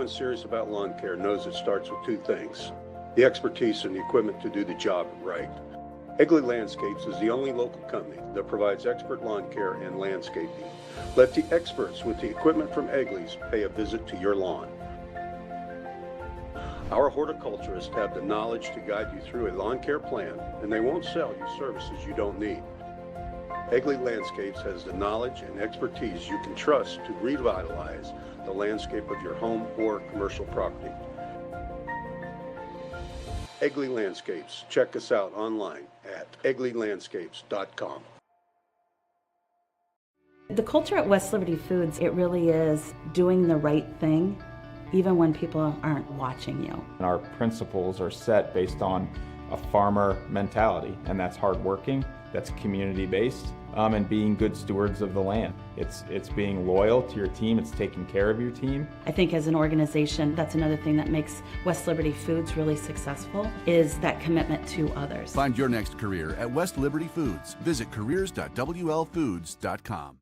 Everyone serious about lawn care knows it starts with two things: the expertise and the equipment to do the job right. Egley Landscapes is the only local company that provides expert lawn care and landscaping. Let the experts with the equipment from Egley's pay a visit to your lawn. Our horticulturists have the knowledge to guide you through a lawn care plan, and they won't sell you services you don't need. Egley Landscapes has the knowledge and expertise you can trust to revitalize the landscape of your home or commercial property. Egley Landscapes. Check us out online at egleylandscapes.com. The culture at West Liberty Foods, it really is doing the right thing, even when people aren't watching you. Our principles are set based on a farmer mentality, and that's hardworking, that's community-based, and being good stewards of the land. It's being loyal to your team, it's taking care of your team. I think as an organization, that's another thing that makes West Liberty Foods really successful, is that commitment to others. Find your next career at West Liberty Foods. Visit careers.wlfoods.com.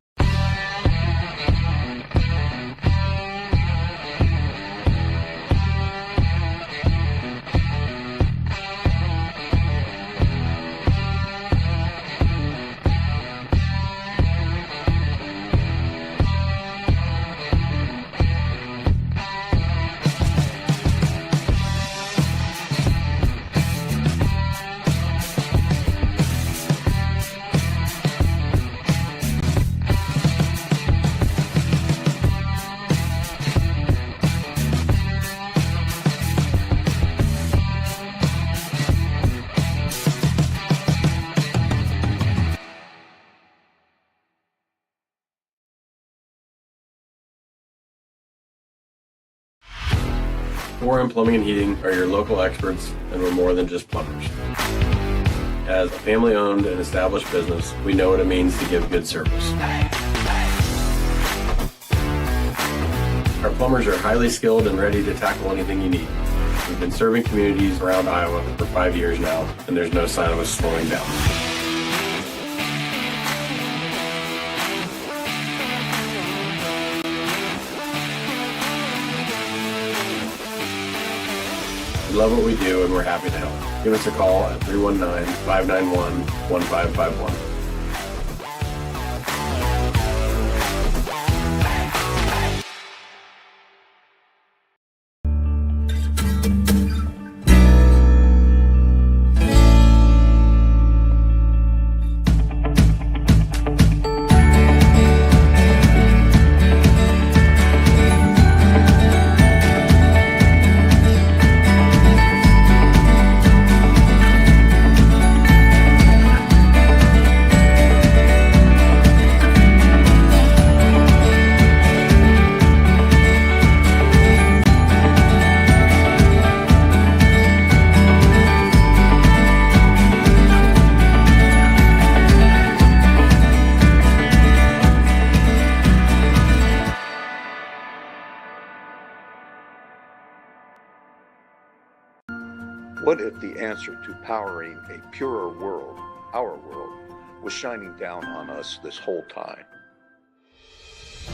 Warren Plumbing and Heating are your local experts, and we're more than just plumbers. As a family-owned and established business, we know what it means to give good service. Our plumbers are highly skilled and ready to tackle anything you need. We've been serving communities around Iowa for 5 years now, and there's no sign of us slowing down. We love what we do, and we're happy to help. Give us a call at 319-591-1551. What if the answer to powering a purer world, our world, was shining down on us this whole time?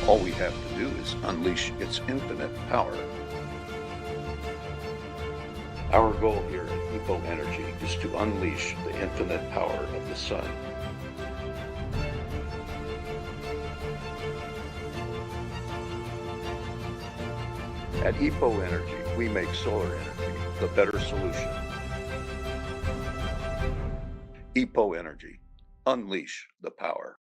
All we have to do is unleash its infinite power. Our goal here at EPO Energy is to unleash the infinite power of the sun. At EPO Energy, we make solar energy the better solution. EPO Energy, unleash the power.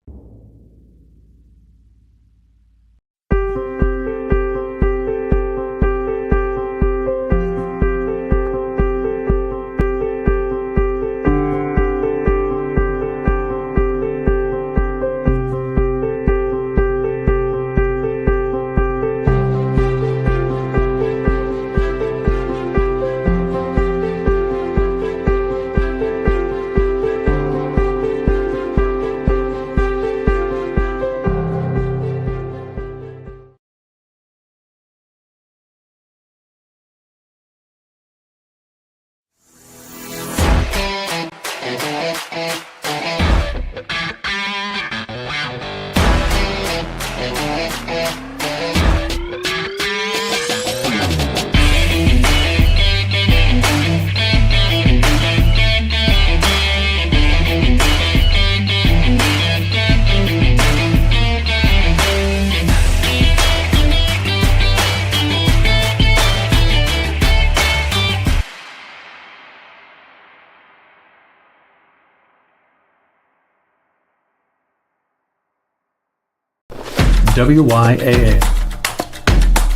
WYAA.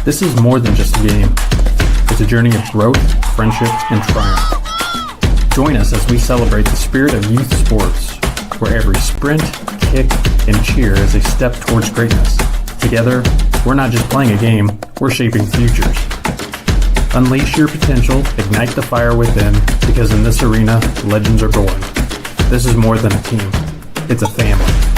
This is more than just a game. It's a journey of growth, friendship, and triumph. Join us as we celebrate the spirit of youth sports, where every sprint, kick, and cheer is a step towards greatness. Together, we're not just playing a game, we're shaping futures. Unleash your potential, ignite the fire within, because in this arena, legends are born. This is more than a team. It's a family.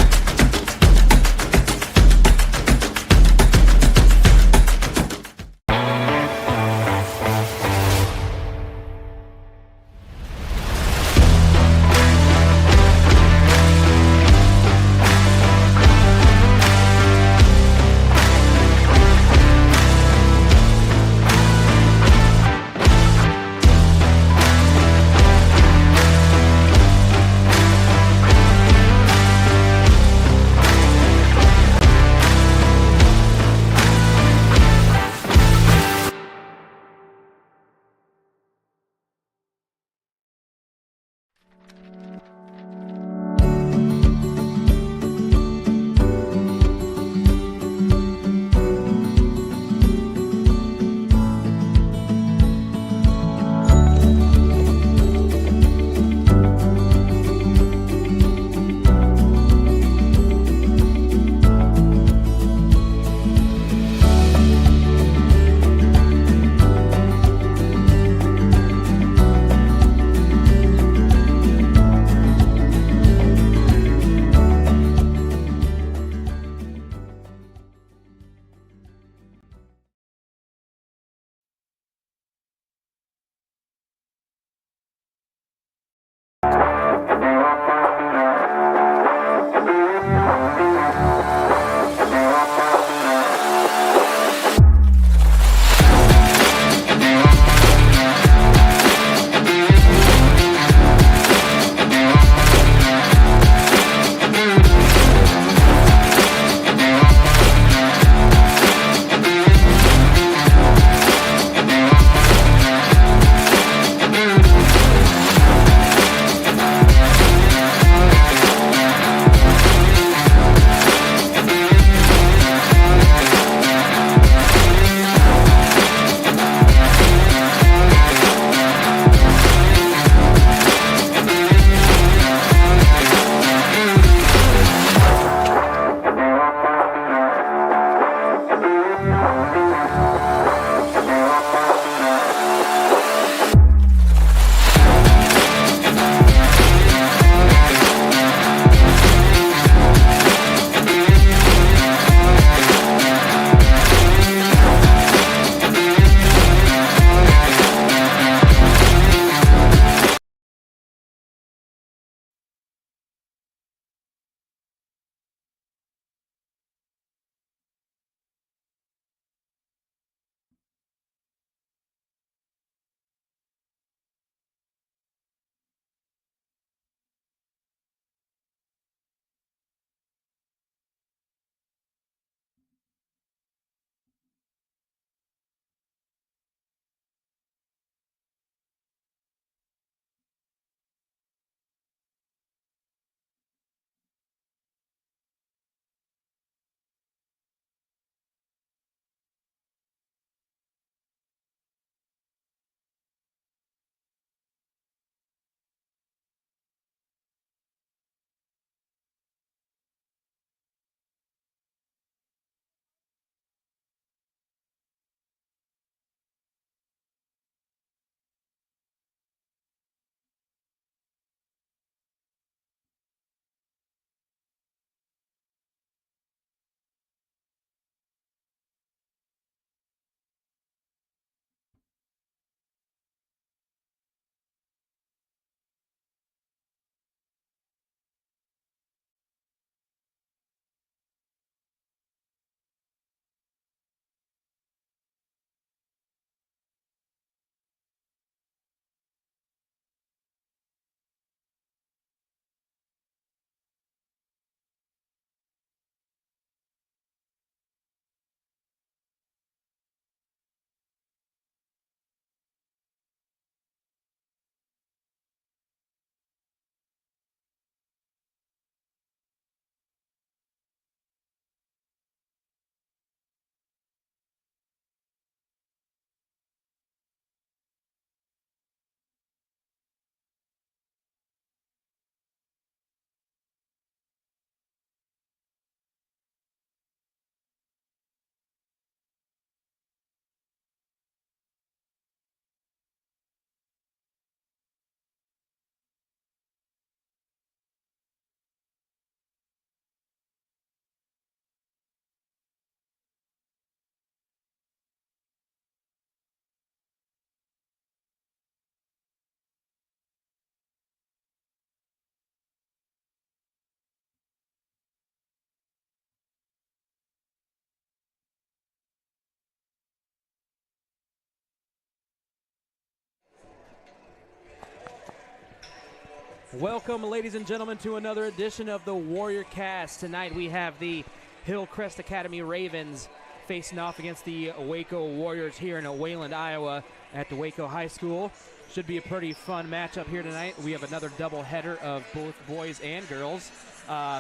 Welcome, ladies and gentlemen, to another edition of the Warrior Cast. Tonight we have the Hillcrest Academy Ravens facing off against the WACO Warriors here in Wayland, Iowa at the WACO High School. Should be a pretty fun matchup here tonight. We have another doubleheader of both boys and girls.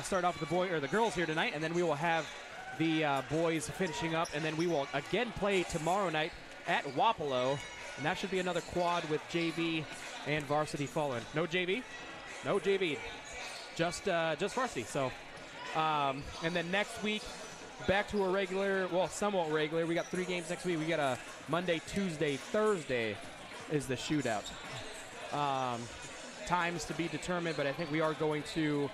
Start off with the girls here tonight, and then we will have the boys finishing up, and then we will again play tomorrow night at Wapello, and that should be another quad with JV and Varsity falling. No JV? No JV, just Varsity. So, and then next week, back to a regular, well, somewhat regular. We got 3 games next week. We got a Monday, Tuesday, Thursday is the shootout. Times to be determined, but I think we are going to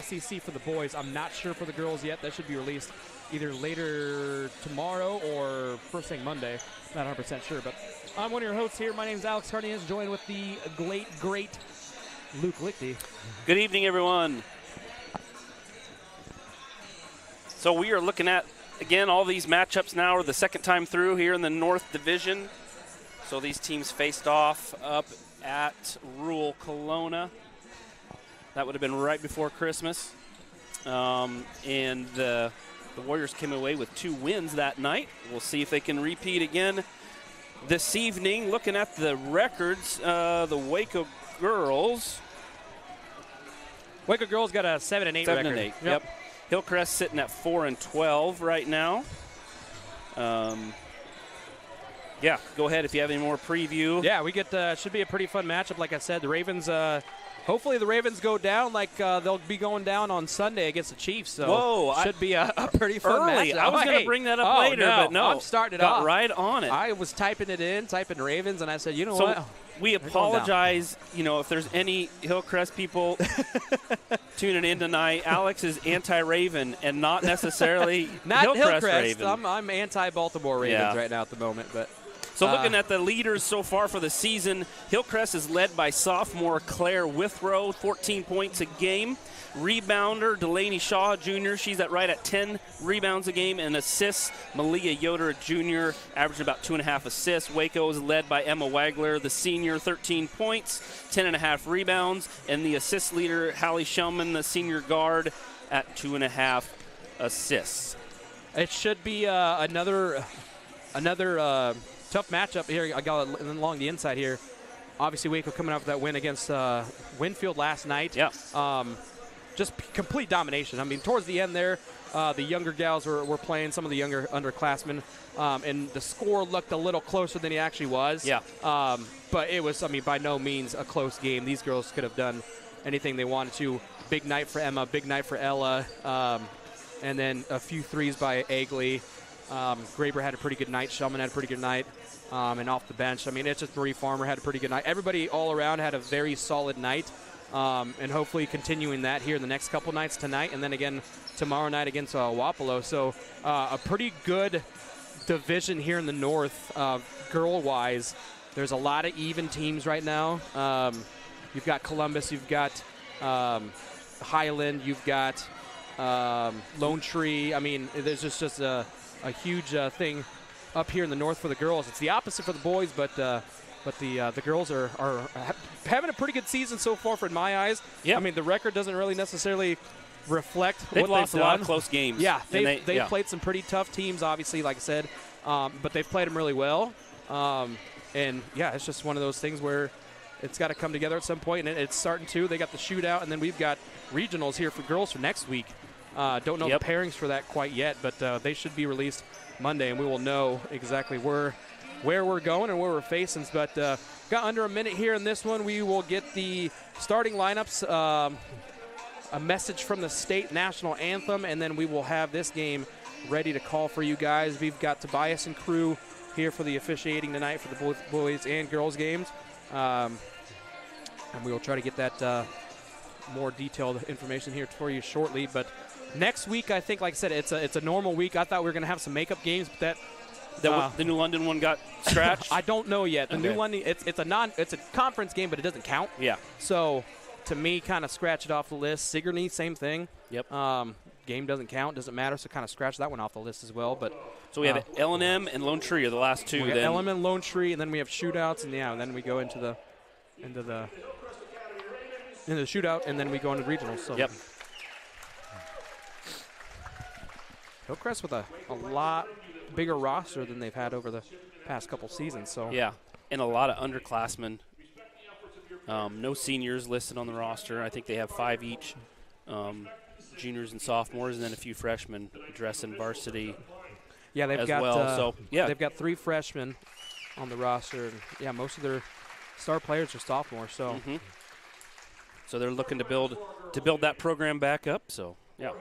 SEC for the boys. I'm not sure for the girls yet. That should be released either later tomorrow or first thing Monday. Not 100% sure, but I'm one of your hosts here. My name is Alex Cardenas, joined with the great Luke Lichty. Good evening, everyone. So we are looking at, again, all these matchups now are the second time through here in the North Division. So these teams faced off up at rural Kelowna. That would have been right before Christmas. And the Warriors came away with 2 wins that night. We'll see if they can repeat again this evening. Looking at the records, the Waco girls. Waco girls got a 7-8 record. 7-8, yep. Hillcrest sitting at 4-12 right now. Yeah, go ahead if you have any more preview. Yeah, we get should be a pretty fun matchup. Like I said, the Ravens. Hopefully the Ravens go down like they'll be going down on Sunday against the Chiefs. So should be a pretty fun matchup. I was going to bring that up later, but no. I'm starting it got off. right on it. I was typing Ravens, and I said, you know so what? We apologize, if there's any Hillcrest people tuning in tonight. Alex is anti-Raven and not necessarily not Hillcrest Raven. I'm anti-Baltimore Ravens right now at the moment, but. So looking at the leaders so far for the season, Hillcrest is led by sophomore Claire Withrow, 14 points a game. Rebounder Delaney Shaw Jr., she's right at 10 rebounds a game, and assists Malia Yoder Jr., averaging about 2.5 assists. Waco is led by Emma Wagler, the senior, 13 points, 10.5 rebounds, and the assist leader Hallie Shellman, the senior guard, at 2.5 assists. It should be another tough matchup here. I got along the inside here. Obviously, Waco coming off that win against Winfield last night. Yeah. Just complete domination. I mean, towards the end there, the younger gals were playing, some of the younger underclassmen, and the score looked a little closer than it actually was. Yeah. But it was, by no means a close game. These girls could have done anything they wanted to. Big night for Emma, big night for Ella, and then a few threes by Agley. Graber had a pretty good night. Shellman had a pretty good night. And off the bench, it's just Marie Farmer had a pretty good night. Everybody all around had a very solid night. And hopefully continuing that here in the next couple nights tonight and then again tomorrow night against Wapello. So a pretty good division here in the North girl-wise. There's a lot of even teams right now. You've got Columbus. You've got Highland. You've got Lone Tree. There's just a huge thing up here in the North for the girls. It's the opposite for the boys, but the girls are having a pretty good season so far, in my eyes. Yeah. The record doesn't really necessarily reflect they've what lost they've done. A lot of close games. Yeah, they've played some pretty tough teams, obviously, like I said, but they've played them really well. And yeah, it's just one of those things where it's got to come together at some point, and it's starting to. They got the shootout, and then we've got regionals here for girls for next week. Don't know the pairings for that quite yet, but they should be released Monday, and we will know exactly where we're going and where we're facing. But got under a minute here in this one. We will get the starting lineups, a message from the state national anthem, and then we will have this game ready to call for you guys. We've got Tobias and crew here for the officiating tonight for the both boys and girls games. And we will try to get that more detailed information here for you shortly. But next week, I think, like I said, it's a normal week. I thought we were going to have some makeup games, but the New London one got scratched. I don't know yet. The New London, it's a conference game, but it doesn't count. Yeah. So to me, kind of scratch it off the list. Sigourney, same thing. Yep. Game doesn't count, doesn't matter. So kind of scratch that one off the list as well. But so we have L&M and Lone Tree are the last two. We got L&M and Lone Tree, and then we have shootouts, and then we go into the into the shootout, and then we go into regionals. So. Yep. Hillcrest with a lot bigger roster than they've had over the past couple seasons. So yeah, and a lot of underclassmen. No seniors listed on the roster. I think they have 5 each, juniors and sophomores, and then a few freshmen dressing varsity. Yeah, they've as got well. So yeah, they've got 3 freshmen on the roster. And yeah, most of their star players are sophomores. So so they're looking to build that program back up. So yeah.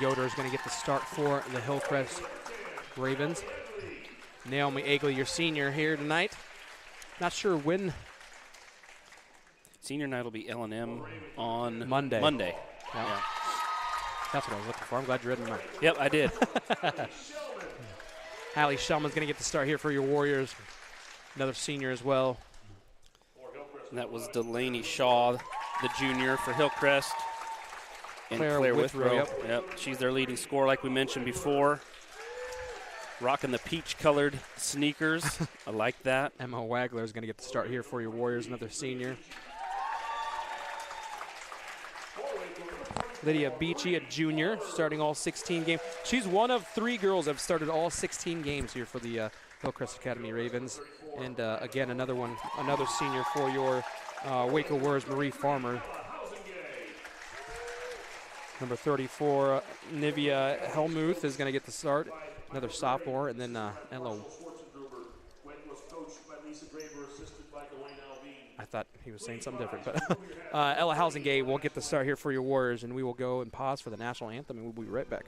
Yoder is going to get the start for the Hillcrest Ravens. Naomi Egley, your senior here tonight. Not sure when. Senior night will be L&M on Monday. Yeah. That's what I was looking for. I'm glad you read my mind. Yep, I did. Hallie Shellman's going to get the start here for your Warriors. Another senior as well. And that was Delaney Shaw, the junior for Hillcrest. And Claire Withrow. Yep, she's their leading scorer like we mentioned before. Rocking the peach-colored sneakers. I like that. Emma Wagler is going to get the start here for your Warriors, another senior. Lydia Beachy, a junior, starting all 16 games. She's one of 3 girls that have started all 16 games here for the Hillcrest Academy Ravens. And again, another senior for your Waco Warriors, Marie Farmer. Number 34, Nivea Helmuth is going to get the start. Another sophomore, and then Ella. I thought he was saying something different, but Ella Housingay will get the start here for your Warriors, and we will go and pause for the national anthem, and we'll be right back.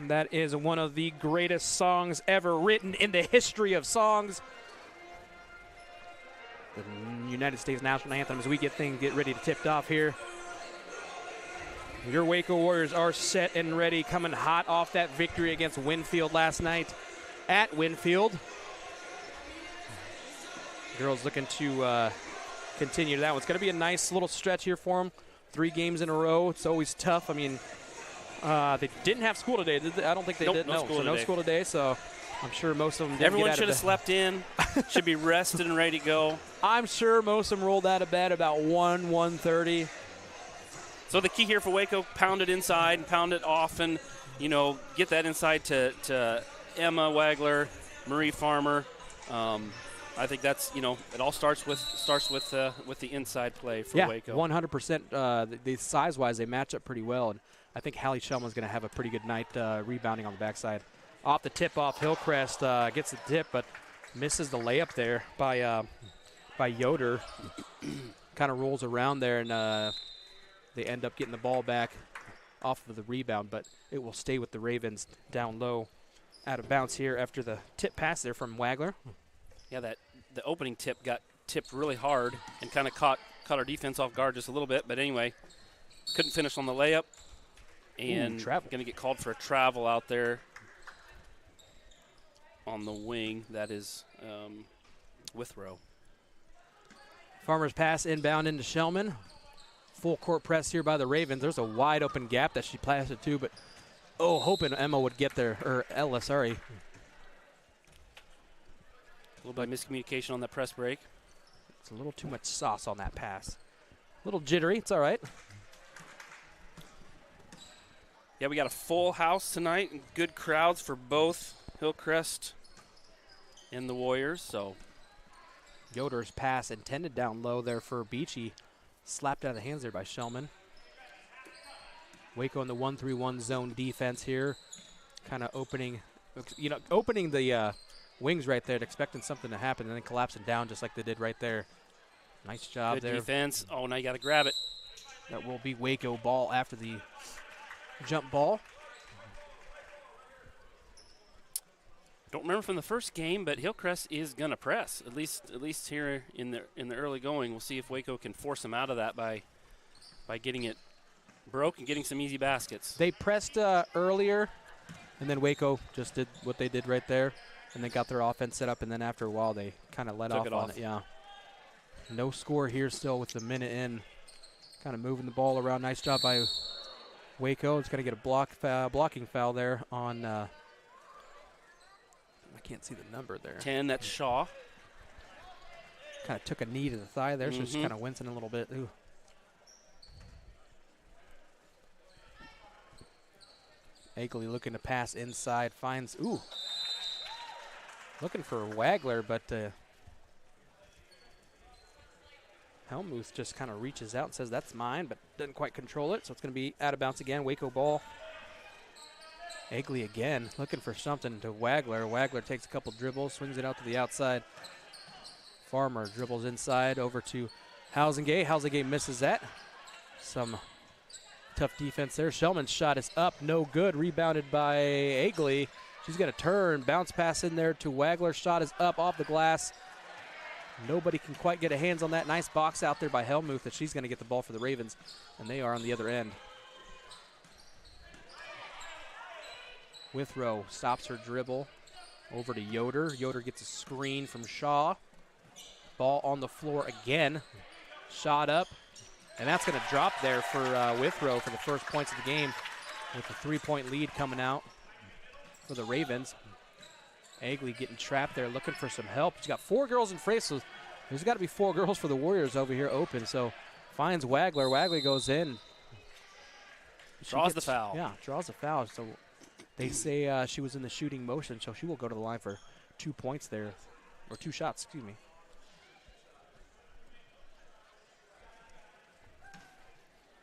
That is one of the greatest songs ever written in the history of songs. The United States National Anthem as we get ready to tip off here. Your Waco Warriors are set and ready, coming hot off that victory against Winfield last night at Winfield. Girls looking to continue that one. It's going to be a nice little stretch here for them. 3 games in a row. It's always tough. I mean, they didn't have school today. I don't think they did. No school today. So I'm sure most of them didn't Everyone get out should have slept in. Should be rested and ready to go. I'm sure most of them rolled out of bed about 1:30. So the key here for Waco, pound it inside and pound it often. You know, get that inside to Emma Wagler, Marie Farmer. I think that's, you know, it all starts with the inside play for Waco. 100%. The size-wise, they match up pretty well, and I think Hallie Shellman's going to have a pretty good night rebounding on the backside. Off the tip-off, Hillcrest gets the tip, but misses the layup there by Yoder. Kind of rolls around there, and they end up getting the ball back off of the rebound, but it will stay with the Ravens down low. Out of bounds here after the tip pass there from Wagler. Yeah, the opening tip got tipped really hard and kind of caught our defense off guard just a little bit. But anyway, couldn't finish on the layup. And going to get called for a travel out there on the wing. That is Withrow. Farmer's pass inbound into Shellman. Full court press here by the Ravens. There's a wide open gap that she passed it to, but hoping Emma would get there, or Ella, sorry. A little bit of miscommunication on that press break. It's a little too much sauce on that pass. A little jittery. It's all right. Yeah, we got a full house tonight and good crowds for both Hillcrest and the Warriors. So Yoder's pass intended down low there for Beachy. Slapped out of the hands there by Shellman. Waco in the 1-3-1 zone defense here. Kind of opening the wings right there, expecting something to happen, and then collapsing down just like they did right there. Nice job there. Good defense. Oh, now you got to grab it. That will be Waco ball after the jump ball. Don't remember from the first game, but Hillcrest is going to press. At least here in the early going. We'll see if Waco can force them out of that by getting it broke and getting some easy baskets. They pressed earlier, and then Waco just did what they did right there, and then got their offense set up, and then after a while they kind of let off on it. Yeah. No score here still with the minute in. Kind of moving the ball around. Nice job by Waco. It's going to get a blocking foul there on I can't see the number there. 10, that's Shaw. Kind of took a knee to the thigh there, so she's kind of wincing a little bit. Ooh. Agley looking to pass inside, finds, looking for Wagler, but Helmuth just kind of reaches out and says, that's mine, but doesn't quite control it, so it's going to be out of bounds again. Waco ball. Agley again, looking for something to Wagler. Wagler takes a couple dribbles, swings it out to the outside. Farmer dribbles inside over to Housengay. Housengay misses that. Some tough defense there. Shellman's shot is up, no good. Rebounded by Agley. She's going to turn, bounce pass in there to Wagler. Shot is up off the glass. Nobody can quite get a hands on that. Nice box out there by Helmuth that she's going to get the ball for the Ravens, and they are on the other end. Withrow stops her dribble over to Yoder. Yoder gets a screen from Shaw. Ball on the floor again. Shot up. And that's going to drop there for Withrow for the first points of the game with a 3-point lead coming out for the Ravens. Agley getting trapped there, looking for some help. She's got 4 girls in face, so there's got to be 4 girls for the Warriors over here open. So finds Wagler. Wagler goes in. Draws the foul. Yeah, draws the foul. So they say she was in the shooting motion, so she will go to the line for 2 points there, or 2 shots, excuse me.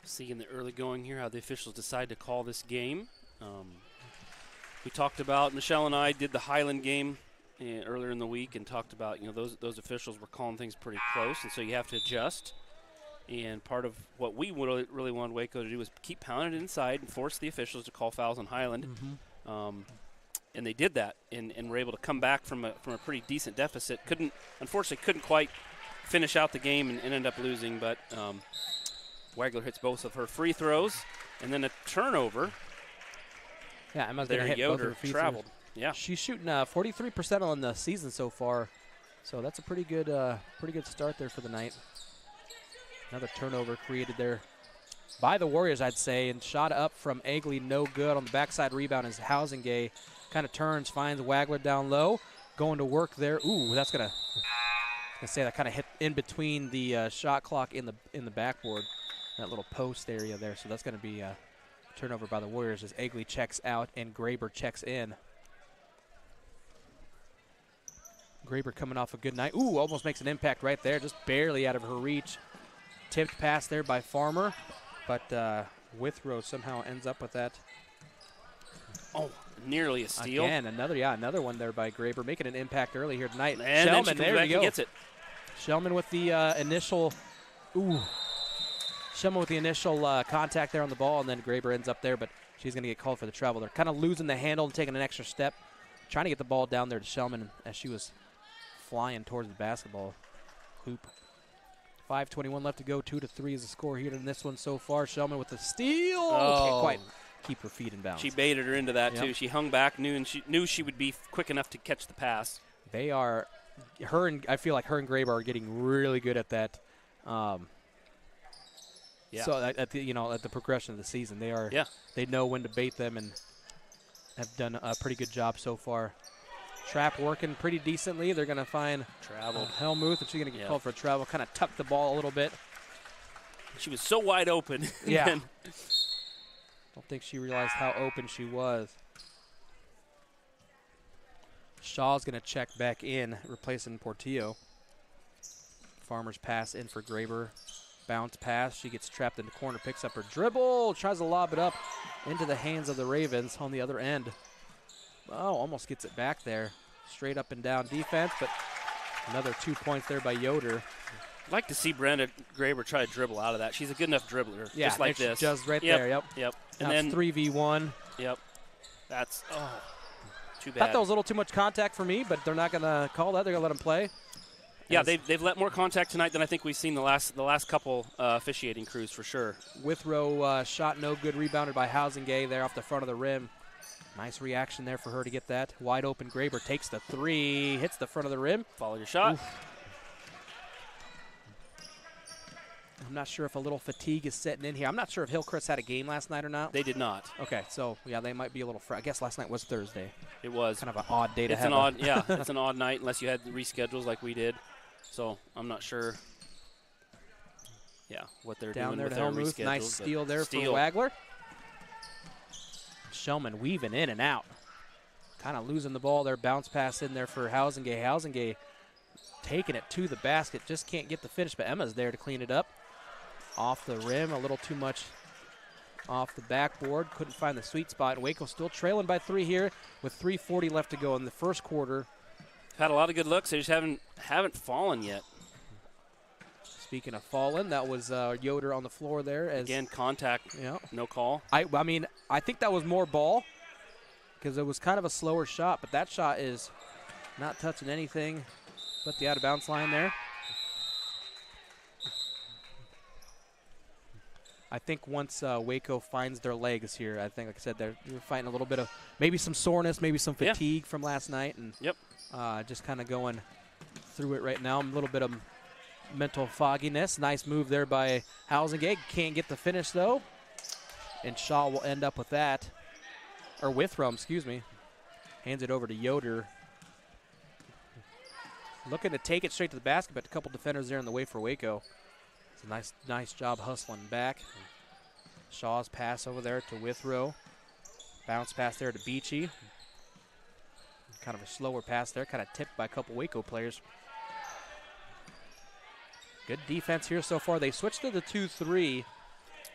See in the early going here how the officials decide to call this game. We talked about, Michelle and I did the Highland game earlier in the week and talked about, those officials were calling things pretty close, and so you have to adjust. And part of what we really wanted Waco to do was keep pounding it inside and force the officials to call fouls on Highland. And they did that and were able to come back from a pretty decent deficit. Unfortunately couldn't quite finish out the game and ended up losing, but Wagler hits both of her free throws, and then a turnover. Yeah, Emma's there. Hit Yoder both her free traveled. throws. Yeah, she's shooting 43% on the season so far, so that's a pretty good start there for the night. Another turnover created there by the Warriors, I'd say, and shot up from Agley, no good. On the backside rebound is Housengay. Kind of turns, finds Wagler down low, going to work there. Ooh, that's gonna say that kind of hit in between the shot clock in the backboard, that little post area there. So that's gonna be a turnover by the Warriors as Agley checks out and Graber checks in. Graber coming off a good night. Ooh, almost makes an impact right there, just barely out of her reach. Tipped pass there by Farmer, but Withrow somehow ends up with that. Oh, nearly a steal. Again, another one there by Graber, making an impact early here tonight. And Shellman, there you go. Gets it. Shellman with the initial, contact there on the ball, and then Graber ends up there, but she's going to get called for the travel. They're kind of losing the handle and taking an extra step, trying to get the ball down there to Shellman as she was flying towards the basketball hoop. 5:21 left to go. 2-3 is the score here in this one so far. Shellman with the steal. Can't quite keep her feet in bounds. She baited her into that too. She hung back, knew she would be quick enough to catch the pass. They are, I feel like her and Graber are getting really good at that. So at the progression of the season, they are. Yeah. They know when to bait them and have done a pretty good job so far. Trap working pretty decently. They're going to find Traveled. Hellmuth, and she's going to get called for a travel. Kind of tucked the ball a little bit. She was so wide open. Yeah. Don't think she realized how open she was. Shaw's going to check back in, replacing Portillo. Farmer's pass in for Graber. Bounce pass. She gets trapped in the corner, picks up her dribble, tries to lob it up into the hands of the Ravens on the other end. Oh, almost gets it back there. Straight up and down defense, but another 2 points there by Yoder. I'd like to see Brenda Graber try to dribble out of that. She's a good enough dribbler, just like this. Just right there, yep. Yep. And then 3v1. Yep. That's, too bad. Thought that was a little too much contact for me, but they're not going to call that. They're going to let him play. Yeah, they've let more contact tonight than I think we've seen the last couple officiating crews for sure. Withrow shot no good, rebounded by Housingay there off the front of the rim. Nice reaction there for her to get that. Wide open Graber takes the three, hits the front of the rim. Follow your shot. Oof. I'm not sure if a little fatigue is setting in here. I'm not sure if Hillcrest had a game last night or not. They did not. Okay, so yeah, they might be a little. I guess last night was Thursday. It was kind of an odd day to have. It's an odd night unless you had reschedules like we did. So I'm not sure. Yeah, what they're down doing there with to their Hellmuth. reschedules. Nice steal there for Wagler. Shellman weaving in and out. Kind of losing the ball there. Bounce pass in there for Housingay. Housingay taking it to the basket. Just can't get the finish, but Emma's there to clean it up. Off the rim, a little too much off the backboard. Couldn't find the sweet spot. Waco still trailing by 3 here with 3:40 left to go in the first quarter. Had a lot of good looks. They just haven't fallen yet. Speaking of falling, that was Yoder on the floor there. Again, contact, no call. I mean, I think that was more ball because it was kind of a slower shot, but that shot is not touching anything but the out-of-bounds line there. I think once Waco finds their legs here, I think, like I said, they're fighting a little bit of maybe some soreness, maybe some fatigue from last night, and just kind of going through it right now. A little bit of mental fogginess. Nice move there by Housingay. Can't get the finish, though, and Shaw will end up with that, or Withrow, excuse me. Hands it over to Yoder. Looking to take it straight to the basket, but a couple defenders there in the way for Waco. It's a nice job hustling back. Shaw's pass over there to Withrow. Bounce pass there to Beachy. Kind of a slower pass there, kind of tipped by a couple Waco players. Good defense here so far. They switched to the 2-3.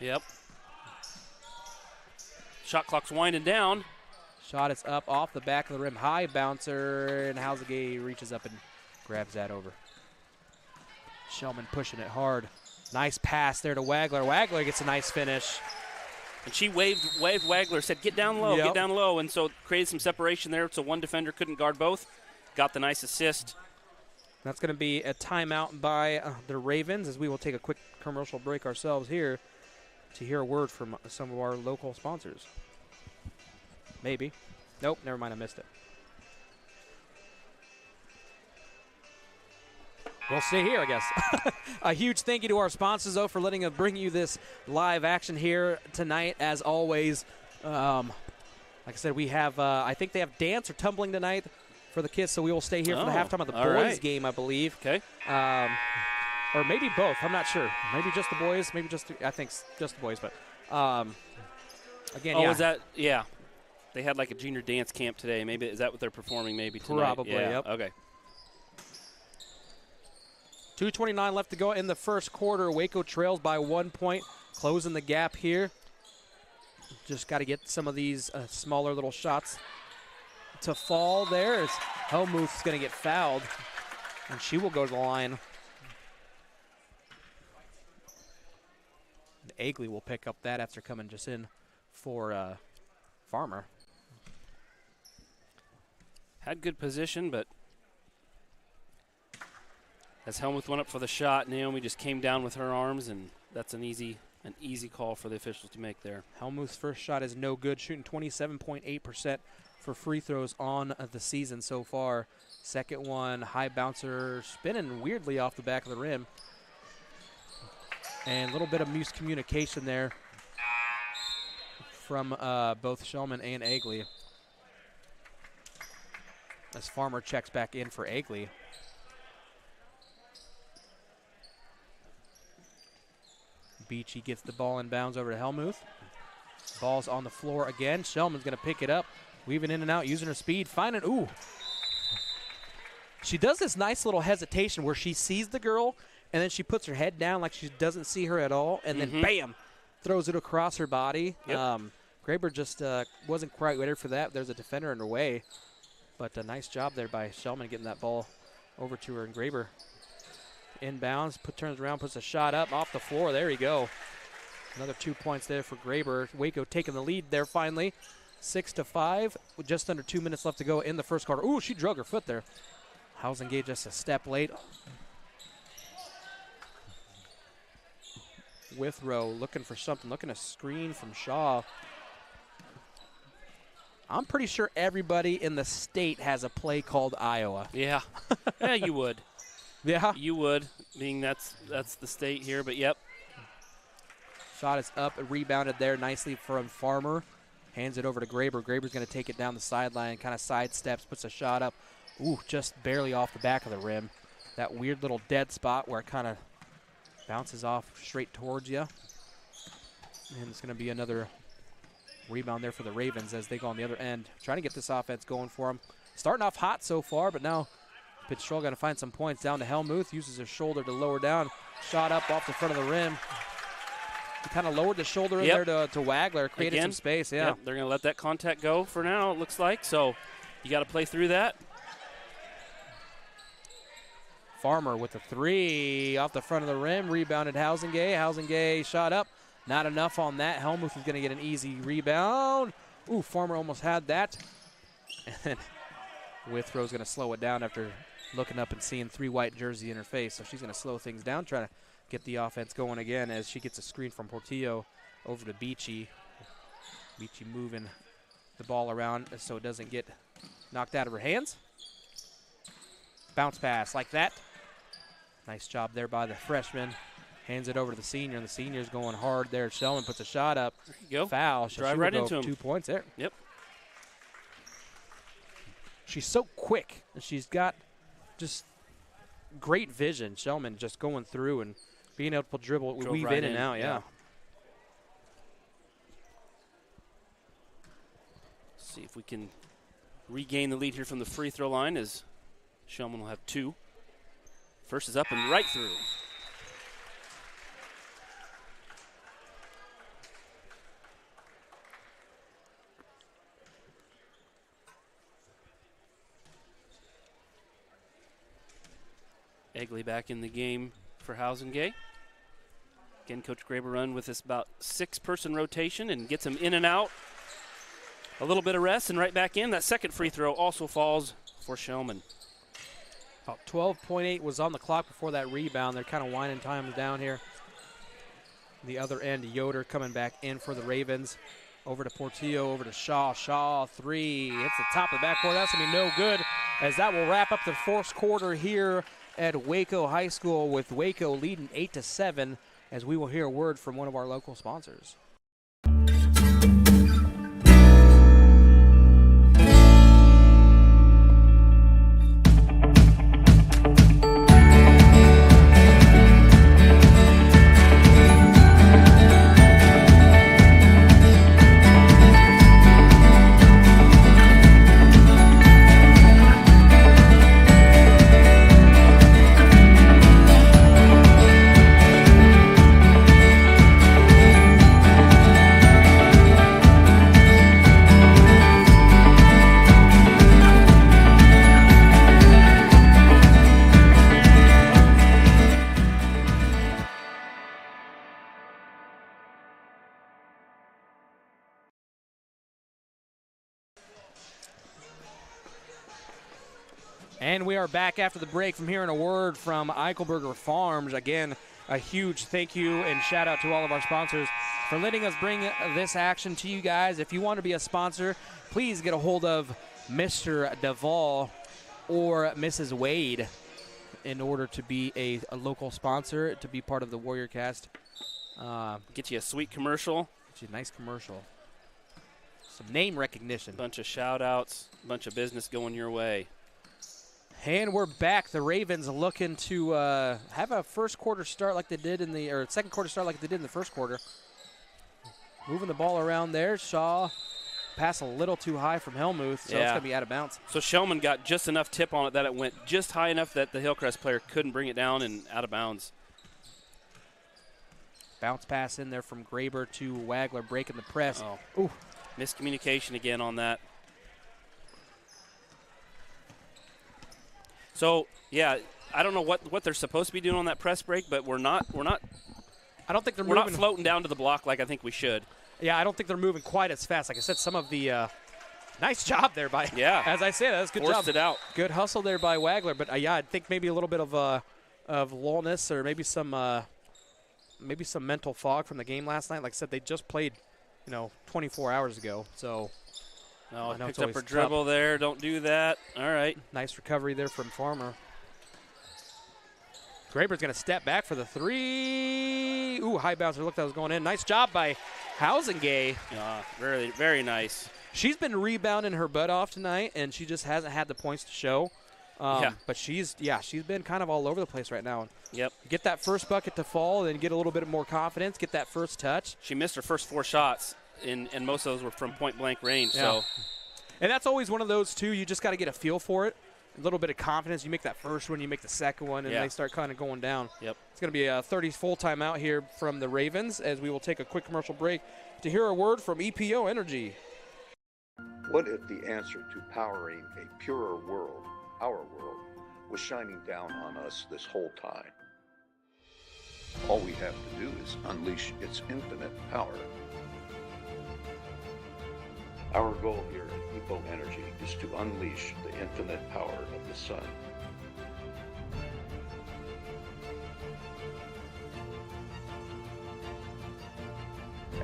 Yep. Shot clock's winding down. Shot is up off the back of the rim. High bouncer, and Housingay reaches up and grabs that over. Shellman pushing it hard. Nice pass there to Wagler. Wagler gets a nice finish. And she waved Wagler, said, get down low, get down low. And so created some separation there so one defender couldn't guard both. Got the nice assist. That's going to be a timeout by the Ravens as we will take a quick commercial break ourselves here to hear a word from some of our local sponsors. Maybe. Nope, never mind, I missed it. We'll stay here, I guess. A huge thank you to our sponsors, though, for letting us bring you this live action here tonight, as always. Like I said, we have, I think they have dance or tumbling tonight for the kids, so we will stay here for the halftime of the boys' game, I believe. Okay. Or maybe both. I'm not sure. Maybe just the boys. Maybe just, I think just the boys. But, again, was that, They had like a junior dance camp today. Maybe, is that what they're performing maybe tonight? Probably, yep. Okay. 2:29 left to go in the first quarter. Waco trails by 1 point, closing the gap here. Just got to get some of these smaller little shots to fall there as Hellmuth's going to get fouled, and she will go to the line. Agley will pick up that after coming just in for Farmer. Had good position, but as Hellmuth went up for the shot, Naomi just came down with her arms, and that's an easy call for the officials to make there. Hellmuth's first shot is no good, shooting 27.8% for free throws on the season so far. Second one, high bouncer, spinning weirdly off the back of the rim. And a little bit of miscommunication there from both Shellman and Agley. as Farmer checks back in for Egley. Beachy gets the ball in bounds over to Helmuth. Ball's on the floor again. Shellman's going to pick it up, weaving in and out, using her speed, finding, ooh. She does this nice little hesitation where she sees the girl, and then she puts her head down like she doesn't see her at all, and then bam, throws it across her body. Yep. Graber just wasn't quite ready for that. There's a defender in her way, but a nice job there by Shellman getting that ball over to her, and Graber inbounds, turns around, puts a shot up off the floor. There you go. Another 2 points there for Graber. Waco taking the lead there finally, 6-5, with just under 2 minutes left to go in the first quarter. Ooh, she drug her foot there. Housingate just a step late. Withrow looking for something, looking a screen from Shaw. I'm pretty sure everybody in the state has a play called Iowa. Yeah. Yeah, you would. Yeah. You would, being that's the state here, but yep. Shot is up and rebounded there nicely from Farmer. Hands it over to Graber. Graber's going to take it down the sideline, kind of sidesteps, puts a shot up. Ooh, just barely off the back of the rim. That weird little dead spot where it kind of bounces off straight towards you. And it's going to be another rebound there for the Ravens as they go on the other end. Trying to get this offense going for them. Starting off hot so far, but now Patrol going to find some points down to Helmuth. Uses his shoulder to lower down. Shot up off the front of the rim. He kind of lowered the shoulder in there to Wagler, created some space. Yeah, they're going to let that contact go for now, it looks like. So you got to play through that. Farmer with a three off the front of the rim. Rebounded Housingay. Housingay shot up. Not enough on that. Helmuth is going to get an easy rebound. Ooh, Farmer almost had that. And then Withrow's going to slow it down after looking up and seeing 3 white jersey in her face. So she's going to slow things down, try to get the offense going again as she gets a screen from Portillo over to Beachy. Beachy moving the ball around so it doesn't get knocked out of her hands. Bounce pass like that. Nice job there by the freshman. Hands it over to the senior, and the senior's going hard there. Shellman puts a shot up. There you go. Foul. Drive right into him. 2 points there. Yep. She's so quick, and she's got just great vision. Shellman just going through and being able to dribble, weave right in and out, yeah. See if we can regain the lead here from the free throw line as Shellman will have 2. First is up and right through. Egley back in the game for Housingay. Again, Coach Graber run with this about 6-person rotation and gets him in and out. A little bit of rest and right back in. That second free throw also falls for Shellman. About 12.8 was on the clock before that rebound. They're kind of winding times down here. The other end, Yoder coming back in for the Ravens. Over to Portillo, over to Shaw. Shaw, 3. Hits the top of the backboard. That's going to be no good, as that will wrap up the fourth quarter here at Waco High School, with Waco leading 8-7, as we will hear a word from one of our local sponsors. And we are back after the break from hearing a word from Eichelberger Farms. Again, a huge thank you and shout out to all of our sponsors for letting us bring this action to you guys. If you want to be a sponsor, please get a hold of Mr. Duvall or Mrs. Wade in order to be a local sponsor, to be part of the Warrior Cast. Get you a sweet commercial. Get you a nice commercial. Some name recognition. Bunch of shout outs, bunch of business going your way. And we're back. The Ravens looking to have a first quarter start like they did second quarter start like they did in the first quarter. Moving the ball around there. Shaw pass a little too high from Helmuth, so it's going to be out of bounds. So Shellman got just enough tip on it that it went just high enough that the Hillcrest player couldn't bring it down and out of bounds. Bounce pass in there from Graber to Wagler, breaking the press. Oh. Ooh. Miscommunication again on that. So, yeah, I don't know what they're supposed to be doing on that press break, but we're not I don't think we're not floating down to the block like I think we should. Yeah, I don't think they're moving quite as fast. Like I said, some of the nice job there by. Yeah. As I said, that's good job. Forced it out. Good hustle there by Wagler, but yeah, I think maybe a little bit of lullness or maybe some mental fog from the game last night. Like I said, they just played, 24 hours ago. So. No, picked up her dribble there. Don't do that. All right. Nice recovery there from Farmer. Graber's going to step back for the three. Ooh, high bouncer. Look, that was going in. Nice job by Housengay. Very, very nice. She's been rebounding her butt off tonight, and she just hasn't had the points to show. But she's been kind of all over the place right now. Yep. Get that first bucket to fall, then get a little bit more confidence, get that first touch. She missed her first 4 shots, and most of those were from point-blank range. Yeah. So. And that's always one of those, too. You just got to get a feel for it. A little bit of confidence. You make that first one, you make the second one, and they start kind of going down. Yep. It's going to be a 30 full timeout here from the Ravens as we will take a quick commercial break to hear a word from EPO Energy. What if the answer to powering a purer world, our world, was shining down on us this whole time? All we have to do is unleash its infinite power. Our goal here at EPO Energy is to unleash the infinite power of the sun.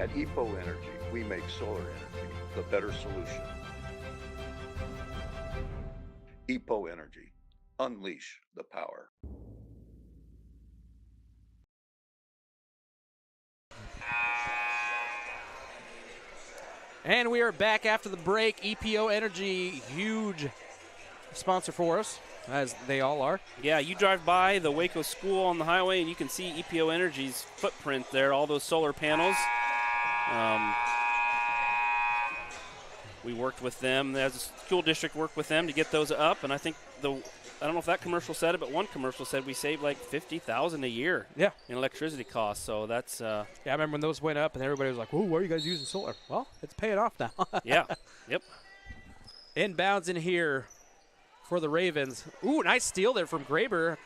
At EPO Energy, we make solar energy the better solution. EPO Energy, unleash the power. And we are back after the break. EPO Energy, huge sponsor for us, as they all are. Yeah, you drive by the WACO school on the highway, and you can see EPO Energy's footprint there, all those solar panels. We worked with them, as a school district worked with them to get those up, and I think I don't know if that commercial said it, but one commercial said we saved like $50,000 a year in electricity costs. So that's I remember when those went up and everybody was like, "Whoa, why are you guys using solar?" Well, it's paying off now. Yeah. Yep. Inbounds in here for the Ravens. Ooh, nice steal there from Graber.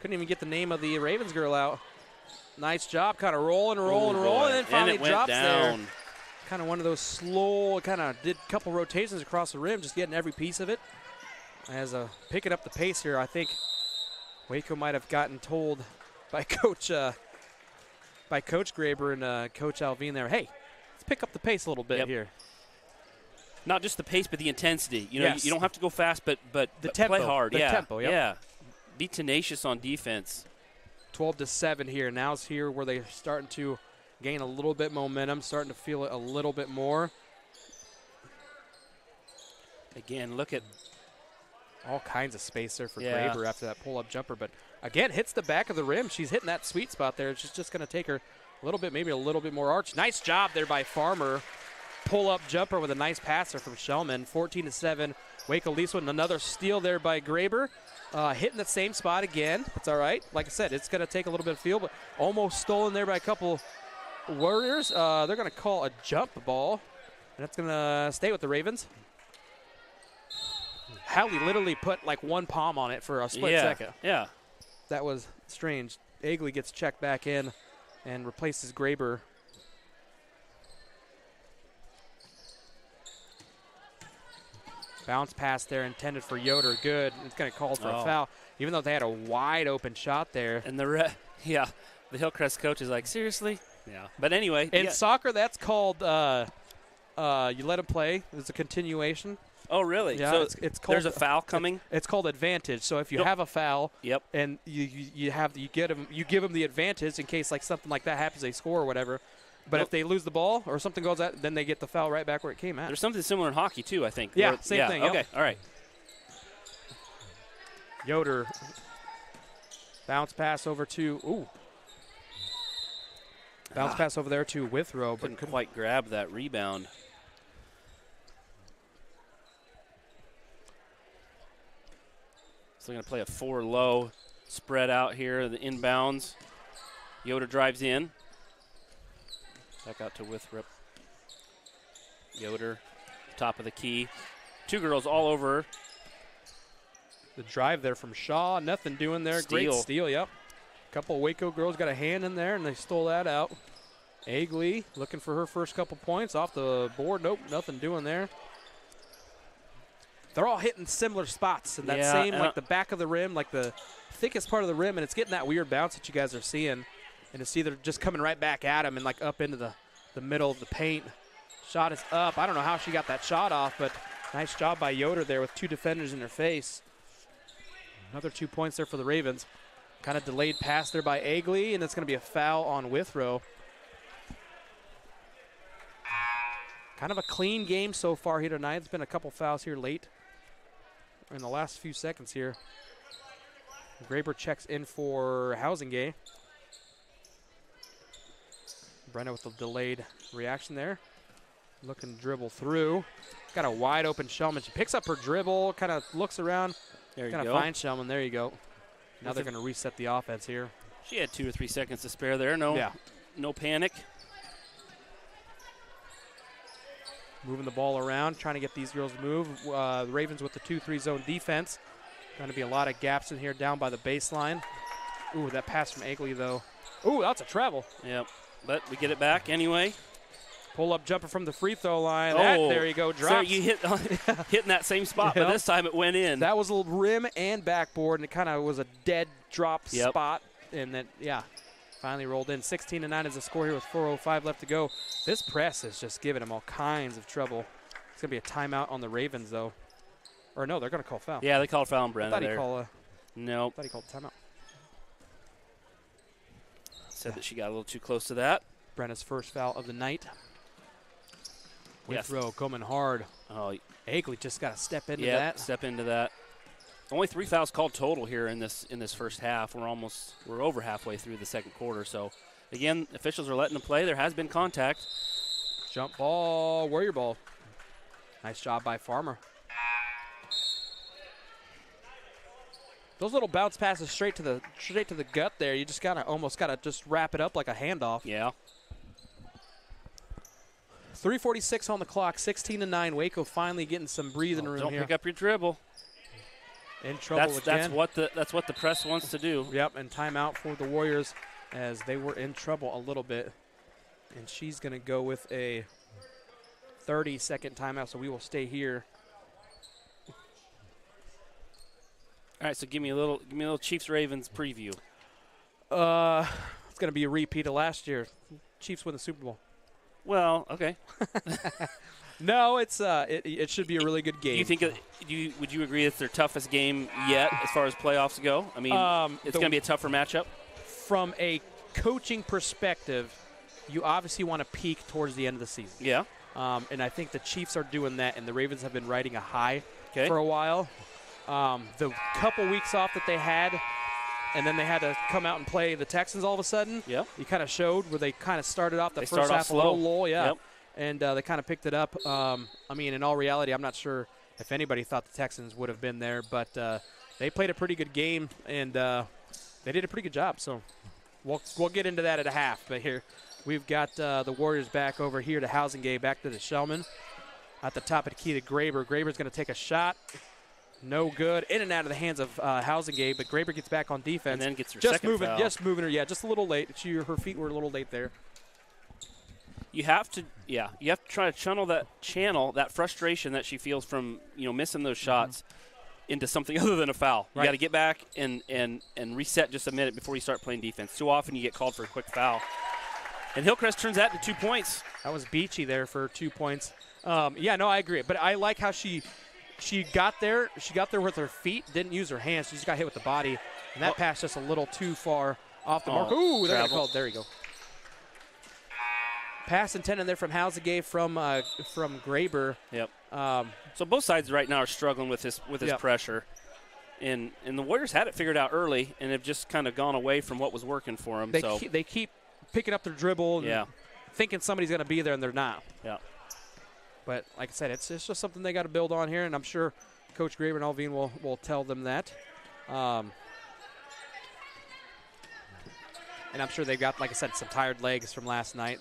Couldn't even get the name of the Ravens girl out. Nice job, kind of rolling, and then finally drops down. There. Kind of one of those slow, kind of did a couple rotations across the rim, just getting every piece of it. As picking up the pace here, I think WACO might have gotten told by Coach Graber and Coach Alvin there, hey, let's pick up the pace a little bit here. Not just the pace, but the intensity. You know, you don't have to go fast, but the tempo, play hard. The tempo, yeah. Be tenacious on defense. 12-7 here. Now it's here where they're starting to gain a little bit momentum, starting to feel it a little bit more. Again, look at all kinds of space there for Graber after that pull-up jumper. But, again, hits the back of the rim. She's hitting that sweet spot there. It's just going to take her a little bit, maybe a little bit more arch. Nice job there by Farmer. Pull-up jumper with a nice passer from Shellman. 14-7. WACO leads with another steal there by Graber. Hitting the same spot again. It's all right. Like I said, it's going to take a little bit of feel, but almost stolen there by a couple Warriors. They're going to call a jump ball, and that's going to stay with the Ravens. Hallie literally put like one palm on it for a split second. Yeah. That was strange. Agley gets checked back in and replaces Graber. Bounce pass there intended for Yoder. Good. It's going to call for a foul, even though they had a wide open shot there. And the Hillcrest coach is like, seriously? Yeah. But anyway. In soccer, that's called you let them play. It's a continuation. Oh, really? Yeah, so it's called, there's a foul coming? It's called advantage. So if you have a foul and you give them the advantage in case like something like that happens, they score or whatever. But if they lose the ball or something goes out, then they get the foul right back where it came at. There's something similar in hockey, too, I think. Yeah, same thing. Okay, all right. Yoder. Bounce pass over to, bounce pass over there to Withrow, but Couldn't quite grab that rebound. So they're going to play a 4 low, spread out here, the inbounds. Yoder drives in. Back out to Withrow. Yoder, top of the key. 2 girls all over. the drive there from Shaw. Nothing doing there. Great steal, yep. A couple of Waco girls got a hand in there, and they stole that out. Agley looking for her first couple points off the board. Nope, nothing doing there. They're all hitting similar spots in that same, like the back of the rim, like the thickest part of the rim, and it's getting that weird bounce that you guys are seeing. And it's either just coming right back at him and like up into the middle of the paint. Shot is up. I don't know how she got that shot off, but nice job by Yoder there with 2 defenders in her face. Another 2 points there for the Ravens. Kind of delayed pass there by Agley, and it's going to be a foul on Withrow. Kind of a clean game so far here tonight. There's been a couple fouls here late in the last few seconds here. Graber checks in for Housingay. Brenna with a delayed reaction there. Looking to dribble through. Got a wide open Shellman. She picks up her dribble, kind of looks around. There you go. Kind of finds Shellman. There you go. Now they're going to reset the offense here. She had 2 or 3 seconds to spare there. No panic. Moving the ball around, trying to get these girls to move. The Ravens with the 2-3 zone defense. Going to be a lot of gaps in here down by the baseline. Ooh, that pass from Agley, though. Ooh, that's a travel. Yep, but we get it back anyway. Pull-up jumper from the free throw line. There you go, drops. So you hitting that same spot, but this time it went in. That was a little rim and backboard, and it kind of was a dead drop spot. And then, finally rolled in. 16-9 is the score here with 4:05 left to go. This press is just giving them all kinds of trouble. It's going to be a timeout on the Ravens, though. Or no, they're going to call foul. Yeah, they called foul on Brenna. I thought he called Nope. I thought he called timeout. Said that she got a little too close to that. Brenna's first foul of the night. Withrow coming hard. Oh, Agley just got to step into that. that. Step into that. Only 3 fouls called total here in this first half. We're over halfway through the second quarter. So again, officials are letting them play. There has been contact. Jump ball, Warrior ball. Nice job by Farmer. Those little bounce passes straight to the gut there. You just almost gotta just wrap it up like a handoff. Yeah. 3:46 on the clock. 16-9. Waco finally getting some breathing room don't here. Pick up your dribble. In trouble again. That's what the press wants to do. Yep, and timeout for the Warriors as they were in trouble a little bit. And she's going to go with a 30-second timeout, so we will stay here. All right, so give me a little Chiefs Ravens preview. It's going to be a repeat of last year. Chiefs win the Super Bowl. Well, okay. No, it should be a really good game. Do you think would you agree it's their toughest game yet as far as playoffs go? I mean, it's going to be a tougher matchup. From a coaching perspective, you obviously want to peak towards the end of the season. Yeah. And I think the Chiefs are doing that, and the Ravens have been riding a high for a while. The couple weeks off that they had, and then they had to come out and play the Texans all of a sudden. Yeah. You kind of showed where they kind of started off the first start half off slow. a little low, Yep. And they kind of picked it up. I mean, in all reality, I'm not sure if anybody thought the Texans would have been there, but they played a pretty good game, and they did a pretty good job. So we'll get into that at a half. But here we've got the Warriors back over here to Housingay, back to the Shellman. At the top of the key to Graber. Graber's going to take a shot. No good. In and out of the hands of Housingay, but Graber gets back on defense. And then gets her second foul. Just moving her, just a little late. Her feet were a little late there. You have to try to channel that frustration that she feels from missing those shots into something other than a foul. Right. You got to get back and reset just a minute before you start playing defense. Too often you get called for a quick foul. And Hillcrest turns that into 2 points. That was Beachy there for 2 points. I agree. But I like how she got there. She got there with her feet, didn't use her hands. She just got hit with the body. And that pass just a little too far off the mark. Ooh, they're going to call it. There you go. Pass intended there from Housingay from Graber. Yep. So both sides right now are struggling with this pressure. And the Warriors had it figured out early and have just kind of gone away from what was working for them. They keep picking up their dribble and thinking somebody's going to be there, and they're not. Yeah. But like I said, it's just something they got to build on here, and I'm sure Coach Graber and Alvin will tell them that. And I'm sure they've got, like I said, some tired legs from last night.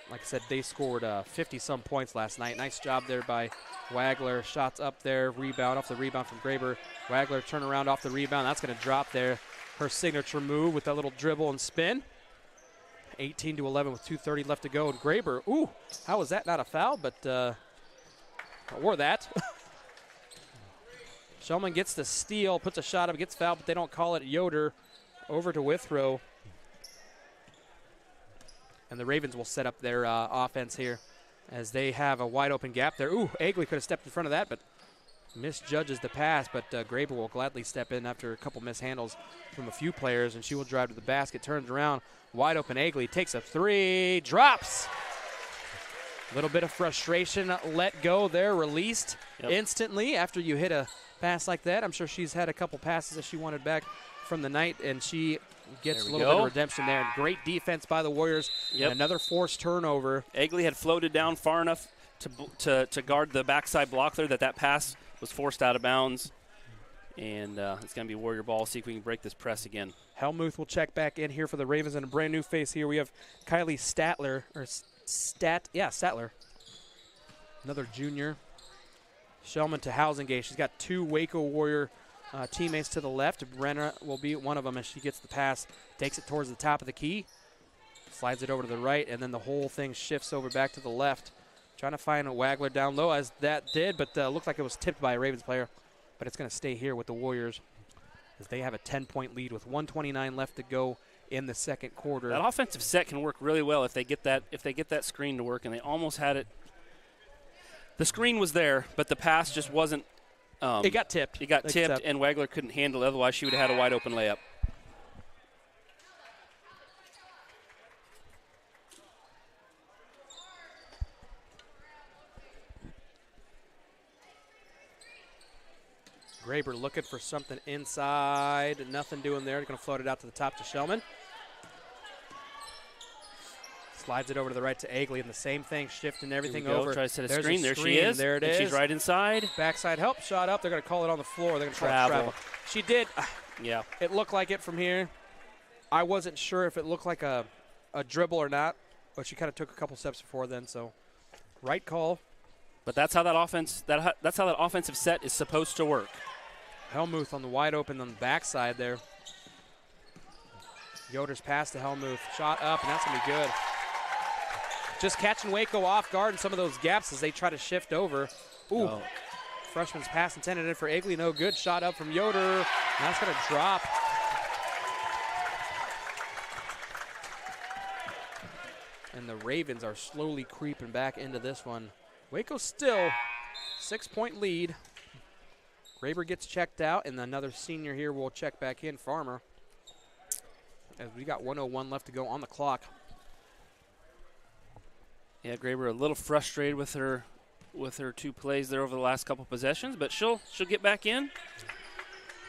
Like I said, they scored 50-some points last night. Nice job there by Wagler. Shots up there, rebound off the rebound from Graber. Wagler turn around off the rebound. That's going to drop there. Her signature move with that little dribble and spin. 18-11 with 2:30 left to go. And Graber, ooh, how was that not a foul? But, or that. Shellman gets the steal, puts a shot up, gets fouled, but they don't call it. Yoder over to Withrow. And the Ravens will set up their offense here as they have a wide open gap there. Ooh, Egley could have stepped in front of that, but misjudges the pass. But Graber will gladly step in after a couple mishandles from a few players, and she will drive to the basket, turns around, wide open Egley, takes a three, drops. A little bit of frustration let go there, released instantly after you hit a pass like that. I'm sure she's had a couple passes that she wanted back from the night, and she gets a little bit of redemption there. And great defense by the Warriors. And another forced turnover. Egley had floated down far enough to guard the backside block there that pass was forced out of bounds. And it's going to be Warrior ball. See if we can break this press again. Helmuth will check back in here for the Ravens, and a brand new face here. We have Kylie Statler, Statler. Another junior. Shellman to Housingate. She's got two Waco Warrior teammates to the left. Brenna will be one of them as she gets the pass, takes it towards the top of the key, slides it over to the right, and then the whole thing shifts over back to the left. Trying to find a Wagler down low, as that did, but looked like it was tipped by a Ravens player. But it's going to stay here with the Warriors as they have a 10-point lead with 1:29 left to go in the second quarter. That offensive set can work really well if they get that screen to work, and they almost had it. The screen was there, but the pass just wasn't. It got tipped. It got tipped, and Wagler couldn't handle it. Otherwise, she would have had a wide open layup. Graber looking for something inside. Nothing doing there. They're going to float it out to the top to Shellman. Slides it over to the right to Egley, and the same thing, shifting everything over. Tries to set a There's screen. a There screen. she is. There it is. She's right inside. Backside help, shot up. They're going to call it on the floor. They're going to call it travel. She did. Yeah. It looked like it from here. I wasn't sure if it looked like a dribble or not, but she kind of took a couple steps before then. So, right call. But that's how that offensive set is supposed to work. Helmuth on the wide open on the backside there. Yoder's pass to Helmuth. Shot up, and that's going to be good. Just catching Waco off guard in some of those gaps as they try to shift over. Ooh. Oh. Freshman's pass intended in for Egley. No good. Shot up from Yoder. And that's going to drop. And the Ravens are slowly creeping back into this one. Waco still 6-point lead. Graber gets checked out, and another senior here will check back in, Farmer. As we got 1:01 left to go on the clock. Yeah, Graber a little frustrated with her two plays there over the last couple possessions, but she'll get back in.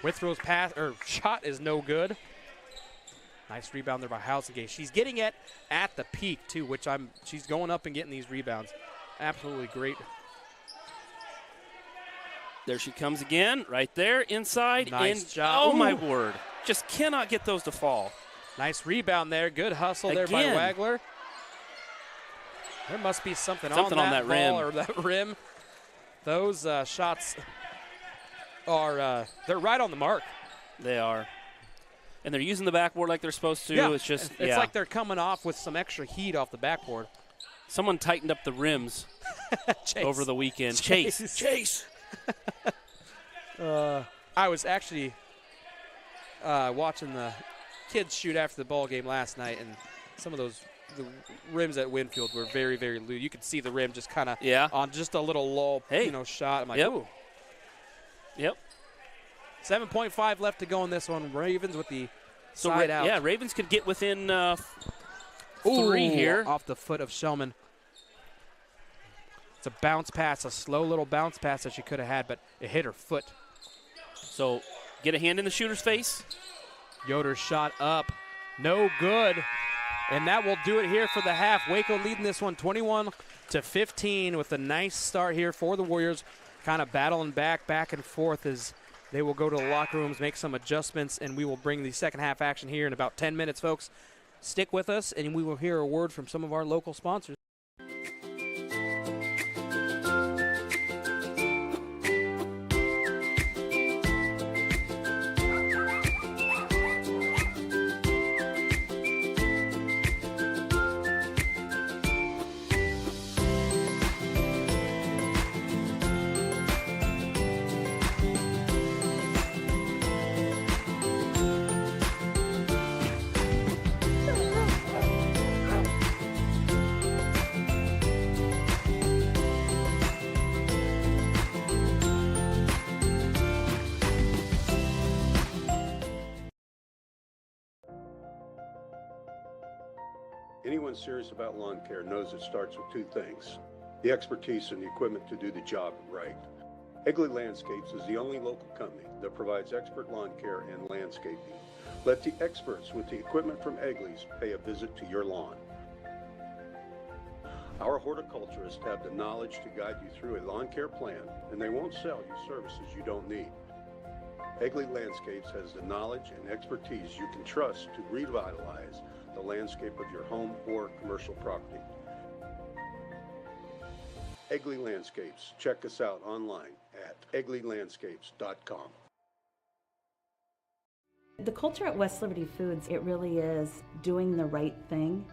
Withrow's pass or shot is no good. Nice rebound there by Housingate. She's getting it at the peak too, which she's going up and getting these rebounds. Absolutely great. There she comes again, right there, inside. Nice job. Oh, my word. Just cannot get those to fall. Nice rebound there. Good hustle there by Wagler. There must be something on that rim. Or that rim. Those shots are they're right on the mark. They are. And they're using the backboard like they're supposed to. Yeah. It's like they're coming off with some extra heat off the backboard. Someone tightened up the rims over the weekend. Chase. I was actually watching the kids shoot after the ball game last night, and some of the rims at Winfield were very, very loose. You could see the rim just kind of on just a little lull, shot. I'm like, ooh. Yep. 7.5 left to go in this one. Ravens with the side out. Yeah, Ravens could get within 3 here. Off the foot of Shellman. It's a bounce pass, a slow little bounce pass that she could have had, but it hit her foot. So get a hand in the shooter's face. Yoder's shot up, no good. And that will do it here for the half. Waco leading this one 21-15 with a nice start here for the Warriors. Kind of battling back and forth as they will go to the locker rooms, make some adjustments, and we will bring the second half action here in about 10 minutes, folks. Stick with us, and we will hear a word from some of our local sponsors. Anyone serious about lawn care knows it starts with two things: the expertise and the equipment to do the job right. Egley Landscapes is the only local company that provides expert lawn care and landscaping. Let the experts with the equipment from Egley's pay a visit to your lawn. Our horticulturists have the knowledge to guide you through a lawn care plan, and they won't sell you services you don't need. Egley Landscapes has the knowledge and expertise you can trust to revitalize the landscape of your home or commercial property. Egley Landscapes. Check us out online at egleylandscapes.com. The culture at West Liberty Foods, it really is doing the right thing,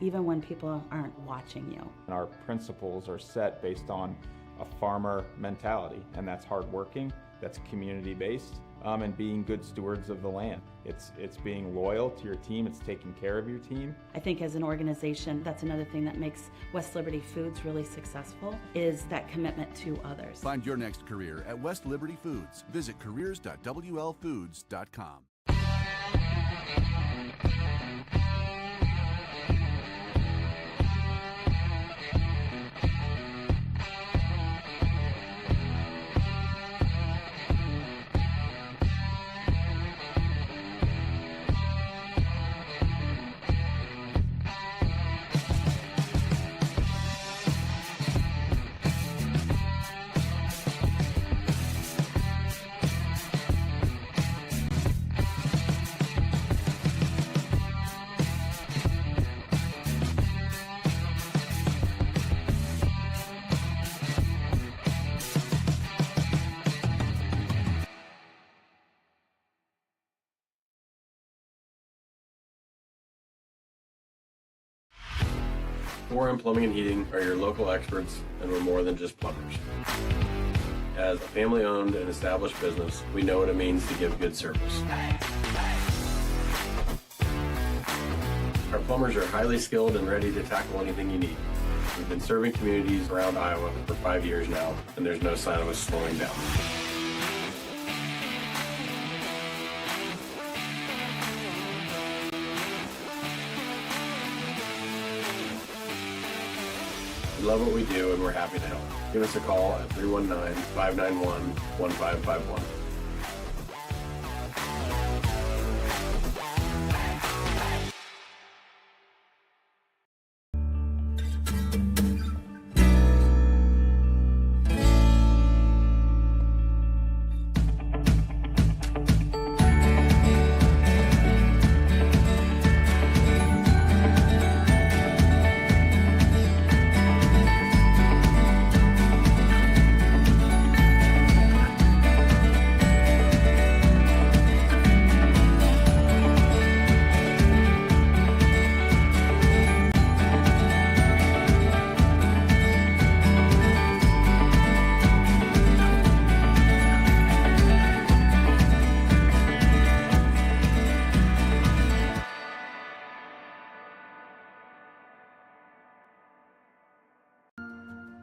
even when people aren't watching you. And our principles are set based on a farmer mentality, and that's hardworking, that's community-based, and being good stewards of the land. It's being loyal to your team, it's taking care of your team. I think as an organization, that's another thing that makes West Liberty Foods really successful, is that commitment to others. Find your next career at West Liberty Foods. Visit careers.wlfoods.com. Forum Plumbing and Heating are your local experts, and we're more than just plumbers. As a family-owned and established business, we know what it means to give good service. Our plumbers are highly skilled and ready to tackle anything you need. We've been serving communities around Iowa for 5 years now, and there's no sign of us slowing down. We love what we do, and we're happy to help. Give us a call at 319-591-1551.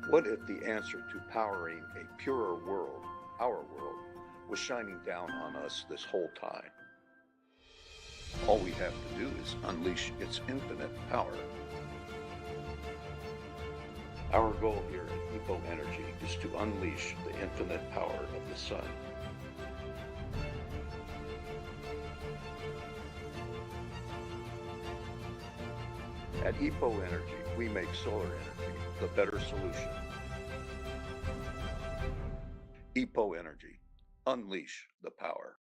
What if the answer to powering a purer world, our world, was shining down on us this whole time? All we have to do is unleash its infinite power. Our goal here at Eco Energy is to unleash the infinite power of the sun. At EPO Energy, we make solar energy the better solution. EPO Energy. Unleash the power.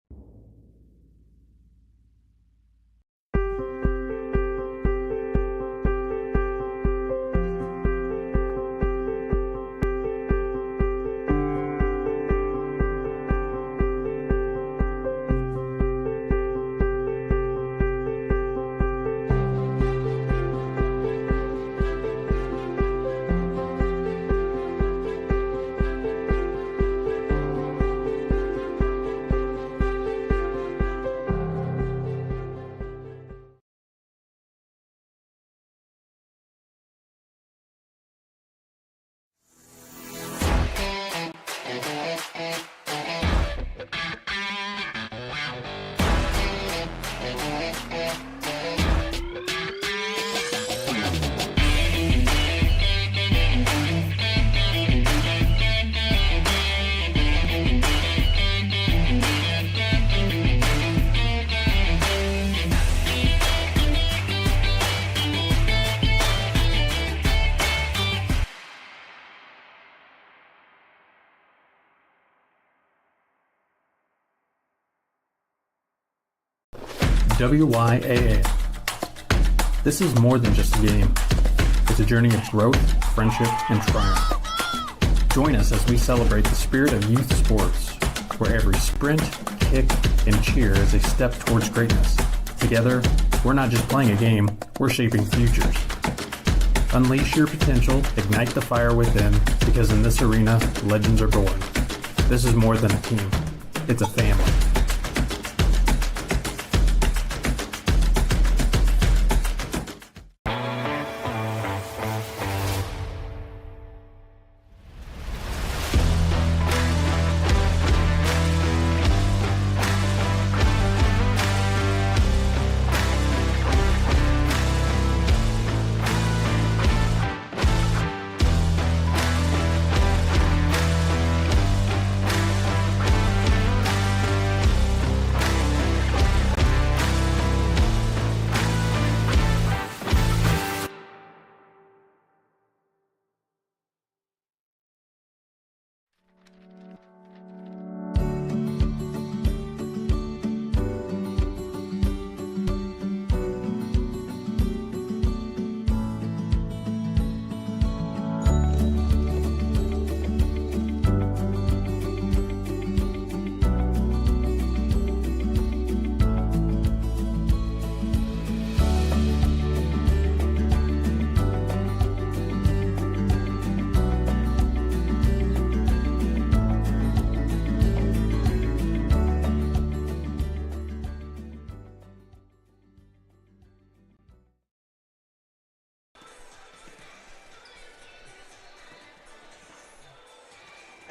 WYAA. This is more than just a game. It's a journey of growth, friendship, and triumph. Join us as we celebrate the spirit of youth sports, where every sprint, kick, and cheer is a step towards greatness. Together, we're not just playing a game, we're shaping futures. Unleash your potential, ignite the fire within, because in this arena, legends are born. This is more than a team. It's a family.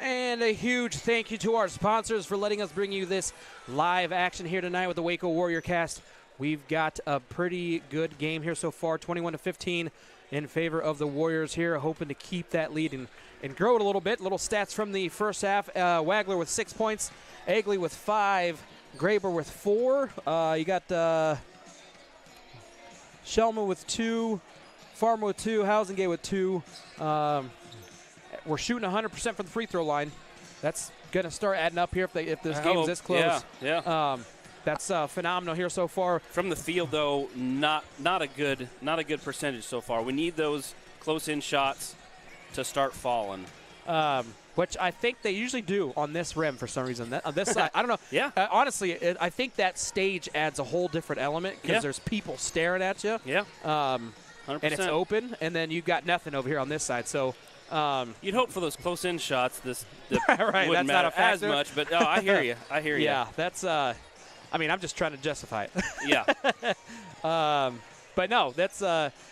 And a huge thank you to our sponsors for letting us bring you this live action here tonight with the Waco Warrior Cast. We've got a pretty good game here so far, 21-15 in favor of the Warriors here, hoping to keep that lead and grow it a little bit. Little stats from the first half. Wagler with 6 points, Egley with 5, Graber with 4. You got Shelma with 2, Farmer with 2, Housengate with 2. We're shooting 100% from the free throw line. That's going to start adding up here if this game's this close. Yeah. That's phenomenal here so far. From the field, though, not a good percentage so far. We need those close-in shots to start falling. Which I think they usually do on this rim for some reason. On this side, I don't know. Yeah. Honestly, I think that stage adds a whole different element because there's people staring at you. Yeah. 100%. And it's open, and then you've got nothing over here on this side. So you'd hope for those close-in shots. That right, wouldn't that's not matter a as factor. much, but I hear you. Yeah, that's. I mean, I'm just trying to justify it. Yeah. But no, that's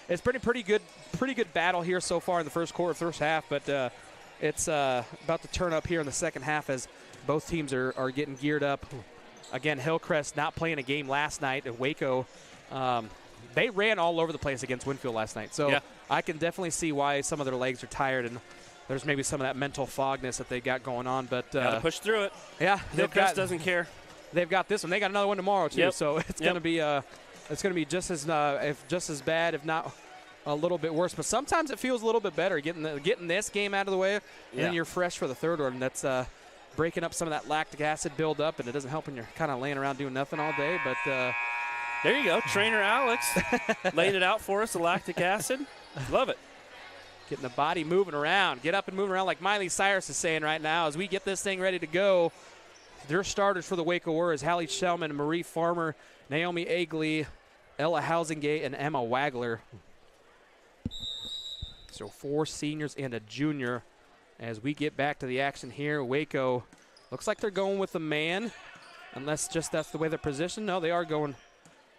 it's pretty good battle here so far in the first half. But it's about to turn up here in the second half as both teams are getting geared up. Again, Hillcrest not playing a game last night at Waco. They ran all over the place against Winfield last night. So I can definitely see why some of their legs are tired, and there's maybe some of that mental fogness that they got going on. But gotta push through it. Yeah, Hillcrest doesn't care. They've got this one. They got another one tomorrow too. Yep. So it's going to be just as bad, if not a little bit worse, but sometimes it feels a little bit better getting this game out of the way, and then you're fresh for the third one. That's breaking up some of that lactic acid buildup, and it doesn't help when you're kind of laying around doing nothing all day. But there you go, trainer Alex laying it out for us, the lactic acid. Love it. Getting the body moving around. Get up and move around like Miley Cyrus is saying right now as we get this thing ready to go. Their starters for the WACO Warriors, Hallie Shellman, Marie Farmer, Naomi Agley, Ella Housingate, and Emma Wagler. So 4 seniors and a junior. As we get back to the action here, WACO looks like they're going with a man, unless just that's the way they're positioned. No, they are going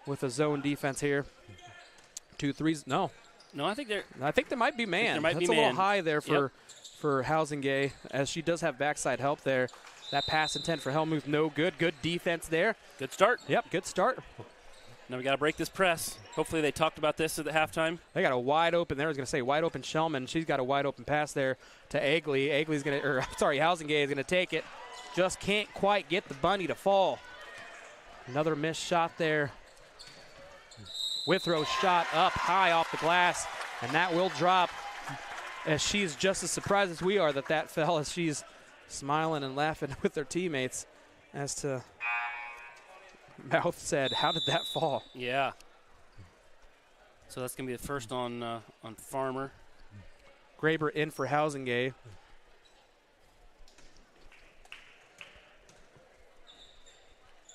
with a zone defense here. 2 threes. No, I think they might be man. That's a little high there for Housingay, as she does have backside help there. That pass intent for Hellmuth, no good. Good defense there. Good start. Yep, good start. Now we got to break this press. Hopefully they talked about this at the halftime. They got a wide open there. I was going to say wide open Shellman. She's got a wide open pass there to Agley. Housingay is going to take it. Just can't quite get the bunny to fall. Another missed shot there. Withrow's shot up high off the glass, and that will drop, as she's just as surprised as we are that fell, as she's smiling and laughing with her teammates as to Mouth said, how did that fall? Yeah. So that's going to be the first on Farmer. Graber in for Housingay.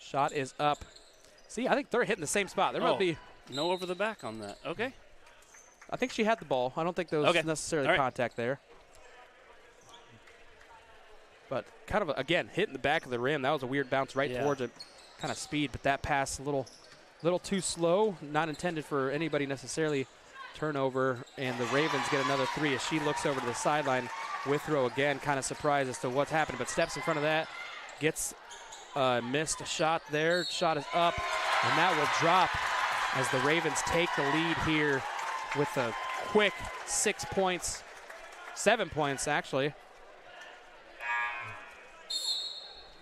Shot is up. See, I think they're hitting the same spot. There might be no over the back on that. Okay. I think she had the ball. I don't think there was necessarily contact there. But kind of, again, hitting the back of the rim. That was a weird bounce right towards it. Kind of speed, but that pass a little too slow. Not intended for anybody necessarily. Turnover, and the Ravens get another 3 as she looks over to the sideline. Withrow again, kind of surprised as to what's happening, but steps in front of that. Gets missed a shot there. Shot is up, and that will drop as the Ravens take the lead here with a quick 6 points. 7 points, actually.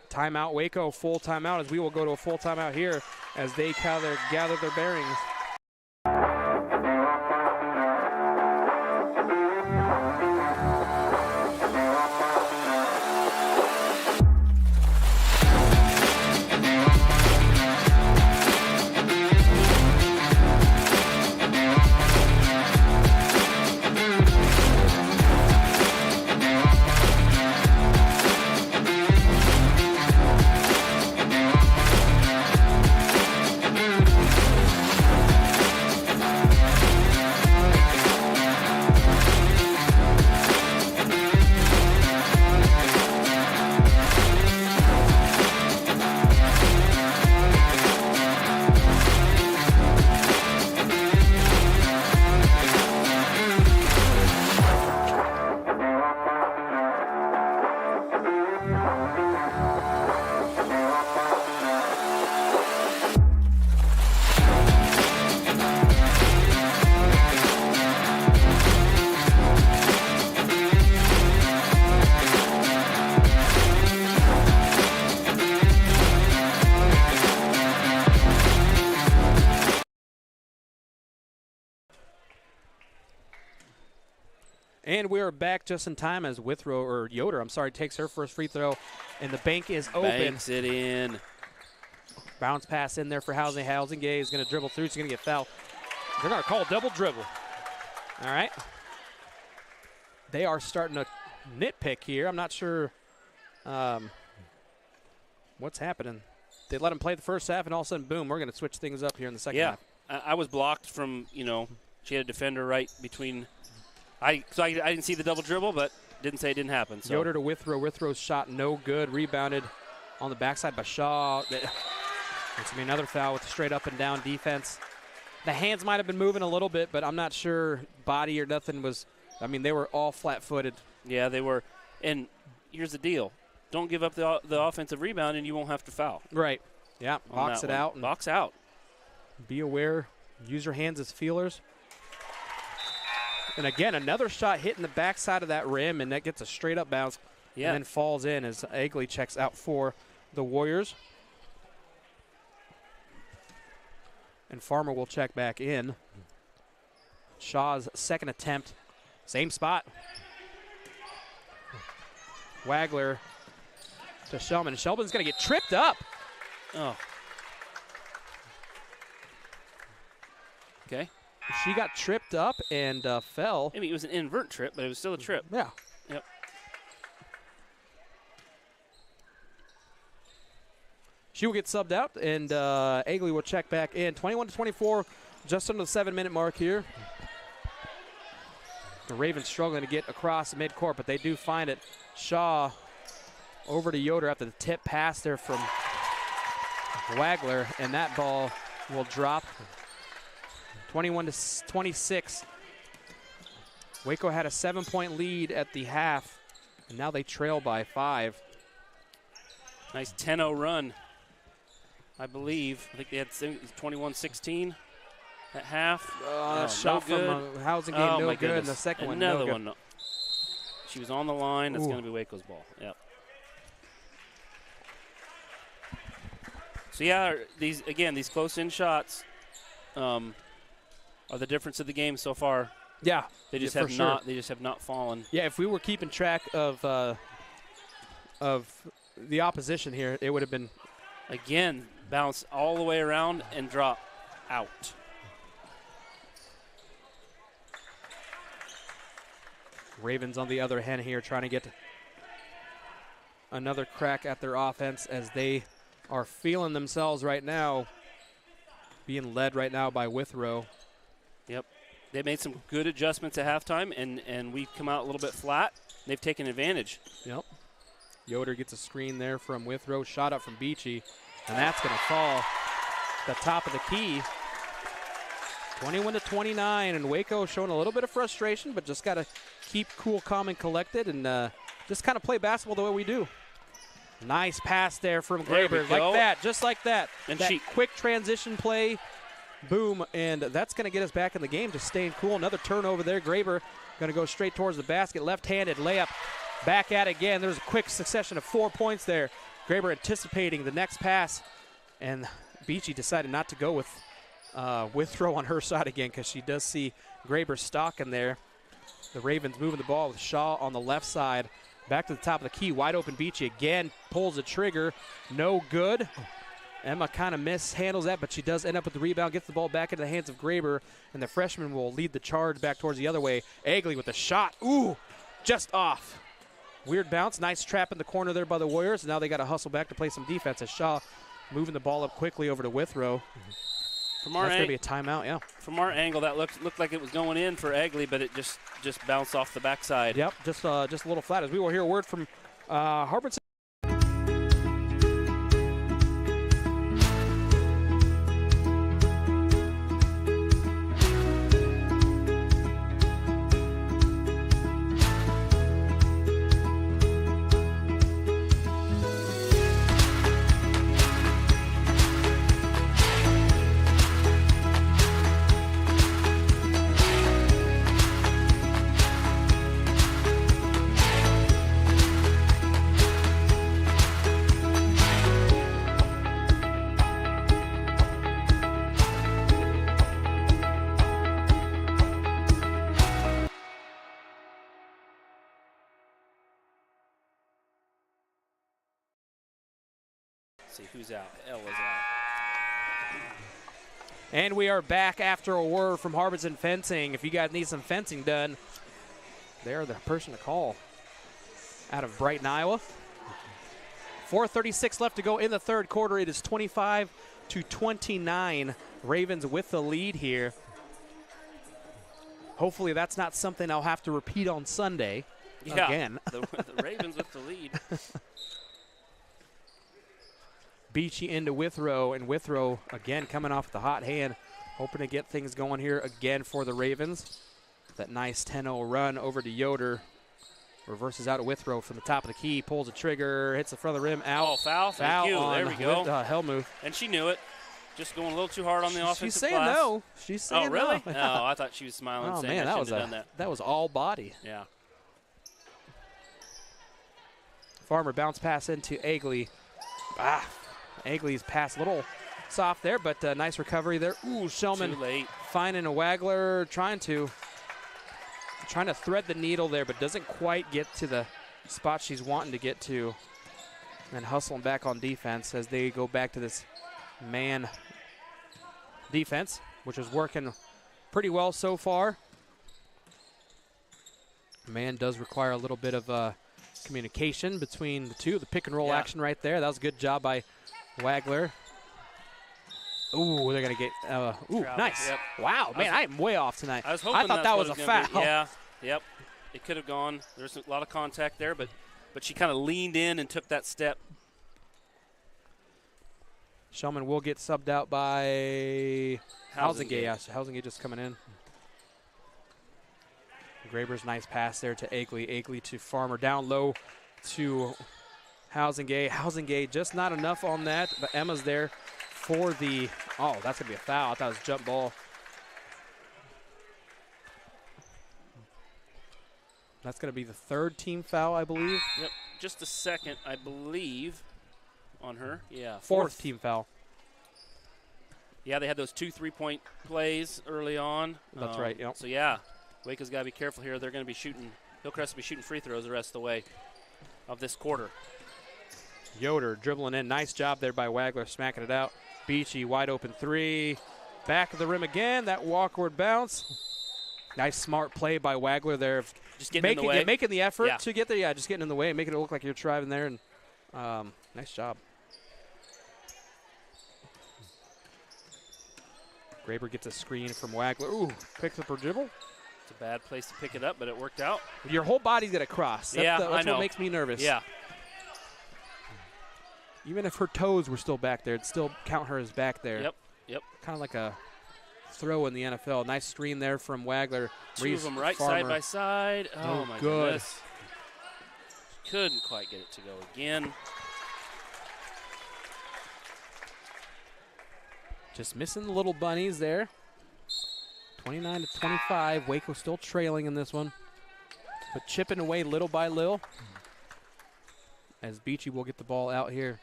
Timeout, WACO, full timeout, as we will go to a full timeout here as they gather their bearings. And we are back just in time as Yoder takes her first free throw, and the bank is open. Banks it in. Bounce pass in there for Housing. Housingay is going to dribble through. She's going to get fouled. They're going to call a double dribble. All right. They are starting to nitpick here. I'm not sure what's happening. They let them play the first half, and all of a sudden, boom, we're going to switch things up here in the second half. I was blocked from, she had a defender right between. I didn't see the double dribble, but didn't say it didn't happen. So. Yoder to Withrow. Withrow's shot no good. Rebounded on the backside by Shaw. It's going to be another foul with straight up and down defense. The hands might have been moving a little bit, but I'm not sure body or nothing was. I mean, they were all flat-footed. Yeah, they were. And here's the deal. Don't give up the offensive rebound, and you won't have to foul. Right. Yeah, box it out. Box out. Be aware. Use your hands as feelers. And again, another shot hitting the backside of that rim, and that gets a straight-up bounce and then falls in as Agley checks out for the Warriors. And Farmer will check back in. Shaw's second attempt. Same spot. Wagler to Shelman. Shelman's going to get tripped up. Oh. Okay. She got tripped up and fell. I mean, it was an invert trip, but it was still a trip. Yeah. Yep. She will get subbed out, and Egley will check back in. 21-24, just under the 7-minute mark here. The Ravens struggling to get across midcourt, but they do find it. Shaw over to Yoder after the tip pass there from Wagler, and that ball will drop. 21-26. Waco had a 7-point lead at the half, and now they trail by 5. Nice 10-0 run, I believe. I think they had 21-16 at half. Shot no from good. a housing game, Oh, no my good. goodness. And the second one, Another no good. one. No. She was on the line. That's Ooh. going to be Waco's ball. Yep. So yeah, these close-in shots are the difference of the game so far. Yeah, They just yeah, have for not. sure. They just have not fallen. Yeah, if we were keeping track of the opposition here, it would have been Again, bounce all the way around and drop out. Ravens on the other hand here trying to get another crack at their offense as they are feeling themselves right now, being led right now by Withrow. Yep. They made some good adjustments at halftime, and we've come out a little bit flat. They've taken advantage. Yep. Yoder gets a screen there from Withrow, shot up from Beachy, and that's going to fall the top of the key. 21-29, and Waco showing a little bit of frustration, but just got to keep cool, calm, and collected, and just kind of play basketball the way we do. Nice pass there from There Graber, we go. like that, just like that. And that she- quick transition play, boom, and that's going to get us back in the game, just staying cool. Another turnover there. Graber going to go straight towards the basket, left-handed layup, back at it again. There's a quick succession of 4 points there. Graber anticipating the next pass, and Beachy decided not to go with Withrow on her side again because she does see Graber stalking there. The Ravens moving the ball with Shaw on the left side. Back to the top of the key, wide open Beachy again, pulls the trigger, no good. Emma kind of mishandles that, but she does end up with the rebound, gets the ball back into the hands of Graber, and the freshman will lead the charge back towards the other way. Egley with the shot, ooh, just off. Weird bounce, nice trap in the corner there by the Warriors, and now they got to hustle back to play some defense as Shaw moving the ball up quickly over to Withrow. From our That's going to be a timeout, yeah. From our angle, that looked like it was going in for Egley, but it just bounced off the backside. Yep, just a little flat. As we will hear a word from Harbison. See who's out. L is out. And we are back after a word from Harbison Fencing. If you guys need some fencing done, they're the person to call out of Brighton, Iowa. 4:36 left to go in the third quarter. It is 25-29. Ravens with the lead here. Hopefully that's not something I'll have to repeat on Sunday again. the Ravens with the lead. Beachy into Withrow, and Withrow again coming off the hot hand, hoping to get things going here again for the Ravens. That nice 10-0 run over to Yoder. Reverses out to Withrow from the top of the key, pulls the trigger, hits the front of the rim, out. Oh, foul. Thank you. On There we go. Hellmuth. And she knew it. Just going a little too hard on the offensive She's saying glass. no. She's saying Oh, really? no. No, I thought she was smiling, Oh, saying man, I shouldn't have done that was all body. Yeah. Farmer bounce pass into Egley. Egley's pass a little soft there, but nice recovery there. Ooh, Shellman Too late. finding a waggler, trying to thread the needle there, but doesn't quite get to the spot she's wanting to get to. And hustling back on defense as they go back to this man defense, which is working pretty well so far. Man does require a little bit of communication between the two. The pick and roll action right there. That was a good job by Waggler. Ooh, they're going to get, nice. Yep. Wow, man, I am way off tonight. I thought that was a foul. Yeah, yep. It could have gone. There's a lot of contact there, but she kind of leaned in and took that step. Shellman will get subbed out by Housingate. Yeah, so Housingate just coming in. Graber's nice pass there to Agley. Agley to Farmer. Down low to Housingate. Housingate just not enough on that, but Emma's there for the, oh, that's going to be a foul. I thought it was a jump ball. That's going to be the third team foul, I believe. Yep, just a second, I believe, on her. Yeah, Fourth team foul. Yeah, they had those 2 3-point plays early on. That's right, yep. So, yeah, Waco's got to be careful here. They're going to be shooting, Hillcrest will be shooting free throws the rest of the way of this quarter. Yoder dribbling in. Nice job there by Waggler, smacking it out. Beachy, wide open three. Back of the rim again. That walkward bounce. Nice, smart play by Waggler there. Just getting in the way. Making the effort to get there. Yeah, just getting in the way, making it look like you're driving there. And nice job. Graber gets a screen from Waggler. Ooh, picks up her dribble. It's a bad place to pick it up, but it worked out. Your whole body's going to cross. That's what makes me nervous. Yeah. Even if her toes were still back there, it'd still count her as back there. Yep. Kind of like a throw in the NFL. Nice screen there from Waggler. Two of them right side by side. Oh, my goodness. Couldn't quite get it to go again. Just missing the little bunnies there. 29-25. Waco still trailing in this one, but chipping away little by little. As Beachy will get the ball out here.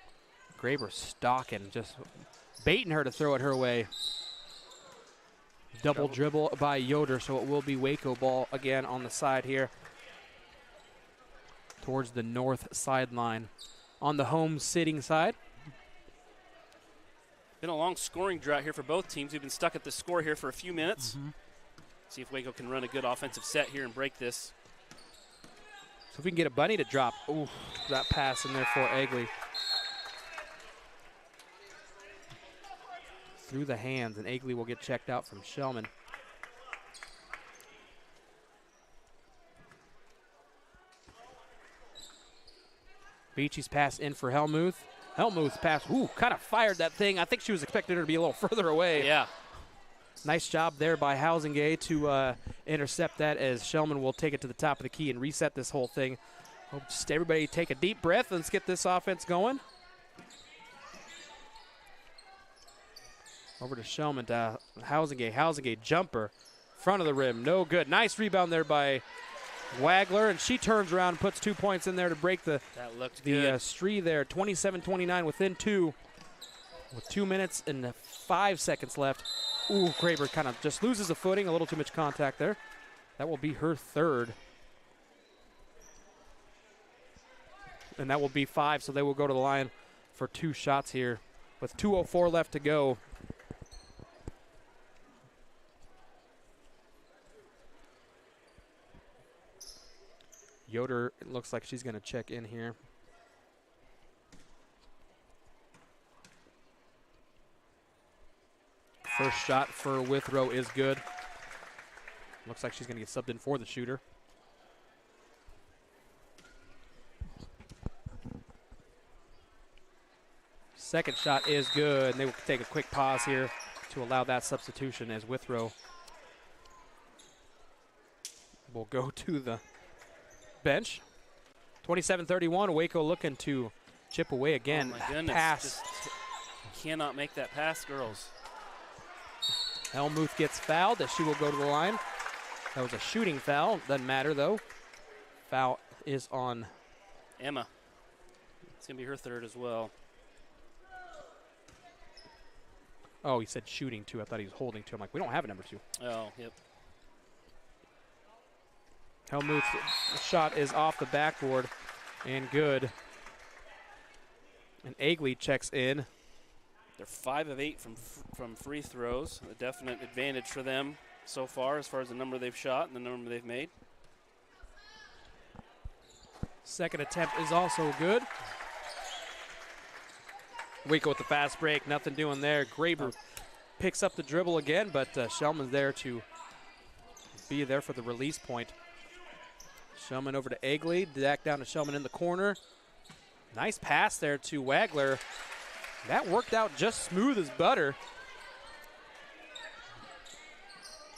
Graber stalking, just baiting her to throw it her way. Double dribble by Yoder, so it will be Waco ball again on the side here towards the north sideline. On the home sitting side. Been a long scoring drought here for both teams. We've been stuck at the score here for a few minutes. See if Waco can run a good offensive set here and break this. So if we can get a bunny to drop. Ooh, that pass in there for Agley. Through the hands, and Agley will get checked out from Shellman. Beachy's pass in for Helmuth. Helmuth's pass, kind of fired that thing. I think she was expecting her to be a little further away. Yeah. Nice job there by Housingate to intercept that, as Shellman will take it to the top of the key and reset this whole thing. Hope just everybody take a deep breath and let's get this offense going. Over to Shellman to Housingate. Housingate jumper, front of the rim, no good. Nice rebound there by Waggler, and she turns around and puts 2 points in there to break the streak there. 27-29 within two with 2 minutes and 5 seconds left. Ooh, Graber kind of just loses a footing, a little too much contact there. That will be her third. And that will be 5, so they will go to the line for 2 shots here with 2:04 left to go. Yoder, it looks like she's going to check in here. First shot for Withrow is good. Looks like she's going to get subbed in for the shooter. Second shot is good, and they will take a quick pause here to allow that substitution, as Withrow will go to the bench. 27-31, Waco looking to chip away again. Oh my goodness. Pass. Just cannot make that pass, girls. Helmuth gets fouled, as she will go to the line. That was a shooting foul. Doesn't matter, though. Foul is on Emma. It's going to be her third as well. Oh, he said shooting 2. I thought he was holding 2. I'm like, we don't have a number 2. Oh, yep. Helmuth's shot is off the backboard and good. And Agley checks in. They're 5 of 8 from free throws. A definite advantage for them so far as the number they've shot and the number they've made. Second attempt is also good. WACO with the fast break, nothing doing there. Graber picks up the dribble again, but Shellman's there to be there for the release point. Shellman over to Agley, back down to Shellman in the corner. Nice pass there to Wagler. That worked out just smooth as butter.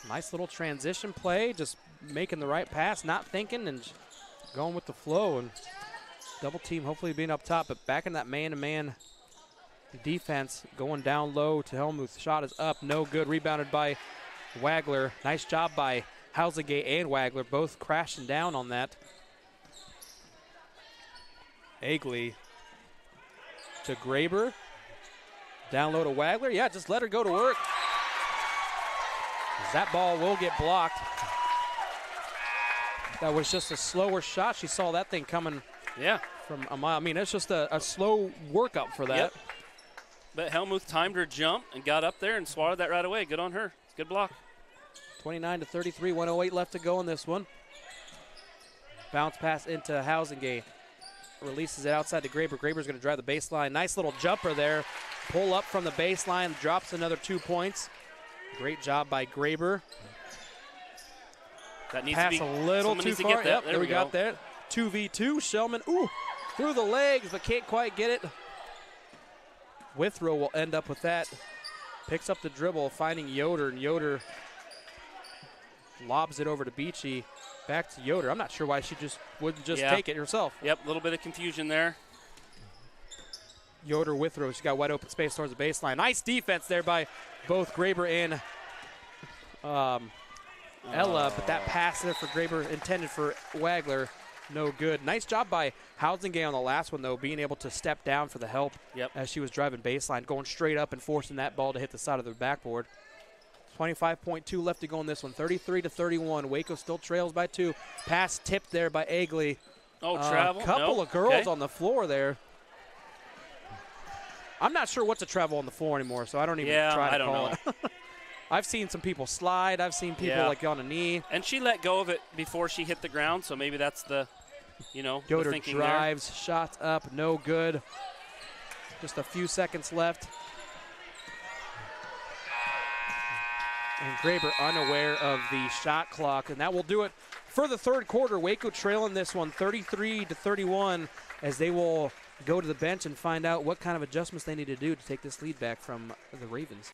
Nice little transition play, just making the right pass, not thinking and going with the flow, and double team hopefully being up top, but back in that man-to-man defense, going down low to Helmuth. Shot is up, no good. Rebounded by Wagler. Nice job by Housegate and Wagler, both crashing down on that. Agley to Graber. Down low to Wagler. Yeah, just let her go to work. That ball will get blocked. That was just a slower shot. She saw that thing coming from a mile. I mean, it's just a slow workup for that. Yep. But Helmuth timed her jump and got up there and swatted that right away. Good on her. Good block. 29-33, 1:08 left to go in this one. Bounce pass into Housengate. Releases it outside to Graber. Graber's going to drive the baseline. Nice little jumper there. Pull up from the baseline. Drops another 2 points. Great job by Graber. That needs pass to be a little too far. Get that. Yep, there we got that. 2v2. Shellman, through the legs, but can't quite get it. Withrow will end up with that. Picks up the dribble, finding Yoder, and Yoder lobs it over to Beachy. Back to Yoder. I'm not sure why she just wouldn't just take it herself. Yep, a little bit of confusion there. Yoder Withrow. She's got wide open space towards the baseline. Nice defense there by both Graber and Ella, but that pass there for Graber intended for Wagler. No good. Nice job by Housengate on the last one, though, being able to step down for the help as she was driving baseline, going straight up and forcing that ball to hit the side of the backboard. 25.2 left to go in this one. 33-31. WACO still trails by 2. Pass tipped there by Agley. Oh, travel. Couple of girls on the floor there. I'm not sure what to travel on the floor anymore, so I don't even try to call it. I've seen some people slide. I've seen people like on a knee. And she let go of it before she hit the ground, so maybe that's the, Yoder the thinking drives, shots up, no good. Just a few seconds left. And Graber unaware of the shot clock, and that will do it for the third quarter. WACO trailing this one 33-31 as they will go to the bench and find out what kind of adjustments they need to do to take this lead back from the Ravens.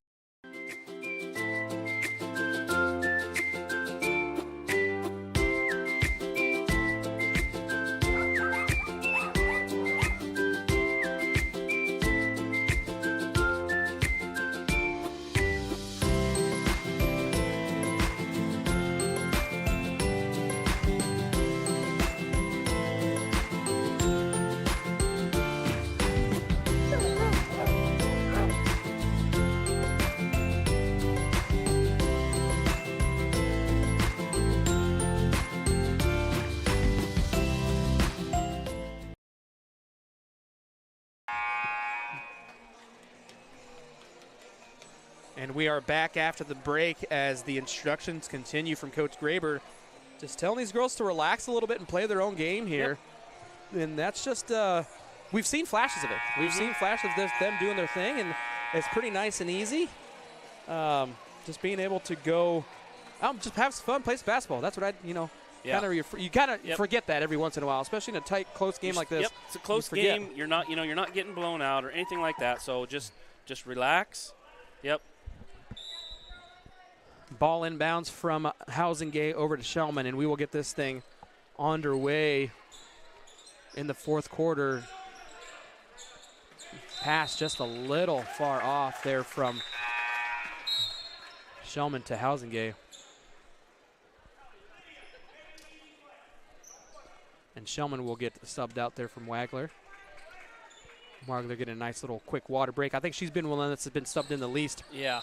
And we are back after the break as the instructions continue from Coach Graber. Just telling these girls to relax a little bit and play their own game here. Yep. And that's just, we've seen flashes of it. We've seen flashes of them doing their thing, and it's pretty nice and easy. Just being able to go, just have some fun, play some basketball. That's what you kind of forget that every once in a while, especially in a tight, close game like this. Yep, it's a close game. You're not getting blown out or anything like that. So just relax. Yep. Ball inbounds from Housengate over to Shellman, and we will get this thing underway in the fourth quarter. Pass just a little far off there from Shellman to Housengate. And Shellman will get subbed out there from Wagler. Wagler getting a nice little quick water break. I think she's been one that's been subbed in the least. Yeah.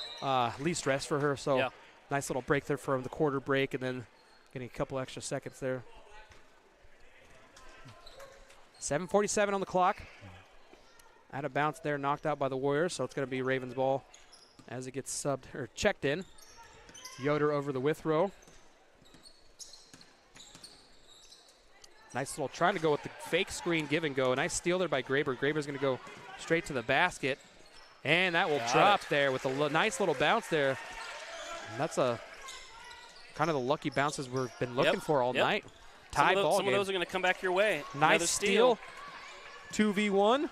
Least rest for her. So Yeah. nice little break there for the quarter break, and then getting a couple extra seconds there. 7:47 on the clock. Out of bounds there, knocked out by the Warriors, so it's going to be Ravens ball as it gets subbed or checked in. Yoder over the Withrow. Nice little trying to go with the fake screen give and go. Nice steal there by Graber. Graber's going to go straight to the basket, and that will drop there with a nice little bounce there. And that's a kind of the lucky bounces we've been looking for all night. Tie ball Some game. of those are going to come back your way. Nice Another steal. 2v1.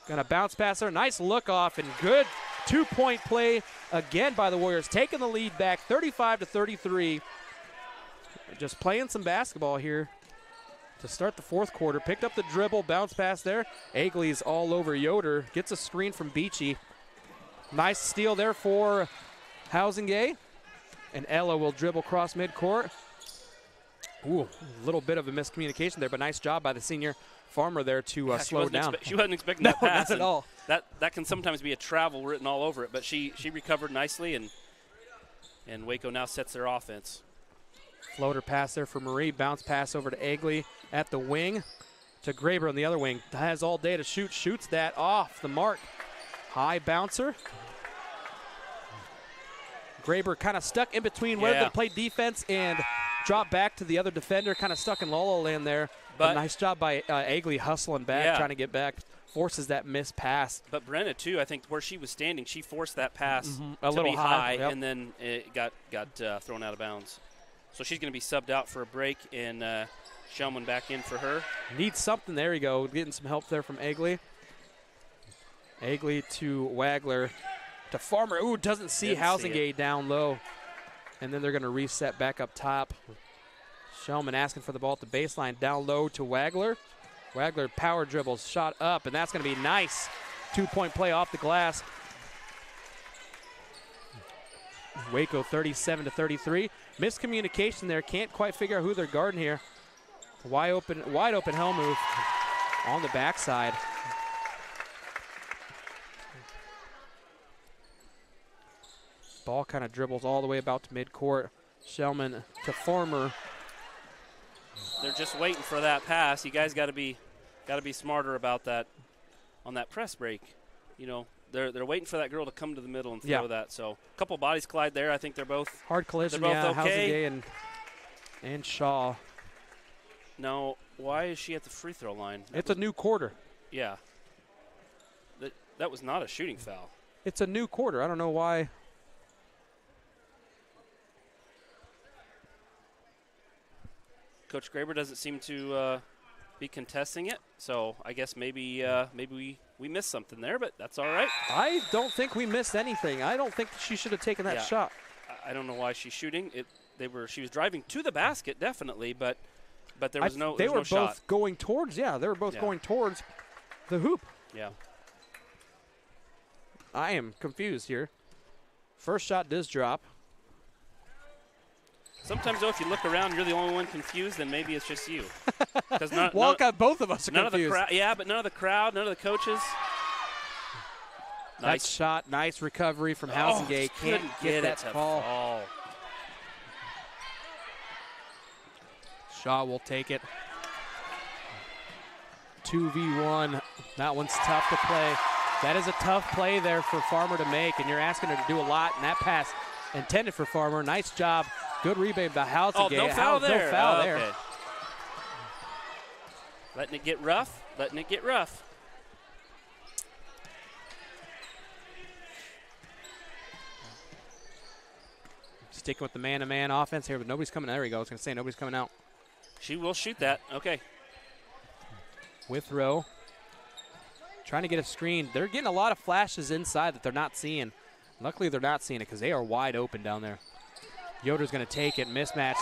Gonna bounce pass there. Nice look off and good 2-point play again by the Warriors. Taking the lead back 35-33. Just playing some basketball here to start the fourth quarter. Picked up the dribble, bounce pass there. Agley's all over Yoder. Gets a screen from Beachy. Nice steal there for Housingay. And Ella will dribble across midcourt. Ooh, a little bit of a miscommunication there, but nice job by the senior Farmer there to slow it down. She wasn't expecting No, that pass. not at all. That can sometimes be a travel written all over it, but she recovered nicely, and Waco now sets their offense. Floater pass there for Marie. Bounce pass over to Agley at the wing. To Graber on the other wing. Has all day to shoot. Shoots that off the mark. High bouncer. Graber kind of stuck in between whether to play defense and drop back to the other defender. Kind of stuck in La-La land there. But nice job by Agley hustling back, trying to get back. Forces that missed pass. But Brenna, too, I think where she was standing, she forced that pass a little high, and then it got thrown out of bounds. So she's going to be subbed out for a break, and Shellman back in for her. Needs something. There you go. Getting some help there from Agley. Agley to Wagler. To Farmer. Ooh, doesn't see Housingay down low. And then they're going to reset back up top. Shellman asking for the ball at the baseline. Down low to Wagler. Wagler power dribbles, shot up, and that's going to be nice. 2-point play off the glass. Waco 37-33. Miscommunication there. Can't quite figure out who they're guarding here. Wide open Hellmuth on the backside. Ball kind of dribbles all the way about to midcourt. Shellman to Farmer. They're just waiting for that pass. You guys got to be smarter about that on that press break. You know, they're waiting for that girl to come to the middle and throw that. So a couple bodies collide there. I think they're both hard collision. They're both okay. Housingay and Shaw. Now, why is she at the free throw line? It's a new quarter. Yeah. That was not a shooting foul. It's a new quarter. I don't know why. Coach Graber doesn't seem to be contesting it, so I guess maybe we missed something there, but that's all right. I don't think we missed anything. I don't think she should have taken that shot. I don't know why she's shooting it. She was driving to the basket definitely, but there was no. They were no shot. both going towards. Yeah, they were both going towards the hoop. Yeah. I am confused here. First shot does drop. Sometimes, though, if you look around, you're the only one confused, then maybe it's just you. Because both of us are confused. But none of the crowd, none of the coaches. Nice shot, nice recovery from Housingay. Can't get that to fall. Shaw will take it. 2v1. That one's tough to play. That is a tough play there for Farmer to make, and you're asking her to do a lot, and that pass intended for Farmer. Nice job. Good rebound by Housingay. Oh, no foul there. No foul there. Okay. Letting it get rough. Sticking with the man-to-man offense here, but nobody's coming. There we go. I was going to say nobody's coming out. She will shoot that. Okay. Withrow. Trying to get a screen. They're getting a lot of flashes inside that they're not seeing. Luckily, they're not seeing it because they are wide open down there. Yoder's going to take it. Mismatch.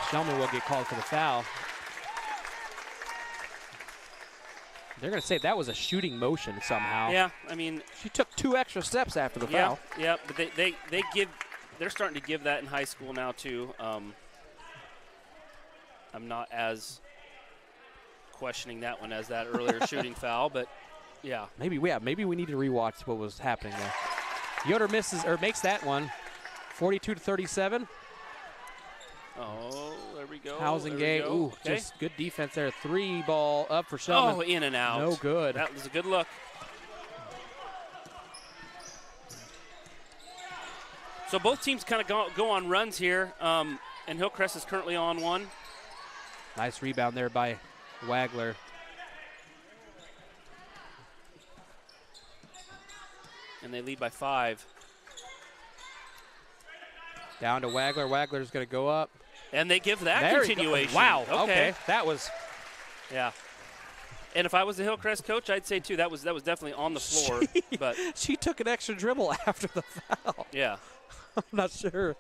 Shellman will get called for the foul. They're going to say that was a shooting motion somehow. Yeah, I mean, she took 2 extra steps after the foul. Yeah, but they're starting to give that in high school now too. I'm not as questioning that one as that earlier shooting foul, but yeah. Maybe we need to rewatch what was happening there. Yoder makes that one, 42-37. Oh, there we go. Housing there we game. go. Ooh, Okay. just good defense there. 3 ball up for Shellman. Oh, in and out. No good. That was a good look. So both teams kind of go on runs here, and Hillcrest is currently on one. Nice rebound there by Wagler. And they lead by 5. Down to Wagler. Wagler's going to go up. And they give that There he go. continuation. Wow. Okay. That was. Yeah. And if I was the Hillcrest coach, I'd say, too, that was definitely on the floor. But she took an extra dribble after the foul. yeah. I'm not sure.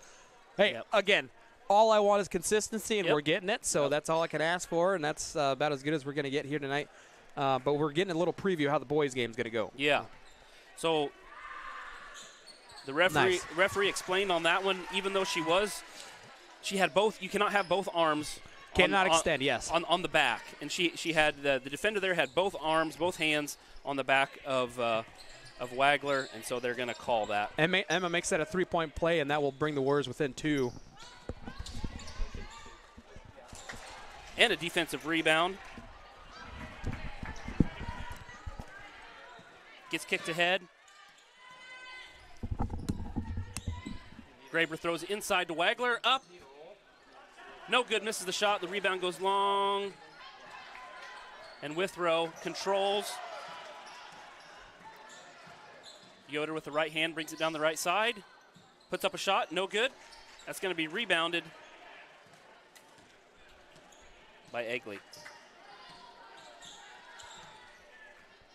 Hey, Yep. again, all I want is consistency, and Yep. we're getting it. So that's all I can ask for, and that's about as good as we're going to get here tonight. But we're getting a little preview of how the boys' game's going to go. Yeah. So the referee explained on that one, even though she had both. You cannot have both arms. Cannot extend, yes. On the back. And she had, the defender there had both arms, both hands on the back of Wagler, and so they're going to call that. Emma makes that a 3-point play, and that will bring the Warriors within 2. And a defensive rebound. Gets kicked ahead. Graber throws it inside to Wagler. Up. No good. Misses the shot. The rebound goes long. And Withrow controls. Yoder with the right hand brings it down the right side. Puts up a shot. No good. That's going to be rebounded by Egley.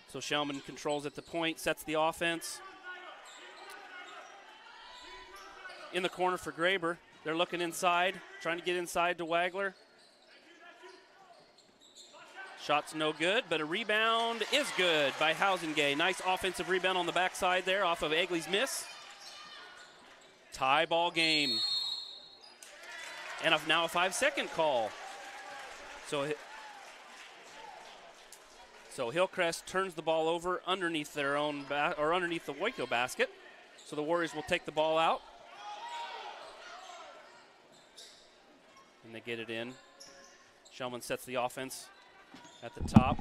So Shellman controls at the point, sets the offense. In the corner for Graber. They're looking inside, trying to get inside to Wagler. Shot's no good, but a rebound is good by Housingay. Nice offensive rebound on the backside there off of Egley's miss. Tie ball game. And now a 5-second call. So Hillcrest turns the ball over underneath their own underneath the WACO basket. So the Warriors will take the ball out. And they get it in. Shellman sets the offense at the top.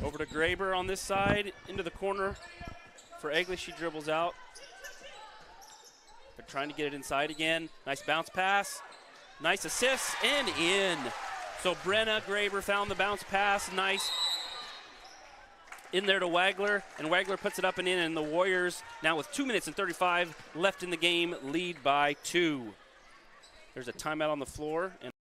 Over to Graber on this side, into the corner for Egley. She dribbles out. They're trying to get it inside again. Nice bounce pass. Nice assist, and in. So Brenna Graber found the bounce pass. Nice. In there to Wagler, and Wagler puts it up and in, and the Warriors, now with 2 minutes and 35 left in the game, lead by 2. There's a timeout on the floor. And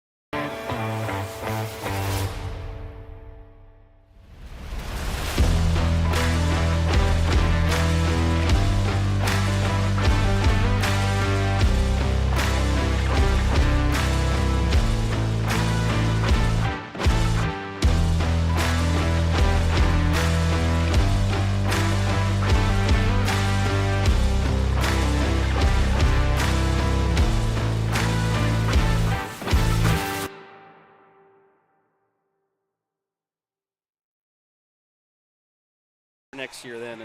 next year then.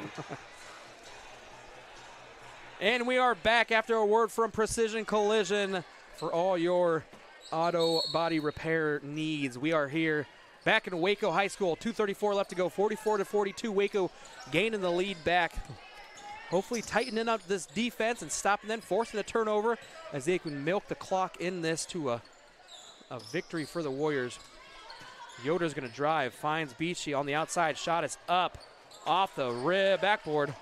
And we are back after a word from Precision Collision for all your auto body repair needs. We are here back in Waco High School. 2:34 left to go. 44-42. Waco gaining the lead back. Hopefully tightening up this defense and stopping them, forcing a turnover as they can milk the clock in this to a victory for the Warriors. Yoder's going to drive, finds Beachy on the outside. Shot is up. Off the rib, backboard.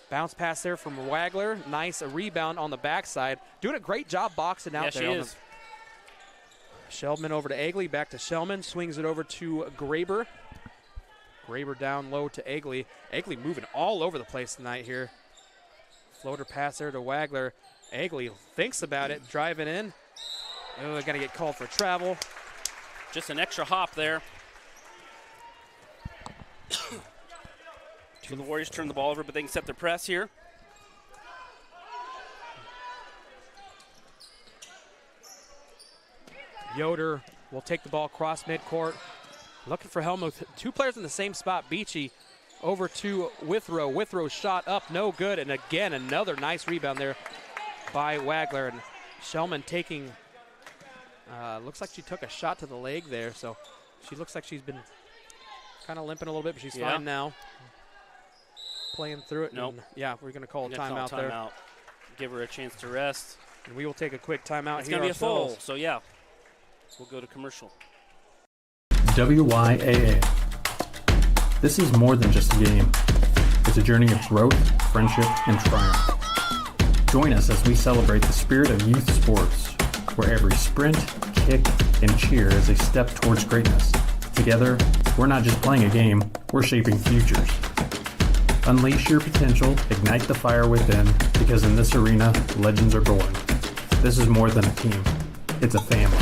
Bounce pass there from Wagler. Nice rebound on the backside. Doing a great job boxing out there. Yeah, she is. Sheldman over to Egley. Back to Shellman. Swings it over to Graber. Graber down low to Egley. Egley moving all over the place tonight here. Floater pass there to Wagler. Egley thinks about it. Driving in. Oh, going to get called for travel. Just an extra hop there. So the Warriors turn the ball over, but they can set their press here. Yoder will take the ball across midcourt. Looking for Helmuth. 2 players in the same spot. Beachy over to Withrow. Withrow's shot up, no good. And again, another nice rebound there by Wagler. And Shellman taking, looks like she took a shot to the leg there. So she looks like she's been kind of limping a little bit, but she's fine now. Playing through it. Nope. And yeah, we're going to call a timeout there. Give her a chance to rest. And we will take a quick timeout. It's going to be a full, so yeah. We'll go to commercial. WYAA. This is more than just a game. It's a journey of growth, friendship, and triumph. Join us as we celebrate the spirit of youth sports, where every sprint, kick, and cheer is a step towards greatness. Together, we're not just playing a game, we're shaping futures. Unleash your potential, ignite the fire within, because in this arena, legends are born. This is more than a team. It's a family.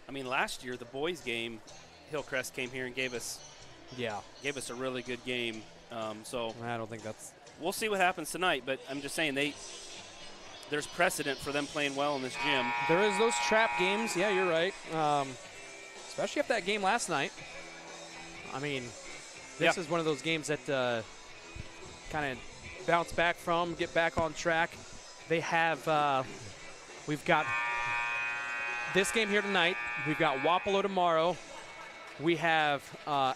I mean, last year, the boys' game, Hillcrest came here and gave us a really good game. So I don't think that's. We'll see what happens tonight, but I'm just saying there's precedent for them playing well in this gym. There is those trap games. Yeah, you're right. Especially after that game last night. I mean, this is one of those games that kind of bounce back from, get back on track. They have, we've got this game here tonight. We've got Wapello tomorrow. We have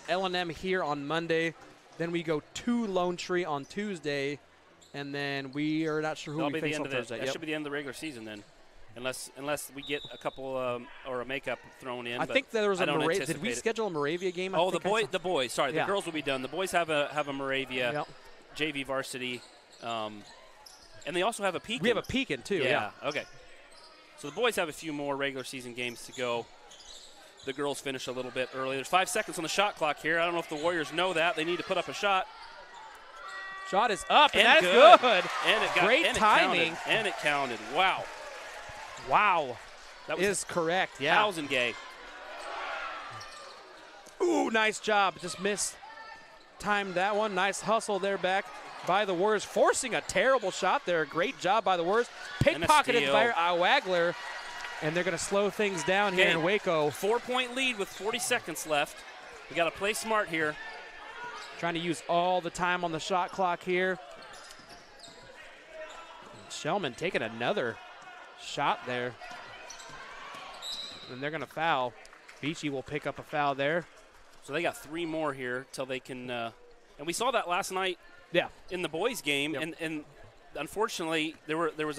L&M here on Monday. Then we go to Lone Tree on Tuesday. And then we are not sure who we face on Thursday. That should be the end of the regular season then. Unless we get a couple or a makeup thrown in. I think there was a Moravia. Did we schedule a Moravia game? The boys. Sorry, the girls will be done. The boys have a Moravia, JV varsity, and they also have a Pekin. We have a Pekin too. Yeah. Okay. So the boys have a few more regular season games to go. The girls finish a little bit early. There's 5 seconds on the shot clock here. I don't know if the Warriors know that. They need to put up a shot. Shot is up, and that is good. And it got, great timing. And it counted. Wow. That is correct. Yeah. Thousand-gay. Ooh, nice job. Just missed. Timed that one. Nice hustle there back by the Warriors. Forcing a terrible shot there. Great job by the Warriors. Pickpocketed by Wagler. And they're going to slow things down here in Waco. 4-point lead with 40 seconds left. We got to play smart here. Trying to use all the time on the shot clock here. Shellman taking another shot there. And they're going to foul. Beachy will pick up a foul there. So they got 3 more here till they can and we saw that last night in the boys game. And unfortunately there was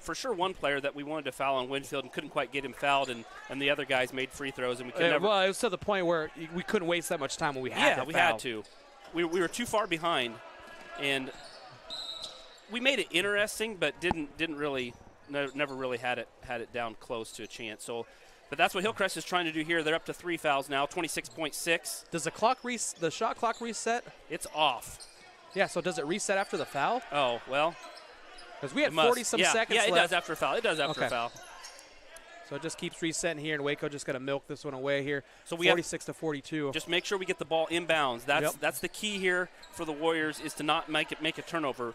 for sure one player that we wanted to foul on Winfield and couldn't quite get him fouled, and the other guys made free throws, and we could never. Well, it was to the point where we couldn't waste that much time when we had to. We had to. We were too far behind, and we made it interesting, but didn't really never really had it down close to a chance. So, but that's what Hillcrest is trying to do here. They're up to 3 fouls now, 26.6. Does the shot clock reset? It's off. Yeah. So does it reset after the foul? Oh well. Because we have 40-some seconds left. Yeah, it does after a foul. It does after a foul. So it just keeps resetting here, and Waco just got to milk this one away here. So we 46-42. Just make sure we get the ball inbounds. That's the key here for the Warriors, is to not make a turnover.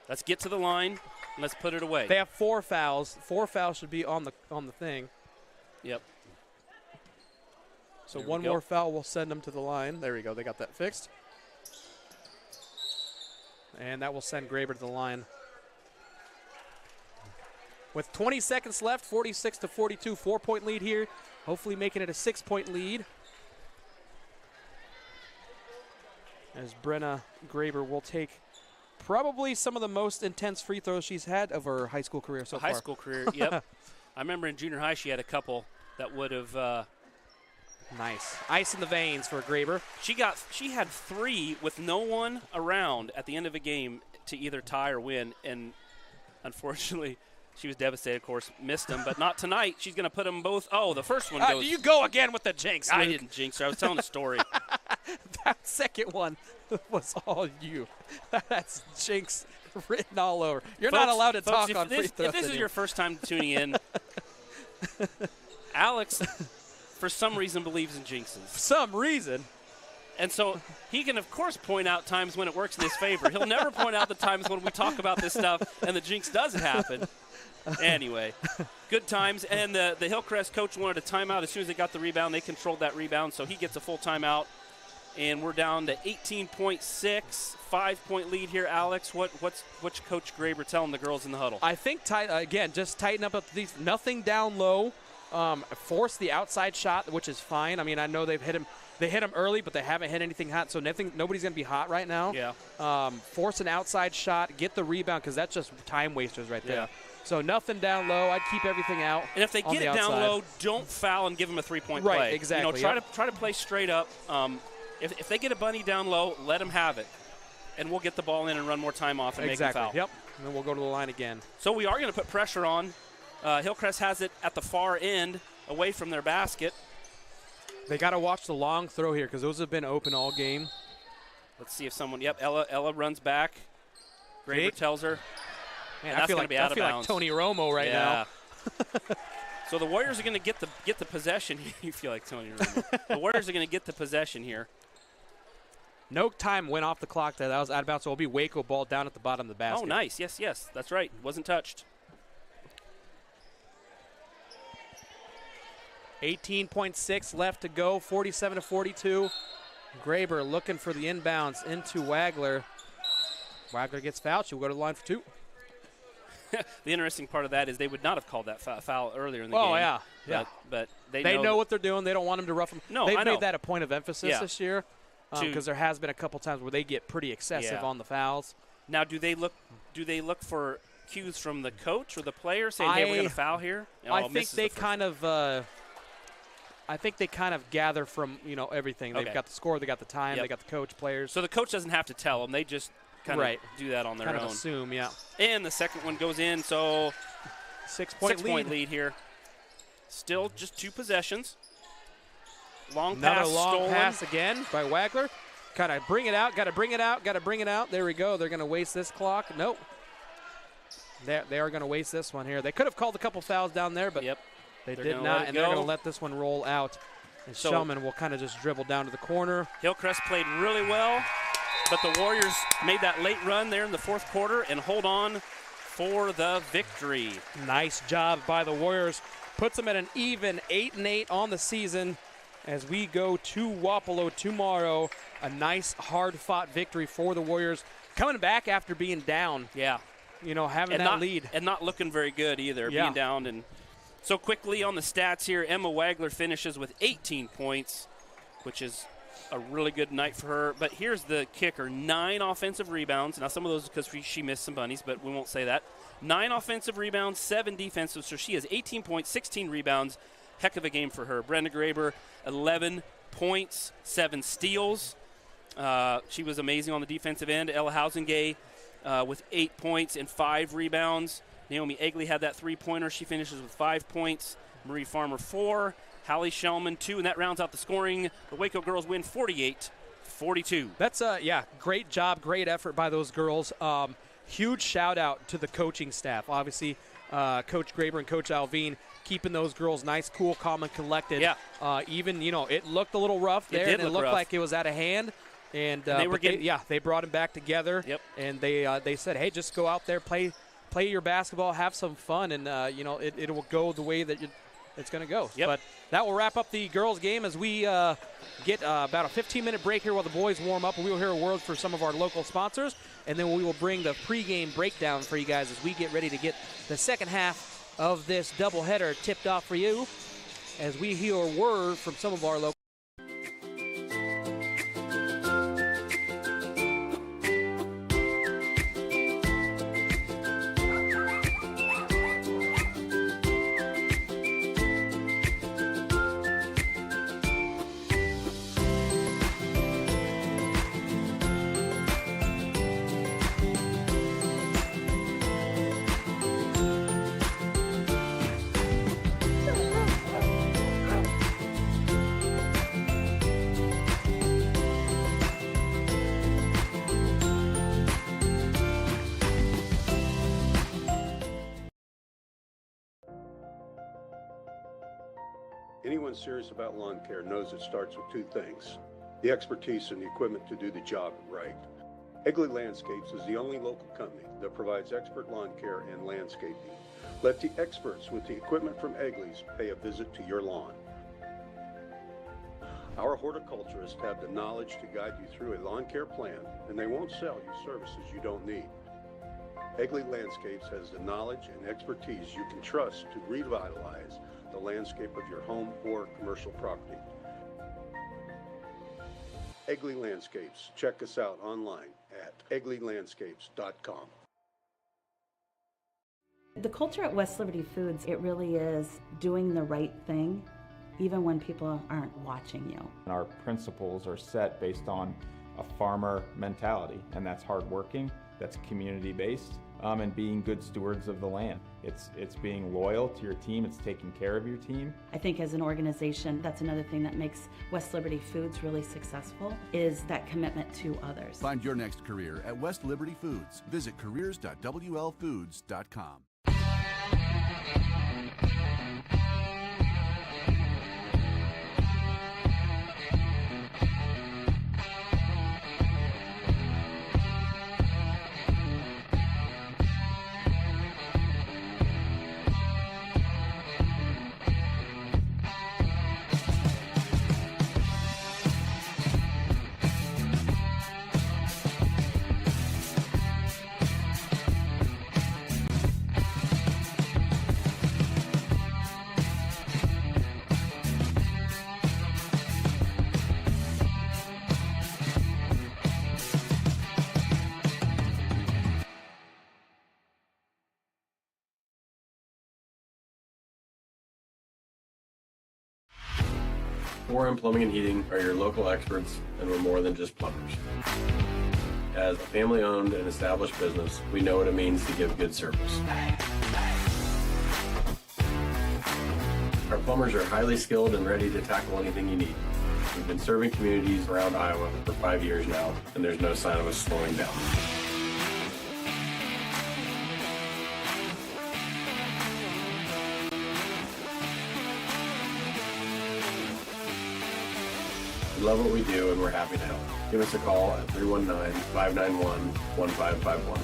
Let's get to the line, and let's put it away. They have 4 fouls. 4 fouls should be on the thing. Yep. So one more foul will send them to the line. There we go. They got that fixed. And that will send Graber to the line. With 20 seconds left, 46-42, 4-point lead here. Hopefully making it a 6-point lead. As Brenna Graber will take probably some of the most intense free throws she's had of her high school career so far. High school career, yep. I remember in junior high she had a couple that would have nice. Ice in the veins for Graber. She had 3 with no one around at the end of a game to either tie or win, and unfortunately she was devastated, of course, missed them, but not tonight. She's going to put them both. Oh, the first one goes. You go again with the jinx, Luke. I didn't jinx her. I was telling a story. That second one was all you. That's jinx written all over. You're not allowed to talk on free throws. If this is your first time tuning in, Alex, for some reason, believes in jinxes. For some reason. And so he can, of course, point out times when it works in his favor. He'll never point out the times when we talk about this stuff and the jinx doesn't happen. Anyway, good times. And the Hillcrest coach wanted a timeout. As soon as they got the rebound, they controlled that rebound, so he gets a full timeout. And we're down to 18.6, 5-point lead here. Alex, what's Coach Graber telling the girls in the huddle? I think, just tighten up these. Nothing down low. Force the outside shot, which is fine. I mean, I know they've hit him. They hit him early, but they haven't hit anything hot, so nobody's going to be hot right now. Yeah. Force an outside shot, get the rebound, because that's just time wasters right there. Yeah. So nothing down low. I'd keep everything out. And if they get it down low, don't foul and give them a three-point play. Right, exactly. Try to play straight up. If they get a bunny down low, let them have it. And we'll get the ball in and run more time off and make them foul. Yep. And then we'll go to the line again. So we are going to put pressure on. Hillcrest has it at the far end, away from their basket. They got to watch the long throw here because those have been open all game. Let's see if someone. Yep, Ella runs back. Graber tells her. Man, I feel like Tony Romo right now. So the Warriors are going to get the possession. You feel like Tony Romo. The Warriors are going to get the possession here. No time went off the clock there. That was out of bounds. So it'll be Waco ball down at the bottom of the basket. Oh, nice. Yes. That's right. Wasn't touched. 18.6 left to go, 47-42. Graber looking for the inbounds into Wagler. Wagler gets fouled. She'll go to the line for two. The interesting part of that is they would not have called that foul earlier in the game. Oh, yeah. But they know what they're doing. They don't want him to rough them. No, They've I know. made that a point of emphasis this year because there has been a couple times where they get pretty excessive on the fouls. Now, do they look for cues from the coach or the player saying, hey, we're going to foul here? I think they kind of gather from everything. They've got the score, they got the time, they got the coach, players. So the coach doesn't have to tell them. They just kind of do that on their own. Kind of assume, yeah. And the second one goes in, so 6-point lead here. Still just 2 possessions. Another long stolen. pass again by Wagler. Kind of bring it out, got to bring it out. There we go. They're going to waste this clock. Nope. They are going to waste this one here. They could have called a couple fouls down there, but they did not, and they're going to let this one roll out. And Shellman will kind of just dribble down to the corner. Hillcrest played really well, but the Warriors made that late run there in the fourth quarter and hold on for the victory. Nice job by the Warriors. Puts them at an even 8-8 on the season as we go to Wapello tomorrow. A nice, hard-fought victory for the Warriors. Coming back after being down. Yeah. Having that lead. And not looking very good either, being down. And so quickly on the stats here, Emma Wagler finishes with 18 points, which is a really good night for her. But here's the kicker, 9 offensive rebounds. Now, some of those because she missed some bunnies, but we won't say that. 9 offensive rebounds, 7 defensive. So she has 18 points, 16 rebounds. Heck of a game for her. Brenda Graber, 11 points, 7 steals. She was amazing on the defensive end. Ella Housengay with 8 points and 5 rebounds. Naomi Egley had that 3-pointer. She finishes with 5 points. Marie Farmer, 4. Hallie Shellman, 2. And that rounds out the scoring. The Waco girls win 48-42. That's great job, great effort by those girls. Huge shout out to the coaching staff. Obviously, Coach Graber and Coach Alvine keeping those girls nice, cool, calm, and collected. Yeah. Even, it looked a little rough there. It looked like it was out of hand. And they brought them back together. Yep. And they said, hey, just go out there, play your basketball, have some fun, and it will go the way that it's going to go. Yep. But that will wrap up the girls' game as we get about a 15-minute break here while the boys warm up. We will hear a word for some of our local sponsors, and then we will bring the pregame breakdown for you guys as we get ready to get the second half of this doubleheader tipped off for you as we hear a word from some of our local. Anyone serious about lawn care knows it starts with 2 things: the expertise and the equipment to do the job right. Egley Landscapes is the only local company that provides expert lawn care and landscaping. Let the experts with the equipment from Egley's pay a visit to your lawn. Our horticulturists have the knowledge to guide you through a lawn care plan, and they won't sell you services you don't need. Egley Landscapes has the knowledge and expertise you can trust to revitalize the landscape of your home or commercial property. Egley Landscapes. Check us out online at egleylandscapes.com. The culture at West Liberty Foods, it really is doing the right thing, even when people aren't watching you. Our principles are set based on a farmer mentality, and that's hardworking, that's community-based, and being good stewards of the land. It's being loyal to your team, it's taking care of your team. I think as an organization, that's another thing that makes West Liberty Foods really successful, is that commitment to others. Find your next career at West Liberty Foods. Visit careers.wlfoods.com. Forum Plumbing and Heating are your local experts, and we're more than just plumbers. As a family-owned and established business, we know what it means to give good service. Our plumbers are highly skilled and ready to tackle anything you need. We've been serving communities around Iowa for 5 years now, and there's no sign of us slowing down. We love what we do, and we're happy to help. Give us a call at 319-591-1551.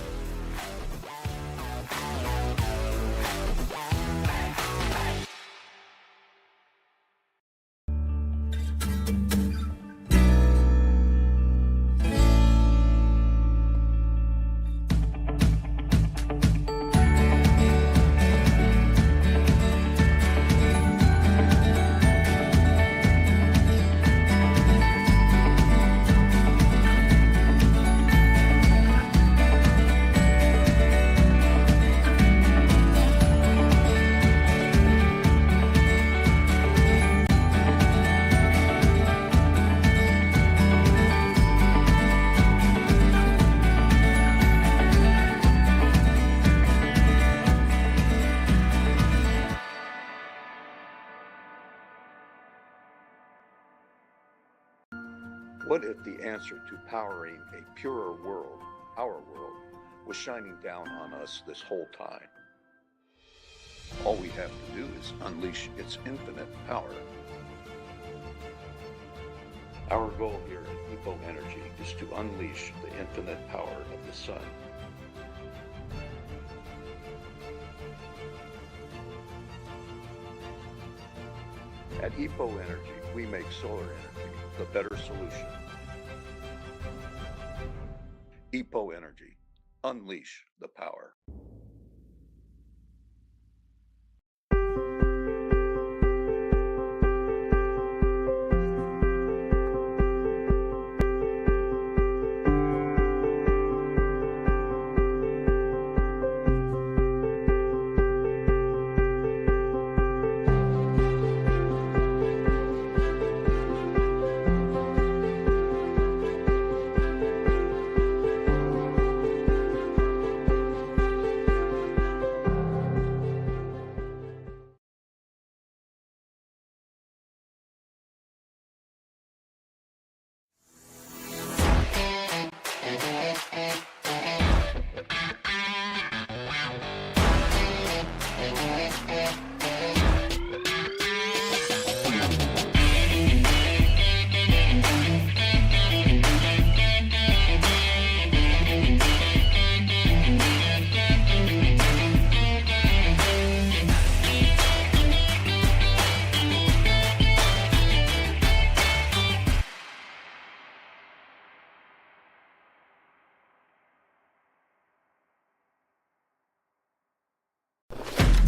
What if the answer to powering a purer world, our world, was shining down on us this whole time? All we have to do is unleash its infinite power. Our goal here at Eco Energy is to unleash the infinite power of the sun. At EPO Energy, we make solar energy the better solution. EPO Energy, unleash the power.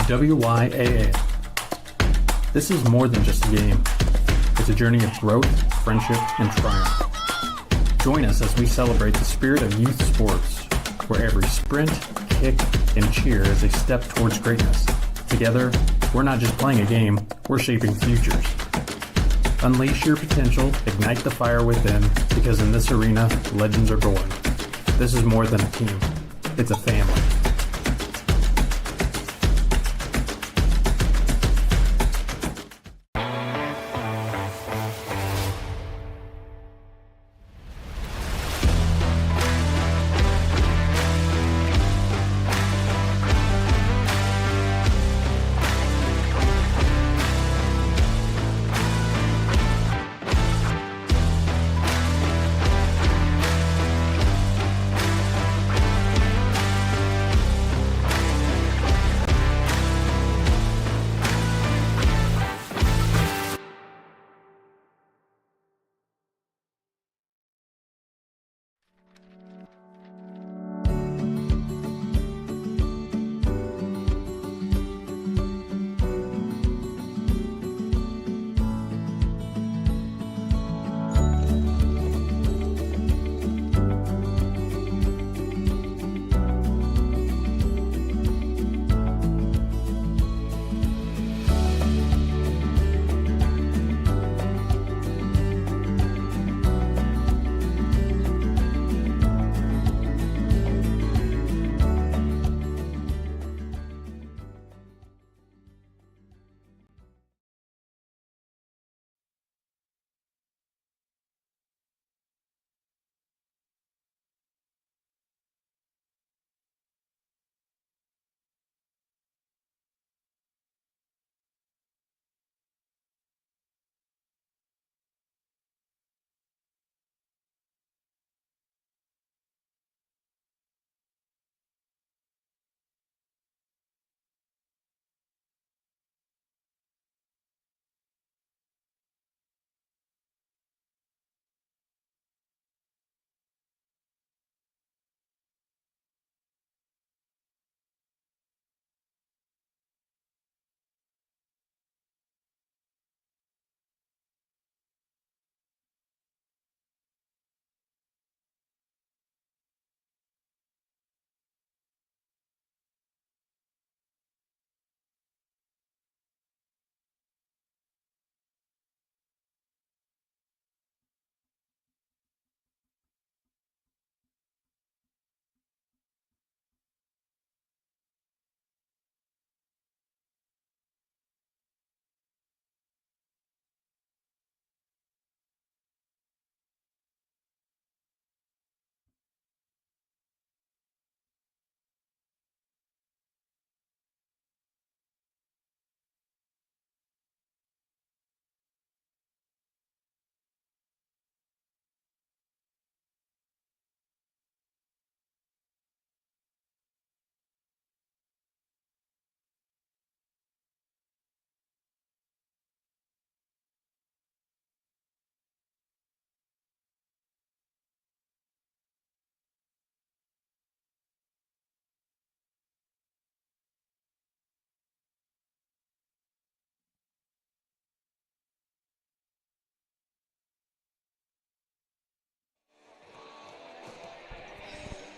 WYAA. This is more than just a game. It's a journey of growth, friendship, and triumph. Join us as we celebrate the spirit of youth sports, where every sprint, kick, and cheer is a step towards greatness. Together, we're not just playing a game, we're shaping futures. Unleash your potential, ignite the fire within, because in this arena, legends are born. This is more than a team. It's a family.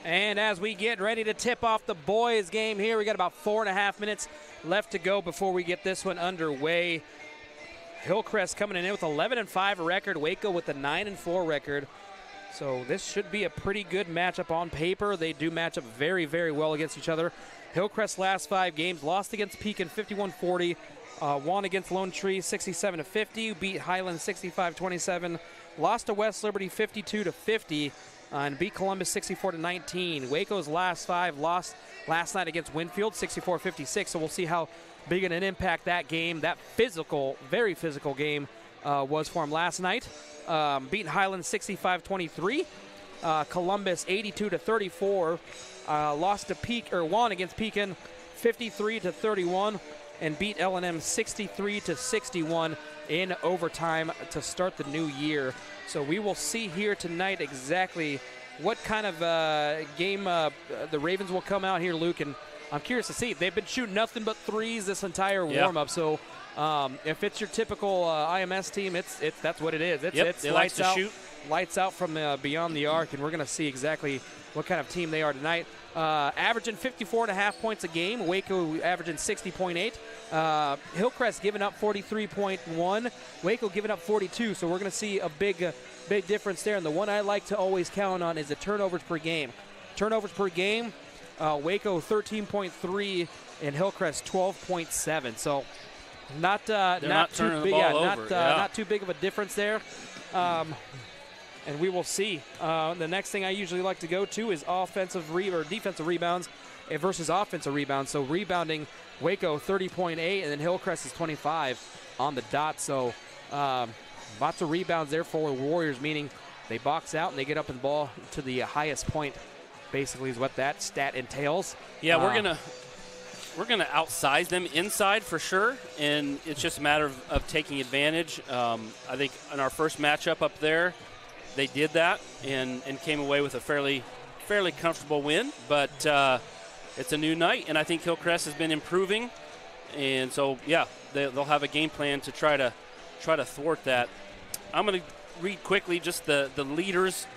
And as we get ready to tip off the boys game here, we got about 4.5 minutes left to go before we get this one underway. Hillcrest coming in with 11-5 record, Waco with a 9-4 record. So this should be a pretty good matchup on paper. They do match up very, very well against each other. Hillcrest's last 5 games, lost against Pekin 51-40, won against Lone Tree 67-50, beat Highland 65-27, lost to West Liberty 52-50, and beat Columbus 64-19. Waco's last 5 lost last night against Winfield 64-56. So we'll see how big an impact that game, that physical, very physical game, was for him last night. Beating Highland 65-23. Columbus 82-34. Lost to won against Pekin 53-31, and beat L&M 63-61 in overtime to start the new year. So we will see here tonight exactly what kind of game the Ravens will come out here, Luke, and I'm curious to see. They've been shooting nothing but threes this entire warm-up. So if it's your typical IMS team, that's what it is. It's lights out from beyond the arc, and we're going to see exactly what kind of team they are tonight. Averaging 54.5 points a game. Waco averaging 60.8. Hillcrest giving up 43.1. Waco giving up 42. So we're going to see a big difference there. And the one I like to always count on is the turnovers per game. Turnovers per game, Waco 13.3 and Hillcrest 12.7. So not too big. Not too big of a difference there. And we will see. The next thing I usually like to go to is defensive rebounds versus offensive rebounds. So rebounding, Waco 30.8, and then Hillcrest is 25 on the dot. So lots of rebounds there for the Warriors, meaning they box out and they get up in the ball to the highest point, basically is what that stat entails. Yeah, we're gonna outsize them inside for sure, and it's just a matter of taking advantage. I think in our first matchup up there, they did that and came away with a fairly comfortable win. But it's a new night, and I think Hillcrest has been improving, and so yeah, they'll have a game plan to try to thwart that. I'm going to read quickly just the leaders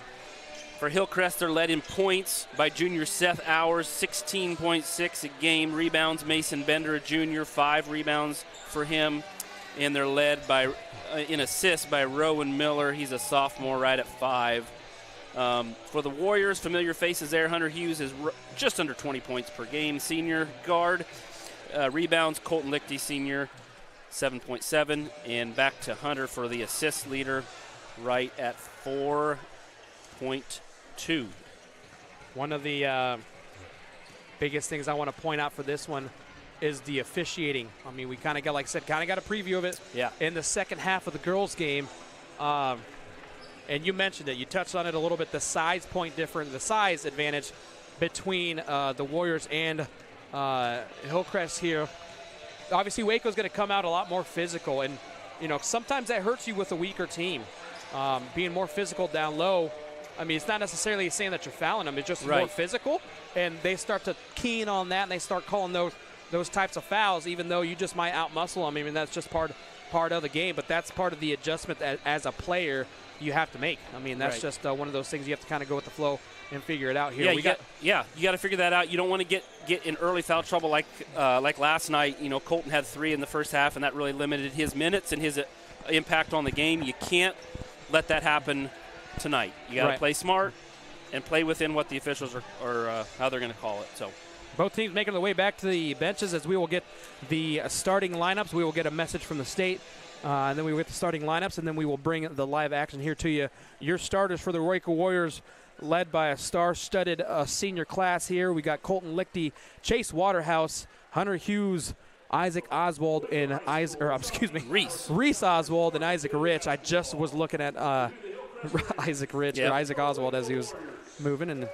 for Hillcrest. They're led in points by junior Seth Hours, 16.6 a game. Rebounds, Mason Bender, a junior, 5 rebounds for him, and they're led by in assists by Rowan Miller. He's a sophomore, right at 5. For the Warriors, familiar faces there. Hunter Hughes is just under 20 points per game, senior guard. Rebounds, Colton Lichty, senior, 7.7. And back to Hunter for the assist leader, right at 4.2. One of the biggest things I want to point out for this one is the officiating. I mean, we kind of got, like I said, got a preview of it in the second half of the girls' game. And you mentioned it. You touched on it a little bit. The size advantage between the Warriors and Hillcrest here. Obviously, Waco's going to come out a lot more physical, and sometimes that hurts you with a weaker team. Being more physical down low. I mean, it's not necessarily saying that you're fouling them. It's just more physical, and they start to key in on that, and they start calling those types of fouls, even though you just might outmuscle them. I mean, that's just part of the game, but that's part of the adjustment that, as a player, you have to make. I mean, that's just one of those things you have to kind of go with the flow and figure it out here. You got to figure that out. You don't want to get in early foul trouble like last night. Colton had 3 in the first half, and that really limited his minutes and his impact on the game. You can't let that happen tonight. You got to play smart and play within what the officials are how they're going to call it. So both teams making their way back to the benches as we will get the starting lineups. We will get a message from the state, and then we will get the starting lineups, and then we will bring the live action here to you. Your starters for the Waco Warriors, led by a star-studded senior class here. We got Colton Lichty, Chase Waterhouse, Hunter Hughes, Isaac Oswald, and Reese Oswald and Isaac Rich. I just was looking at Isaac Rich or Isaac Oswald as he was moving, and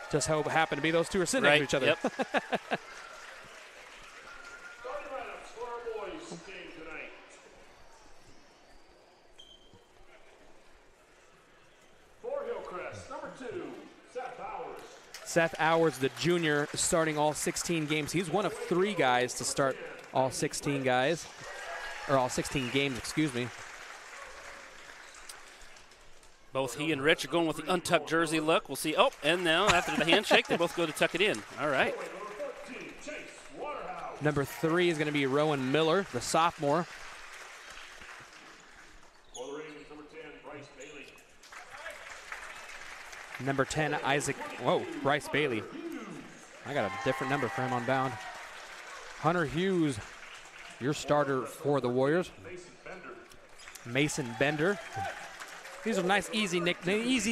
just happened to be those two are sitting next to each other. Yep. Seth Hours, the junior, starting all 16 games. He's one of 3 guys to start all 16 games, excuse me. Both he and Rich are going with the untucked jersey look. We'll see. Oh, and now after the handshake, they both go to tuck it in. All right. Number 3 is going to be Rowan Miller, the sophomore. Number 10, Bryce Bailey. I got a different number for him on bound. Hunter Hughes, your starter for the Warriors. Mason Bender. These are nice, easy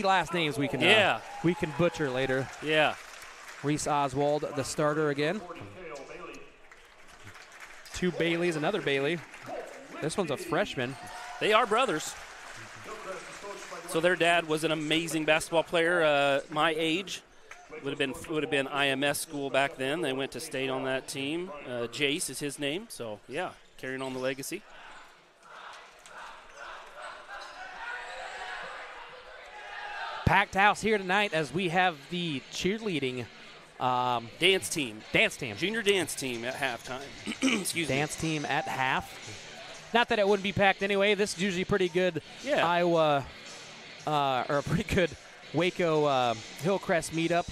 last names we can butcher later. Yeah. Reese Oswald, the starter again. 2 Baileys, another Bailey. This one's a freshman. They are brothers. So their dad was an amazing basketball player, my age. Would have been IMS school back then. They went to state on that team. Jace is his name. So yeah, carrying on the legacy. Packed house here tonight as we have the cheerleading Dance team. Dance team. Junior dance team at halftime. Excuse me. Dance team at half. Not that it wouldn't be packed anyway. This is usually pretty good Iowa or a pretty good WACO Hillcrest meetup.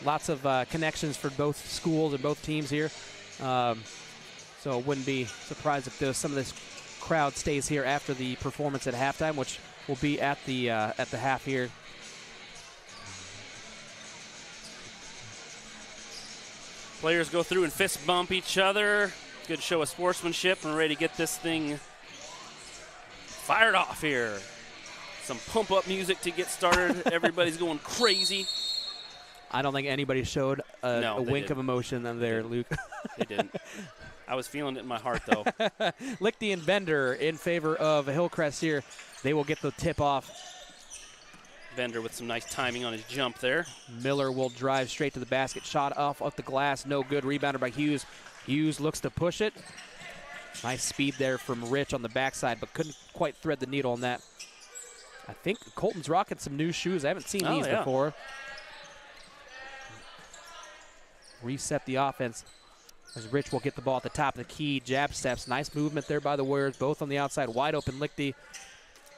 Lots of connections for both schools and both teams here. So wouldn't be surprised if some of this crowd stays here after the performance at halftime, which will be at the half here. Players go through and fist bump each other. Good show of sportsmanship, and we're ready to get this thing fired off here. Some pump-up music to get started. Everybody's going crazy. I don't think anybody showed a wink of emotion there, Luke. They didn't. I was feeling it in my heart, though. Lichty and Bender in favor of Hillcrest here. They will get the tip off. Bender with some nice timing on his jump there. Miller will drive straight to the basket. Shot off the glass. No good. Rebounded by Hughes. Hughes looks to push it. Nice speed there from Rich on the backside, but couldn't quite thread the needle on that. I think Colton's rocking some new shoes. I haven't seen these before. Reset the offense as Rich will get the ball at the top of the key. Jab steps. Nice movement there by the Warriors. Both on the outside. Wide open Lichty.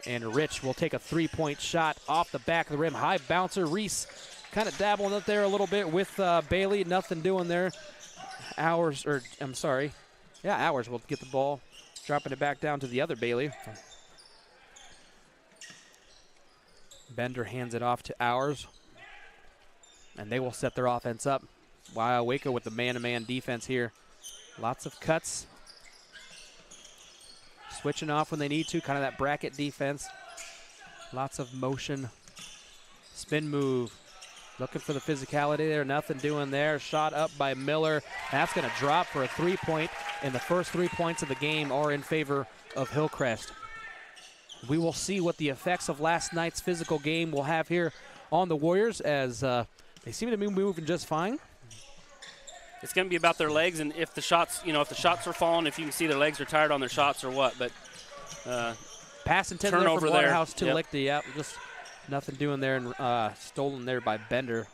And Rich will take a three-point shot off the back of the rim. High bouncer. Reese kind of dabbling up there a little bit with Bailey. Nothing doing there. Hours will get the ball. Dropping it back down to the other Bailey. Bender hands it off to Hours. And they will set their offense up. Wow, WACO with the man-to-man defense here. Lots of cuts. Switching off when they need to, kind of that bracket defense. Lots of motion. Spin move. Looking for the physicality there. Nothing doing there. Shot up by Miller. That's going to drop for a three-point. And the first 3 points of the game are in favor of Hillcrest. We will see what the effects of last night's physical game will have here on the Warriors as they seem to be moving just fine. It's going to be about their legs, and if the shots, if the shots are falling, if you can see their legs are tired on their shots or what. But pass intended there from Waterhouse to Lichty. Yep, just nothing doing there, and stolen there by Bender.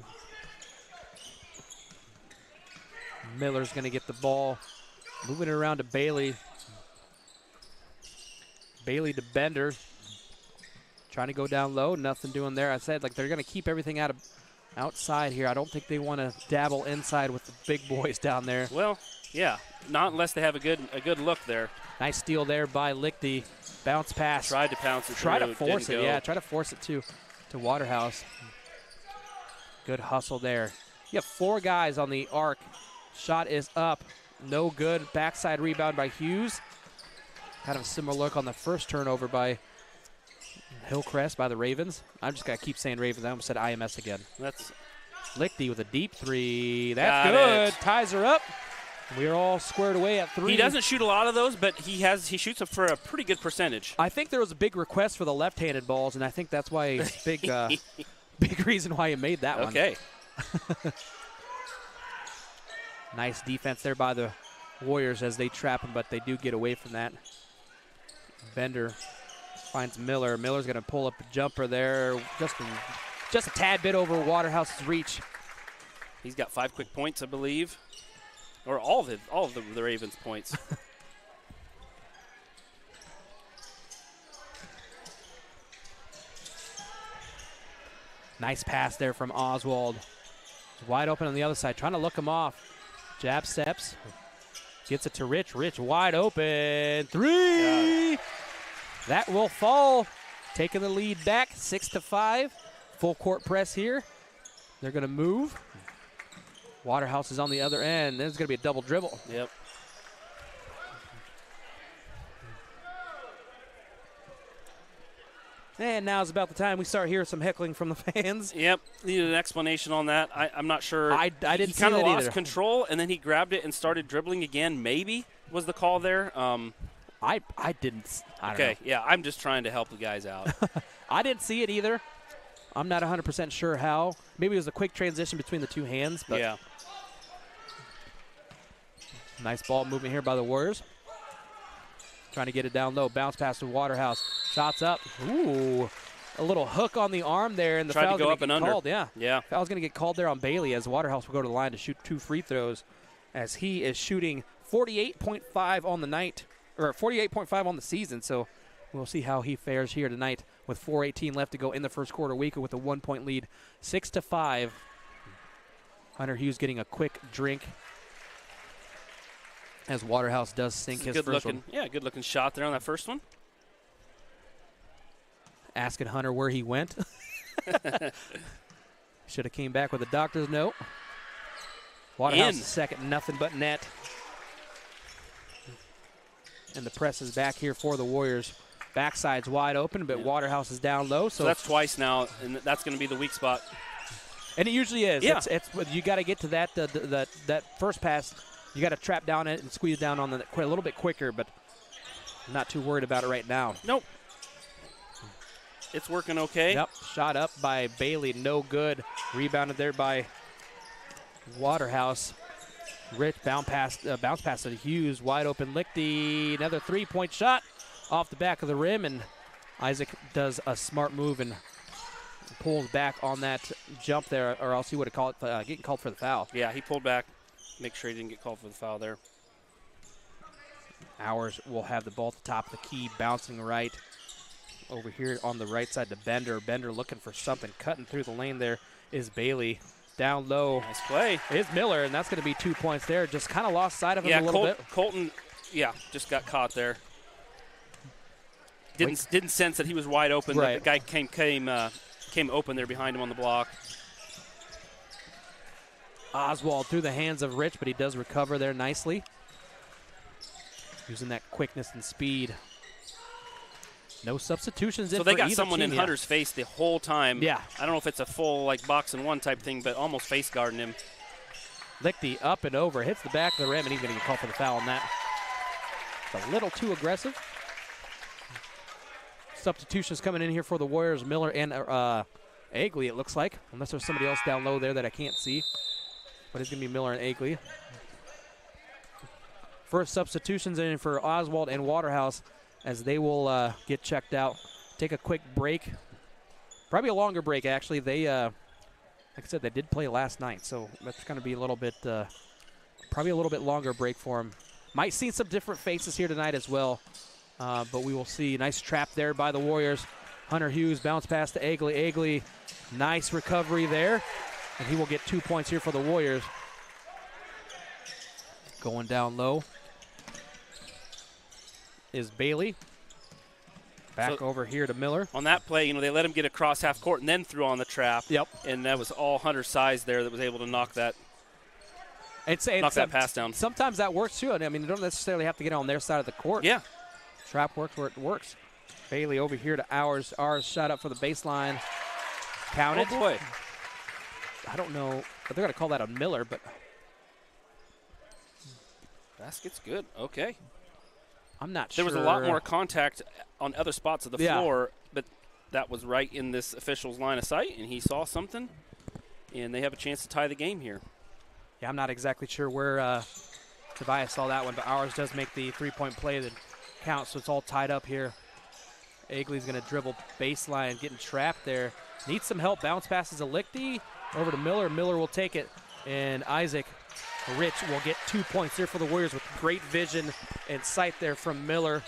Miller's going to get the ball, moving it around to Bailey. Bailey to Bender, trying to go down low. Nothing doing there. I said they're going to keep everything outside here. I don't think they want to dabble inside with the big boys down there. Well, yeah, not unless they have a good look there. Nice steal there by Lichty. Bounce pass. Tried to pounce it. Try to force it. Yeah, try to force it to Waterhouse. Good hustle there. You have 4 guys on the arc. Shot is up. No good. Backside rebound by Hughes. Kind of a similar look on the first turnover by Hillcrest, by the Ravens. I'm just going to keep saying Ravens. I almost said IMS again. That's Lichty with a deep three. That's good. Ties her up. We're all squared away at 3. He doesn't shoot a lot of those, but he shoots them for a pretty good percentage. I think there was a big request for the left-handed balls, and I think that's why big reason why he made that one. Okay. Nice defense there by the Warriors as they trap him, but they do get away from that. Bender finds Miller. Miller's going to pull up a jumper there, just a tad bit over Waterhouse's reach. He's got 5 quick points, I believe, or all of the Ravens' points. Nice pass there from Oswald. He's wide open on the other side, trying to look him off. Jab steps, gets it to Rich. Rich wide open. 3. That will fall. Taking the lead back, 6-5. Full court press here. They're going to move. Waterhouse is on the other end. There's going to be a double dribble. Yep. And now's about the time we start hearing some heckling from the fans. Yep, needed an explanation on that. I'm not sure. I didn't see that either. He kind of lost control, and then he grabbed it and started dribbling again. Maybe was the call there. I didn't. I don't know. Yeah, I'm just trying to help the guys out. I didn't see it either. I'm not 100% sure how. Maybe it was a quick transition between the two hands. But yeah. Nice ball movement here by the Warriors. Trying to get it down low. Bounce pass to Waterhouse. Shots up. Ooh. a little hook on the arm there, and the Tried to foul's go going up to and get under. called. Yeah. Yeah. Foul's going to get called there on Bailey as Waterhouse will go to the line to shoot 2 free throws as he is shooting 48.5 on the night, or 48.5 on the season. So we'll see how he fares here tonight with 4:18 left to go in the first quarter. WACO with a 1-point lead, 6-5. Hunter Hughes getting a quick drink as Waterhouse does sink his first one. Yeah, good looking shot there on that first one. Asking Hunter where he went. Should have came back with a doctor's note. Waterhouse second, nothing but net. And the press is back here for the Warriors. Backside's wide open, but Waterhouse is down low. So that's twice now, and that's going to be the weak spot. And it usually is. Yeah. It's you got to get to that that first pass. You got to trap down it and squeeze down on the a little bit quicker, but I'm not too worried about it right now. Nope. It's working okay. Yep. Shot up by Bailey, no good. Rebounded there by Waterhouse. Rich bounce pass to Hughes, wide open Lichty. Another 3-point shot off the back of the rim, and Isaac does a smart move and pulls back on that jump there, or else he would have called getting called for the foul. Yeah, he pulled back. Make sure he didn't get called for the foul there. Ours will have the ball at the top of the key, bouncing right over here on the right side to Bender. Bender looking for something, cutting through the lane there is Bailey. Down low. Nice play. Is Miller, and that's going to be 2 points there. Just kind of lost sight of him a little bit. Colton, just got caught there. Didn't sense that he was wide open. Right. The guy came open there behind him on the block. Oswald through the hands of Rich, but he does recover there nicely. Using that quickness and speed. No substitutions in So for they got either someone team, in Hunter's face the whole time. Yeah. I don't know if it's a full box and one type thing, but almost face guarding him. Lichty up and over, hits the back of the rim, and he's going to get called for the foul on that. It's a little too aggressive. Substitutions coming in here for the Warriors, Miller and Agley, it looks like. Unless there's somebody else down low there that I can't see. But it's going to be Miller and Agley. First substitutions in for Oswald and Waterhouse as they will get checked out. Take a quick break. Probably a longer break, actually. They, like I said, they did play last night, so that's going to be a little bit, probably a little bit longer break for them. Might see some different faces here tonight as well, but we will see. Nice trap there by the Warriors. Hunter Hughes bounce pass to Agley. Agley, nice recovery there, and he will get 2 points here for the Warriors. Going down low is Bailey. Back over here to Miller. On that play, they let him get across half court and then threw on the trap. Yep. And that was all Hunter's size there that was able to knock that pass down. Sometimes that works too. I mean, you don't necessarily have to get on their side of the court. Yeah. Trap works where it works. Bailey over here to Ours. Ours shot up for the baseline. Counted. Oh, boy. I don't know. They're going to call that a Miller, but basket's good. Okay. I'm not there sure. There was a lot more contact on other spots of the floor, but that was right in this official's line of sight, and he saw something, and they have a chance to tie the game here. Yeah, I'm not exactly sure where Tobias saw that one, but Ours does make the three-point play that counts, so it's all tied up here. Agley's going to dribble baseline, getting trapped there. Needs some help. Bounce passes a Lichty over to Miller. Miller will take it, and Isaac Rich will get 2 points here for the Warriors with great vision and sight there from Miller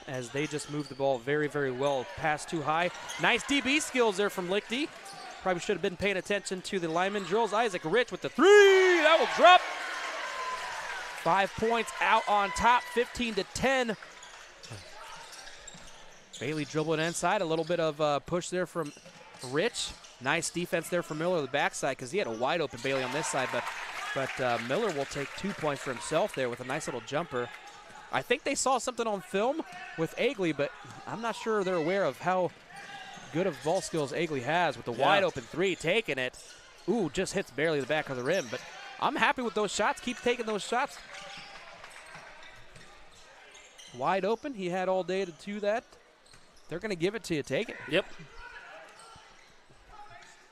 as they just move the ball very, very well. Pass too high. Nice DB skills there from Lichty. Probably should have been paying attention to the lineman drills. Isaac Rich with the three. That will drop. 5 points out on top, 15-10. Bailey dribbling inside. A little bit of push there from Rich. Nice defense there for Miller on the backside because he had a wide open Bailey on this side, but Miller will take 2 points for himself there with a nice little jumper. I think they saw something on film with Agley, but I'm not sure they're aware of how good of ball skills Agley has with the wide open three, taking it. Ooh, just hits barely the back of the rim, but I'm happy with those shots. Keep taking those shots. Wide open. He had all day to do that. They're going to give it to you. Take it. Yep.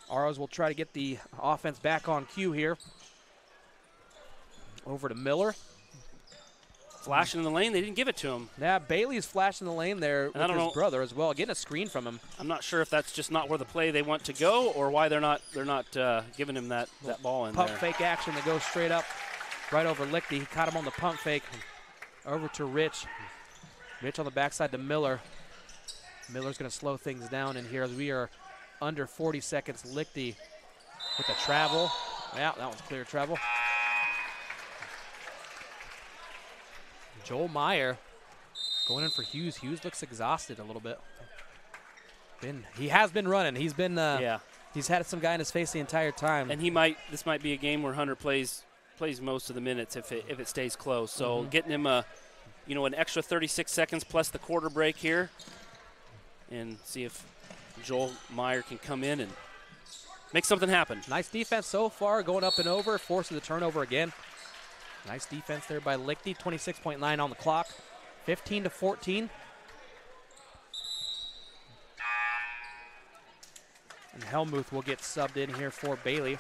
Aros will try to get the offense back on cue here. Over to Miller. Flashing in the lane, they didn't give it to him. Yeah, Bailey's flashing the lane there with his brother as well, getting a screen from him. I'm not sure if that's just not where the play they want to go, or why they're not giving him that ball in pump there. Fake action that goes straight up, right over Lichty. He caught him on the pump fake. Over to Rich. Rich on the backside to Miller. Miller's going to slow things down in here as we are under 40 seconds. Lichty with the travel. Yeah, that was clear travel. Joel Meyer going in for Hughes. Hughes looks exhausted a little bit. He has been running. He's been he's had some guy in his face the entire time. And this might be a game where Hunter plays most of the minutes if it stays close. So getting him an extra 36 seconds plus the quarter break here, and see if Joel Meyer can come in and make something happen. Nice defense so far, going up and over, forcing the turnover again. Nice defense there by Lichty. 26.9 on the clock. 15-14. And Helmuth will get subbed in here for Bailey.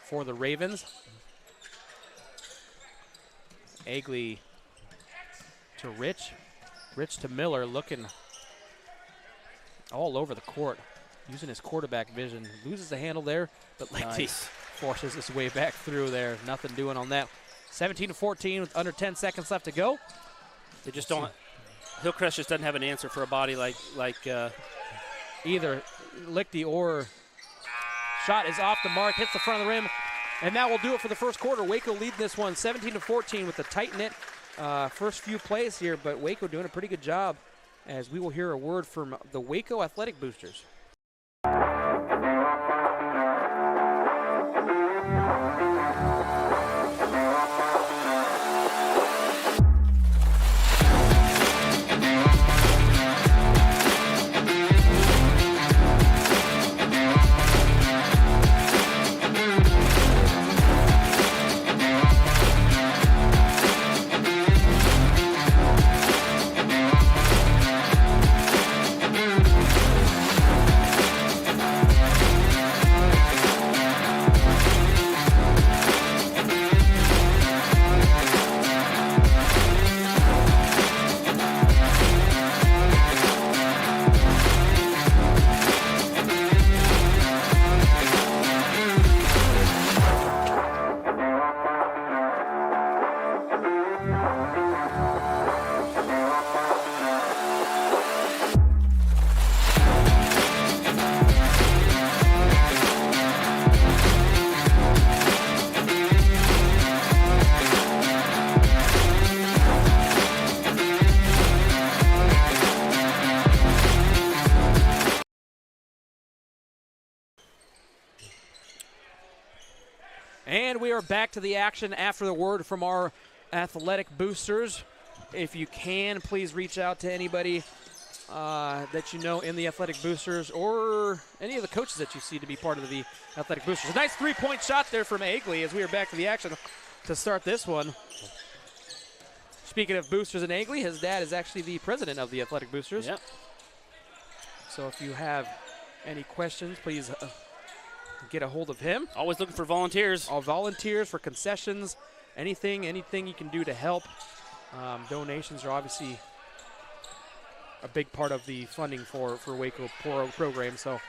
For the Ravens. Agley to Rich. Rich to Miller, looking all over the court, using his quarterback vision. Loses the handle there, but Lichty forces his way back through there. Nothing doing on that. 17-14 with under 10 seconds left to go. They just don't. Hillcrest just doesn't have an answer for a body like either Lichty or shot is off the mark, hits the front of the rim, and that will do it for the first quarter. Waco leading this one 17-14 with the tight-knit first few plays here, but Waco doing a pretty good job, as we will hear a word from the Waco Athletic Boosters. And we are back to the action after the word from our athletic boosters. If you can, please reach out to anybody that you know in the athletic boosters, or any of the coaches that you see to be part of the athletic boosters. A nice three-point shot there from Agley as we are back to the action to start this one. Speaking of boosters and Agley, his dad is actually the president of the athletic boosters. Yep. So if you have any questions, please get a hold of him. Always looking for volunteers. All volunteers for concessions, anything you can do to help. Donations are obviously a big part of the funding for Waco program. So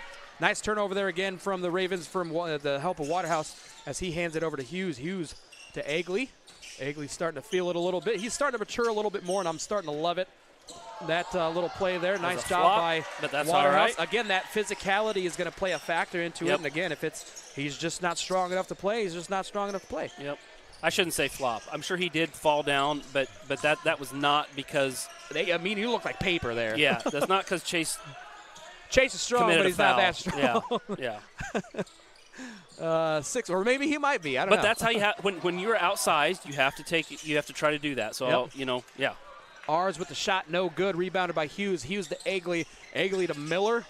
nice turnover there again from the Ravens, from the help of Waterhouse, as he hands it over to Hughes. Hughes to Agley. Agley's starting to feel it a little bit. He's starting to mature a little bit more, and I'm starting to love it. That little play there, nice job by but that's Waterhouse. all right. Again, that physicality is going to play a factor into it. And again, if he's just not strong enough to play, he's just not strong enough to play. Yep. I shouldn't say flop. I'm sure he did fall down, but that was not because. You look like paper there. Yeah, that's not because Chase is strong, but he's not that strong. Yeah. 6, or maybe he might be. I don't know. But that's how you have when you're outsized, you have to try to do that. So yeah. Ours with the shot, no good. Rebounded by Hughes. Hughes to Agley. Agley to Miller.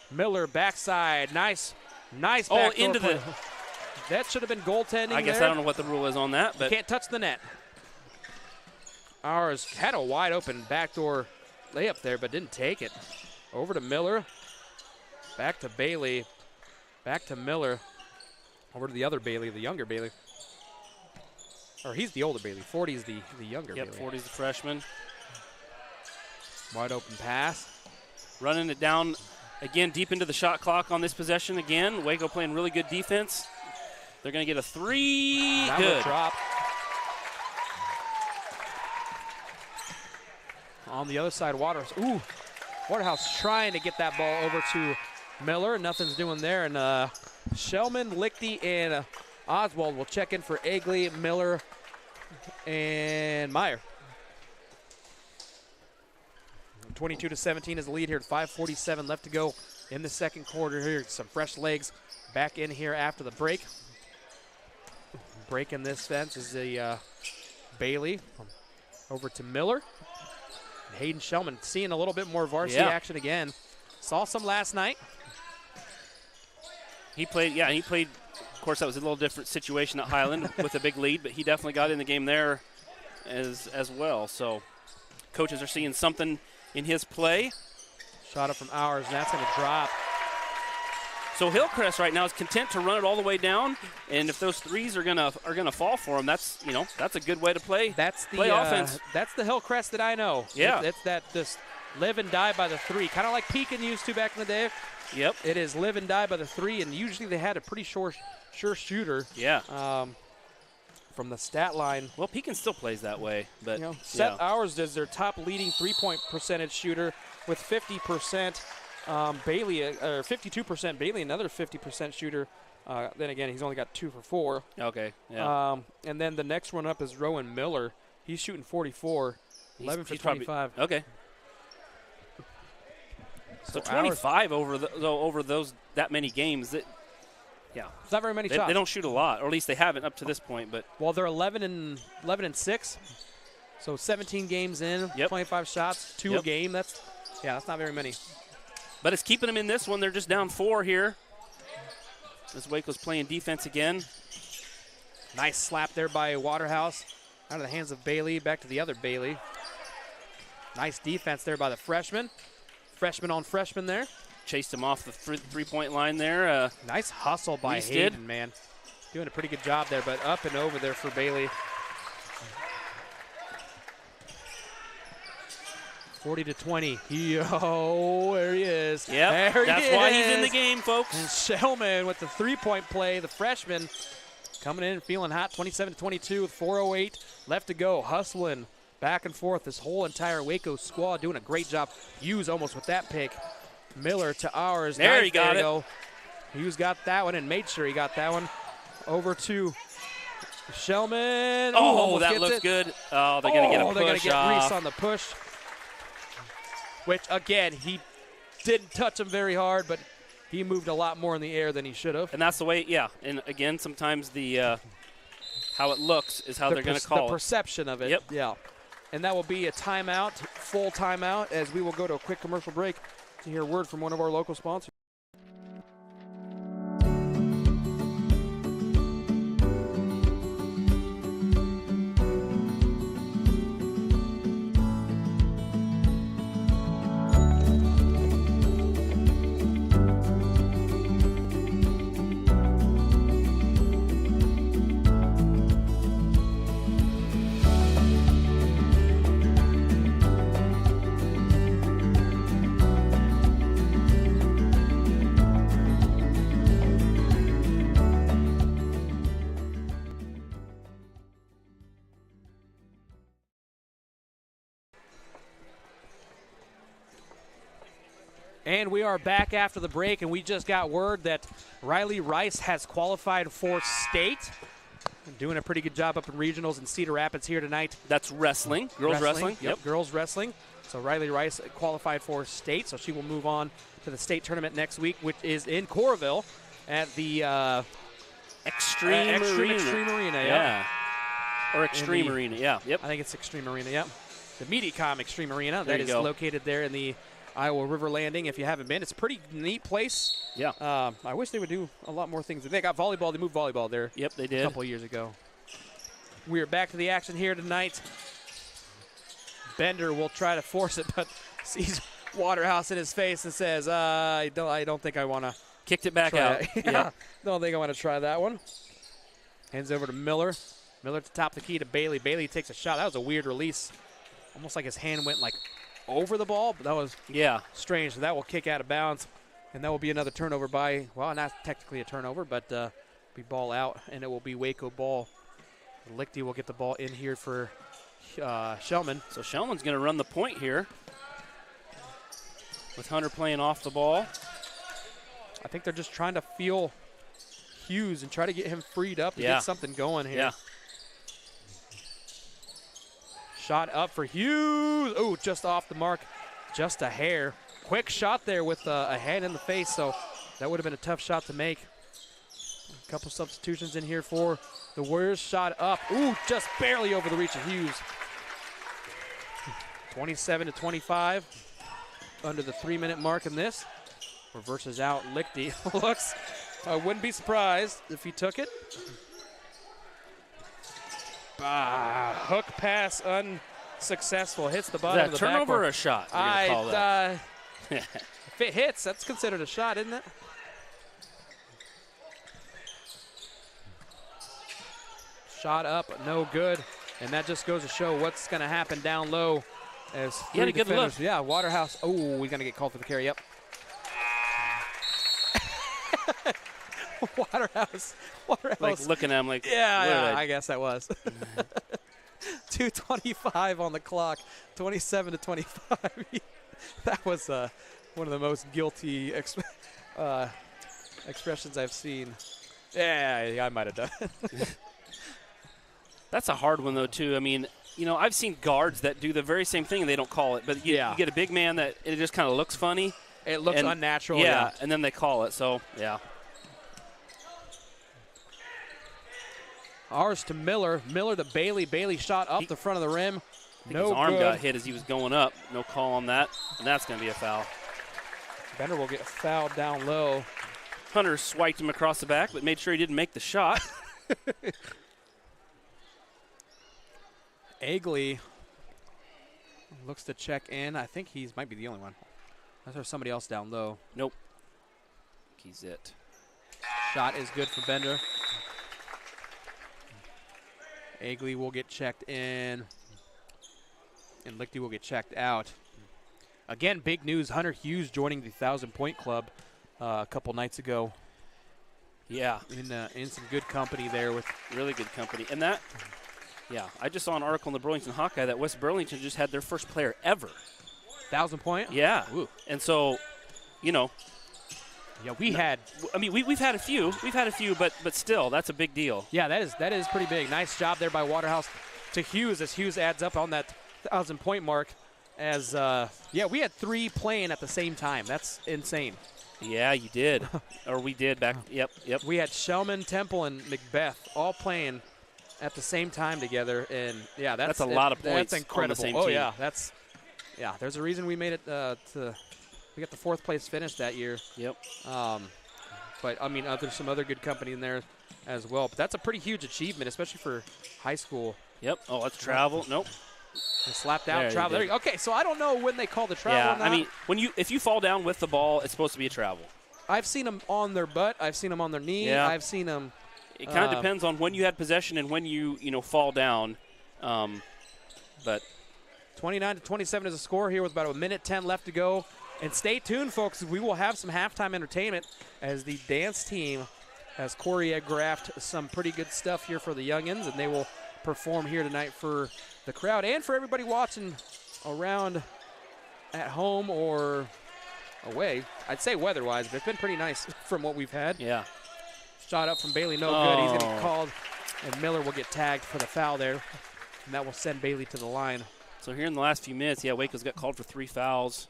Miller backside. Nice backdoor into play. the. That should have been goaltending. I guess there. I don't know what the rule is on that, but can't touch the net. Ours had a wide open backdoor layup there, but didn't take it. Over to Miller. Back to Bailey. Back to Miller. Over to the other Bailey, the younger Bailey. Or he's the older Bailey. 40 is the younger Yep, Bailey. 40 is the freshman. Wide open pass. Running it down again deep into the shot clock on this possession again. Waco playing really good defense. They're going to get a 3. That Good. will drop. On the other side, Waterhouse trying to get that ball over to Miller. Nothing's doing there. And Shellman, Lichty, and Oswald will check in for Egley, Miller, and Meyer. 22-17 is the lead here. 5:47 left to go in the second quarter here. Some fresh legs back in here after the break. Breaking this fence is the Bailey over to Miller. Hayden Shellman seeing a little bit more varsity action again. Saw some last night. He played. Of course, that was a little different situation at Highland with a big lead, but he definitely got in the game there as well. So coaches are seeing something in his play. Shot up from Ours, and that's going to drop. So Hillcrest right now is content to run it all the way down, and if those threes are gonna fall for him, that's a good way to play. That's the play offense. That's the Hillcrest that I know. Yeah, it's that just live and die by the three, kind of like Pekin used to back in the day. Yep, it is live and die by the three, and usually they had a pretty sure shooter. Yeah. From the stat line. Well, Pekin still plays that way, but Seth Ours is their top leading three-point percentage shooter with 50%. Bailey, or 52%. Bailey, another 50% shooter. Then again, he's only got 2 for 4. Okay. Yeah. And then the next one up is Rowan Miller. He's shooting 44. 11 for 25. Okay. So 25 over that many games. It's not very many shots. They don't shoot a lot, or at least they haven't up to this point. But they're 11 and 6. So 17 games in, 25 shots, 2 a game. That's not very many. But it's keeping them in this one. They're just down 4 here. As Waco's playing defense again. Nice slap there by Waterhouse. Out of the hands of Bailey, back to the other Bailey. Nice defense there by the freshman. Freshman on freshman there. Chased him off the three-point line there. Nice hustle by Hayden, man. Doing a pretty good job there, but up and over there for Bailey. 40-20. There he is. Yep, that's why he's in the game, folks. And Shellman with the three-point play, the freshman, coming in and feeling hot. 27-22 with 4:08 left to go. Hustling back and forth. This whole entire Waco squad doing a great job. Hughes almost with that pick. Miller to Ours. There he got it. Hughes got that one and made sure he got that one. Over to Shellman. Oh, that looks good. Oh, they're going to get a push they're going to get off. Reese on the push. Which, again, he didn't touch him very hard, but he moved a lot more in the air than he should have. And that's the way, And, again, sometimes the how it looks is how they're going to call it. The perception of it. Yep. Yeah. And that will be a timeout, full timeout, as we will go to a quick commercial break to hear a word from one of our local sponsors. And we are back after the break, and we just got word that Riley Rice has qualified for state. Doing a pretty good job up in regionals in Cedar Rapids here tonight. That's wrestling. Girls wrestling. Yep, girls wrestling. So Riley Rice qualified for state, so she will move on to the state tournament next week, which is in Coralville at the Extreme Arena. Yeah. Or Extreme Arena, yeah. Yep. I think it's Extreme Arena, yep. The Mediacom Extreme Arena There that is located there in the Iowa River Landing. If you haven't been, it's a pretty neat place. Yeah. I wish they would do a lot more things. They got volleyball. They moved volleyball there. Yep, they did. A couple of years ago. We are back to the action here tonight. Bender will try to force it, but sees Waterhouse in his face and says, I don't think I want to. Kicked it back out. Yeah. Don't think I want to try that one. Hands over to Miller. Miller to top the key to Bailey. Bailey takes a shot. That was a weird release. Almost like his hand went like over the ball, but that was strange. So that will kick out of bounds, and that will be another turnover by, well, not technically a turnover, but be ball out, and it will be Waco ball. Lichty will get the ball in here for Shellman. So Shellman's going to run the point here with Hunter playing off the ball. I think they're just trying to feel Hughes and try to get him freed up to get something going here. Yeah. Shot up for Hughes. Oh, just off the mark, just a hair. Quick shot there with a hand in the face, so that would have been a tough shot to make. A couple substitutions in here for the Warriors. Shot up. Ooh, just barely over the reach of Hughes. 27-25, under the 3-minute mark in this. Reverses out Lichty. Looks, I wouldn't be surprised if he took it. Hook pass unsuccessful. Hits the bottom of the turnover backboard. or a shot? Call that. If it hits, that's considered a shot, isn't it? Shot up, no good. And that just goes to show what's going to happen down low. As he had a good look. Yeah, Waterhouse. Oh, we're going to get called for the carry. Yep. Waterhouse. Like looking at him like, yeah, I guess that was. 2:25 on the clock, 27-25. That was one of the most guilty expressions I've seen. Yeah, I might have done it. That's a hard one, though, too. I mean, you know, I've seen guards that do the very same thing and they don't call it. But you get a big man that it just kind of looks funny. It looks unnatural. Yeah, and then they call it. So, yeah. Ours to Miller. Miller to Bailey. Bailey shot up the front of the rim. His arm got hit as he was going up. No call on that, and that's going to be a foul. Bender will get fouled down low. Hunter swiped him across the back, but made sure he didn't make the shot. Agley looks to check in. I think he might be the only one. Unless there's somebody else down low. Nope. He's it. Shot is good for Bender. Agley will get checked in. And Lichty will get checked out. Again, big news. Hunter Hughes joining the 1,000-point club a couple nights ago. Yeah. In some good company there with really good company. And that, I just saw an article in the Burlington Hawkeye that West Burlington just had their first player ever. 1,000-point? Yeah. Ooh. And so, you know. Yeah, we've had a few. We've had a few, but still, that's a big deal. Yeah, that is pretty big. Nice job there by Waterhouse to Hughes as Hughes adds up on that 1,000-point mark. As we had 3 playing at the same time. That's insane. Yeah, you did, or we did back. Yep. We had Shellman, Temple, and Macbeth all playing at the same time together, and that's a lot of points. That's incredible. On the same team. There's a reason we made it we got the 4th place finish that year. Yep. But I mean, there's some other good company in there as well. But that's a pretty huge achievement, especially for high school. Yep. Oh, that's travel. Nope. Slapped out travel. There you go. Okay, so I don't know when they call the travel. Yeah, or not. I mean, if you fall down with the ball, it's supposed to be a travel. I've seen them on their butt. I've seen them on their knee. Yeah. I've seen them. It kind of depends on when you had possession and when you fall down. But 29-27 is a score here with about a minute 10 left to go. And stay tuned, folks. We will have some halftime entertainment as the dance team has choreographed some pretty good stuff here for the youngins, and they will perform here tonight for the crowd and for everybody watching around at home or away. I'd say weather-wise, but it's been pretty nice from what we've had. Yeah. Shot up from Bailey, no good. He's going to be called, and Miller will get tagged for the foul there, and that will send Bailey to the line. So here in the last few minutes, Waco's got called for 3 fouls.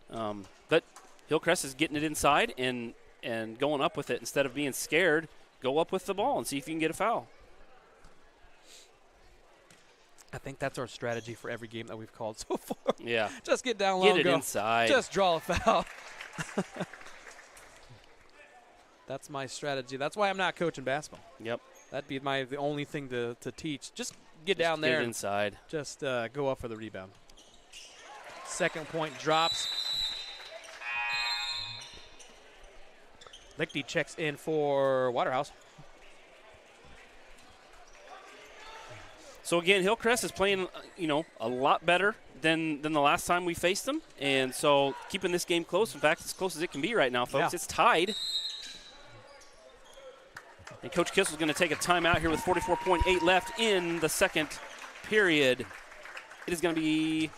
But Hillcrest is getting it inside and going up with it instead of being scared. Go up with the ball and see if you can get a foul. I think that's our strategy for every game that we've called so far. Yeah. Just get down low Get and it go. inside. Just draw a foul. That's my strategy. That's why I'm not coaching basketball. Yep. That'd be the only thing to teach. Just get down there. Get inside. Just go up for the rebound. Second point drops. Lichty checks in for Waterhouse. So again, Hillcrest is playing, a lot better than the last time we faced them, and so keeping this game close. In fact, as close as it can be right now, folks. Yeah. It's tied. And Coach Kissel's going to take a timeout here with 44.8 left in the second period. It is going to be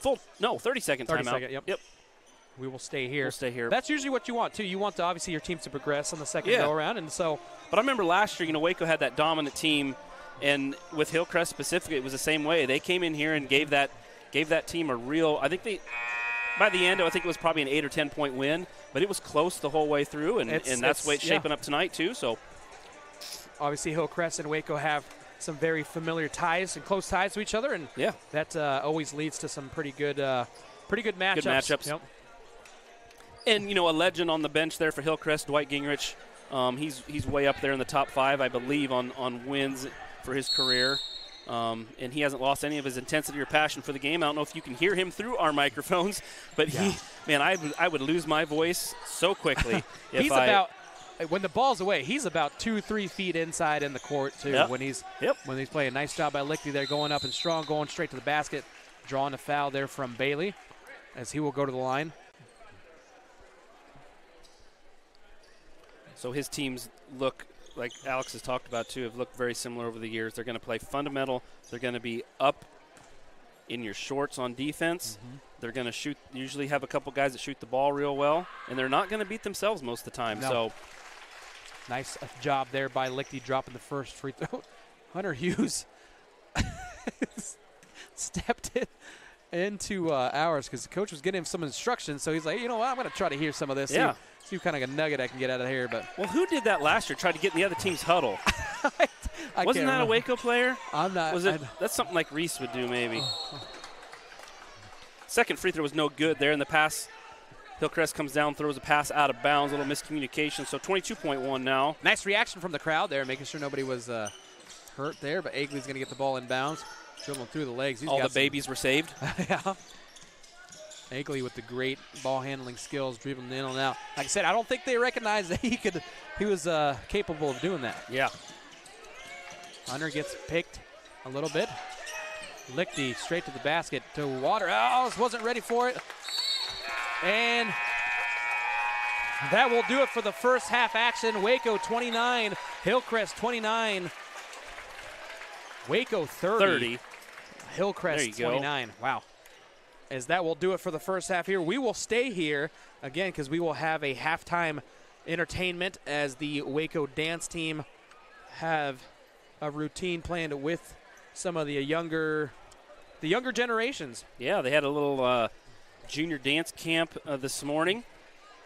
30-second timeout. 30-second, yep. We will stay here. We'll stay here. That's usually what you want, too. You want, obviously, your teams to progress on the second go-around, and so. But I remember last year, WACO had that dominant team, and with Hillcrest specifically, it was the same way. They came in here and gave that team a real. I think by the end, I think it was probably an 8 or 10 point win, but it was close the whole way through, and that's the way it's shaping up tonight too. So obviously, Hillcrest and WACO have some very familiar ties and close ties to each other, and that always leads to some pretty good matchups. Good matchups. Yep. And a legend on the bench there for Hillcrest, Dwight Gingrich. He's way up there in the top 5, I believe, on wins for his career. And he hasn't lost any of his intensity or passion for the game. I don't know if you can hear him through our microphones, but I would lose my voice so quickly. When the ball's away, he's about 2-3 feet inside in the court too. Yep. When he's playing. Nice job by Lichty there, going up and strong, going straight to the basket, drawing a foul there from Bailey, as he will go to the line. So his teams look, like Alex has talked about too, have looked very similar over the years. They're going to play fundamental. They're going to be up in your shorts on defense. Mm-hmm. They're going to usually have a couple guys that shoot the ball real well, and they're not going to beat themselves most of the time. No. So nice job there by Lichty, dropping the first free throw. Hunter Hughes stepped it into ours because the coach was getting him some instructions. So he's like, I'm going to try to hear some of this. Yeah. See what kind of a nugget I can get out of here. But well, who did that last year? Tried to get in the other team's huddle. Wasn't that a WACO player? I'm not. That's something like Reese would do, maybe. Second free throw was no good there in the pass. Hillcrest comes down, throws a pass out of bounds, a little miscommunication. So 22.1 now. Nice reaction from the crowd there, making sure nobody was hurt there. But Agley's going to get the ball in bounds, dribbling through the legs. All the babies were saved. Yeah. Agley with the great ball handling skills, dribbling in and out. Like I said, I don't think they recognized that he was capable of doing that. Yeah. Hunter gets picked a little bit. Lichty straight to the basket to Water. Oh, wasn't ready for it. And that will do it for the first half action. WACO 29, Hillcrest 29. WACO 30. Hillcrest 29. Go. Wow. As that will do it for the first half here. We will stay here, again, because we will have a halftime entertainment as the WACO dance team have a routine planned with some of the younger generations. Yeah, they had a little junior dance camp this morning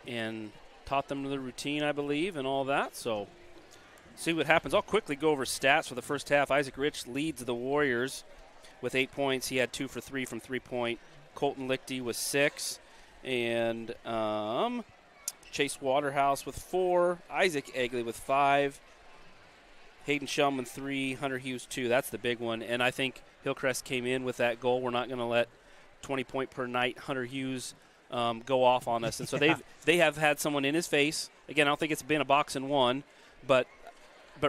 and taught them the routine, I believe, and all that. So see what happens. I'll quickly go over stats for the first half. Isaac Rich leads the Warriors with 8 points. He had 2 for 3 from three-point. Colton Lichty with 6. And Chase Waterhouse with 4. Isaac Egley with 5. Hayden Shellman 3. Hunter Hughes 2. That's the big one. And I think Hillcrest came in with that goal. We're not going to let 20-point per night Hunter Hughes go off on us. And so they have had someone in his face. Again, I don't think it's been a box and one, but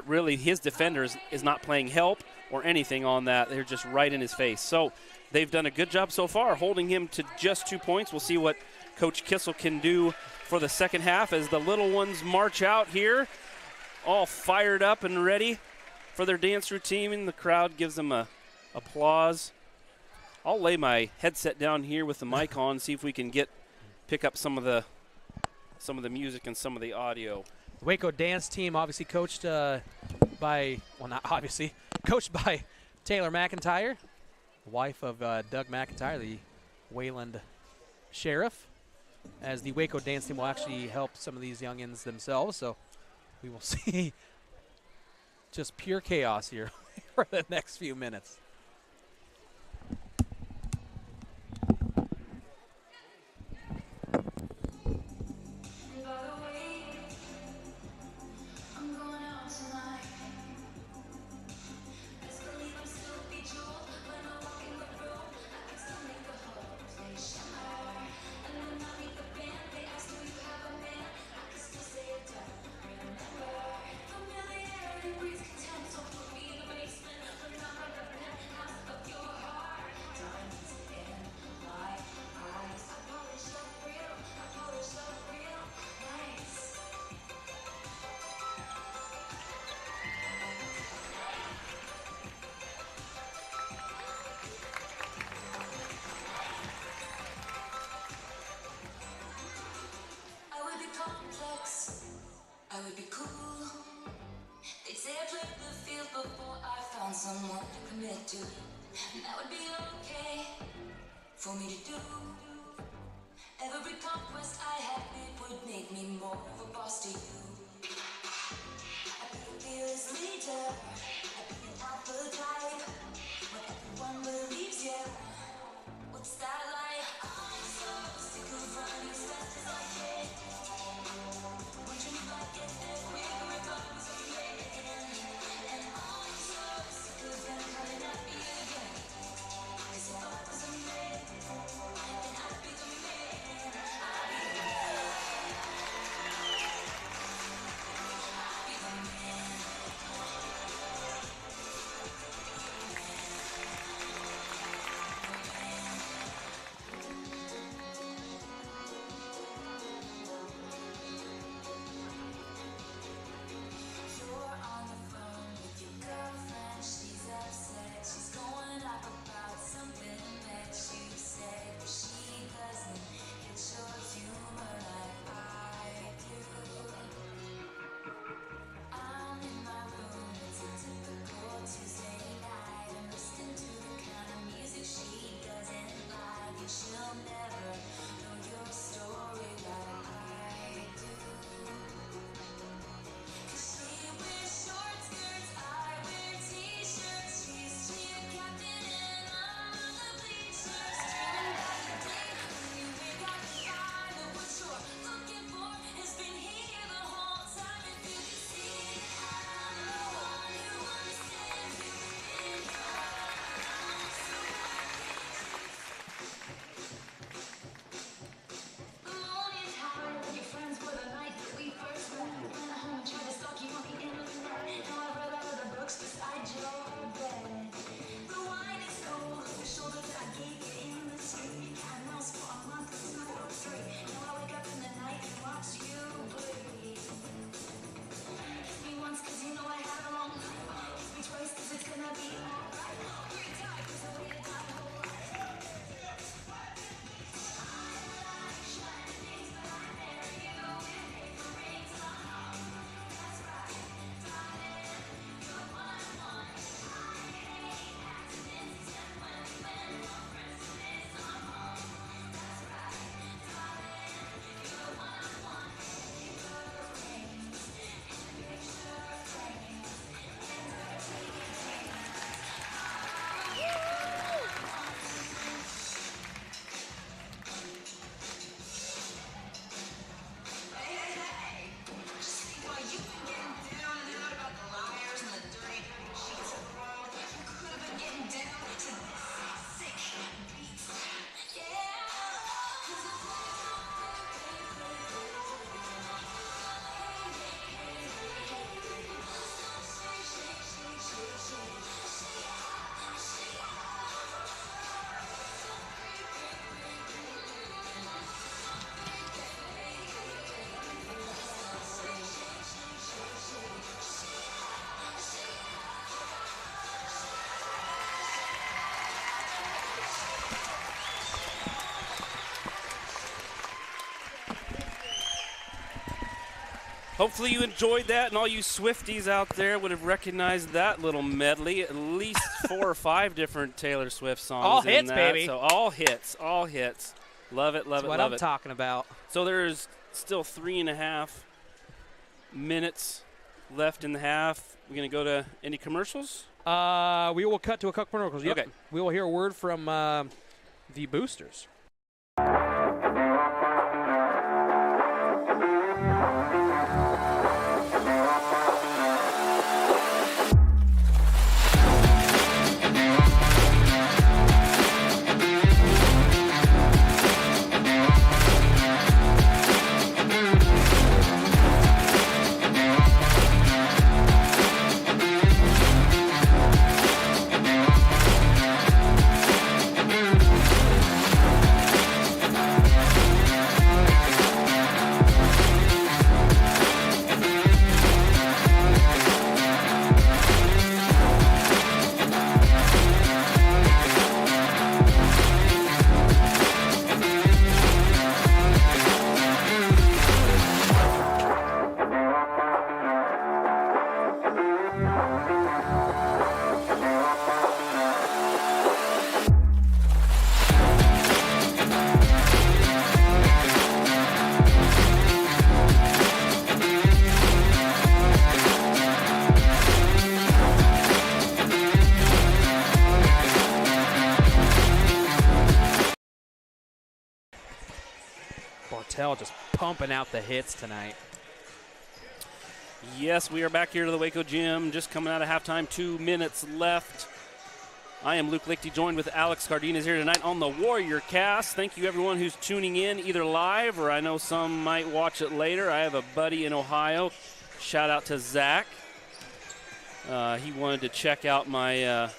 really his defenders is not playing help or anything on that. They're just right in his face. So they've done a good job so far holding him to just 2 points. We'll see what Coach Kissel can do for the second half as the little ones march out here, all fired up and ready for their dance routine, and the crowd gives them a applause. I'll lay my headset down here with the mic on, see if we can pick up some of the music and some of the audio. The WACO dance team, obviously coached coached by Taylor McIntyre, wife of Doug McIntyre, the Wayland sheriff, as the WACO dance team will actually help some of these youngins themselves. So we will see just pure chaos here for the next few minutes. someone to commit to, and that would be okay for me to do. Every conquest I had made would make me more of a boss to you. I'd be a fearless leader, I'd be an alpha type. When everyone believes you, what's that like? I'm so sick of running as fast as I can. Wondering if I get there quicker if I was a man. And I'm so sick of them coming at me again. 'Cause if I was a man, then I'd be the man. Hopefully you enjoyed that, and all you Swifties out there would have recognized that little medley. At least 4 or 5 different Taylor Swift songs. All in hits, that. baby. So all hits, all hits. Love it, love That's it, what love I'm it. talking about. So there's still 3.5 minutes left in the half. We're going to go to any commercials? We will cut to a couple commercials. Yep. Okay. We will hear a word from the boosters. Martell just pumping out the hits tonight. Yes, we are back here to the Waco Gym, just coming out of halftime, 2 minutes left. I am Luke Lichty, joined with Alex Cardenas here tonight on the Warrior Cast. Thank you, everyone who's tuning in, either live or I know some might watch it later. I have a buddy in Ohio. Shout out to Zach. He wanted to check out my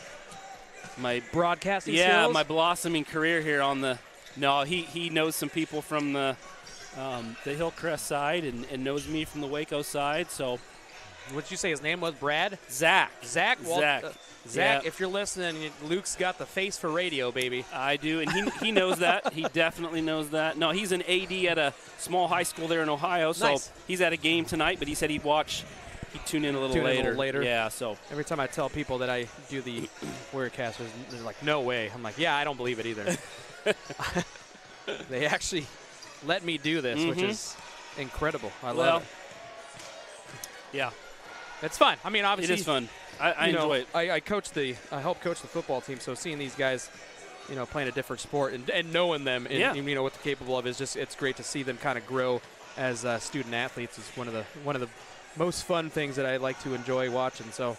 my broadcasting skills? My my blossoming career here on the. No, he knows some people from the Hillcrest side and knows me from the Waco side. So, what did you say his name was? Brad? Zach. Zach. Well, Zach. Zach, Yeah. if you're listening, Luke's got the face for radio, baby. I do, and he knows that. He definitely knows that. No, he's an AD at a small high school there in Ohio, so Nice. he's at a game tonight, but he said he'd tune in a little later. Yeah, so. Every time I tell people that I do the Warrior Cast, they're like, no way. I'm like, yeah, I don't believe it either. They actually let me do this, which is incredible. I love it. Yeah. It's fun. I mean, obviously. It is fun. I enjoy it. I help coach the football team, so seeing these guys, playing a different sport and knowing them and what they're capable of is just, it's great to see them kind of grow as student athletes. Is one of the most fun things that I like to enjoy watching. So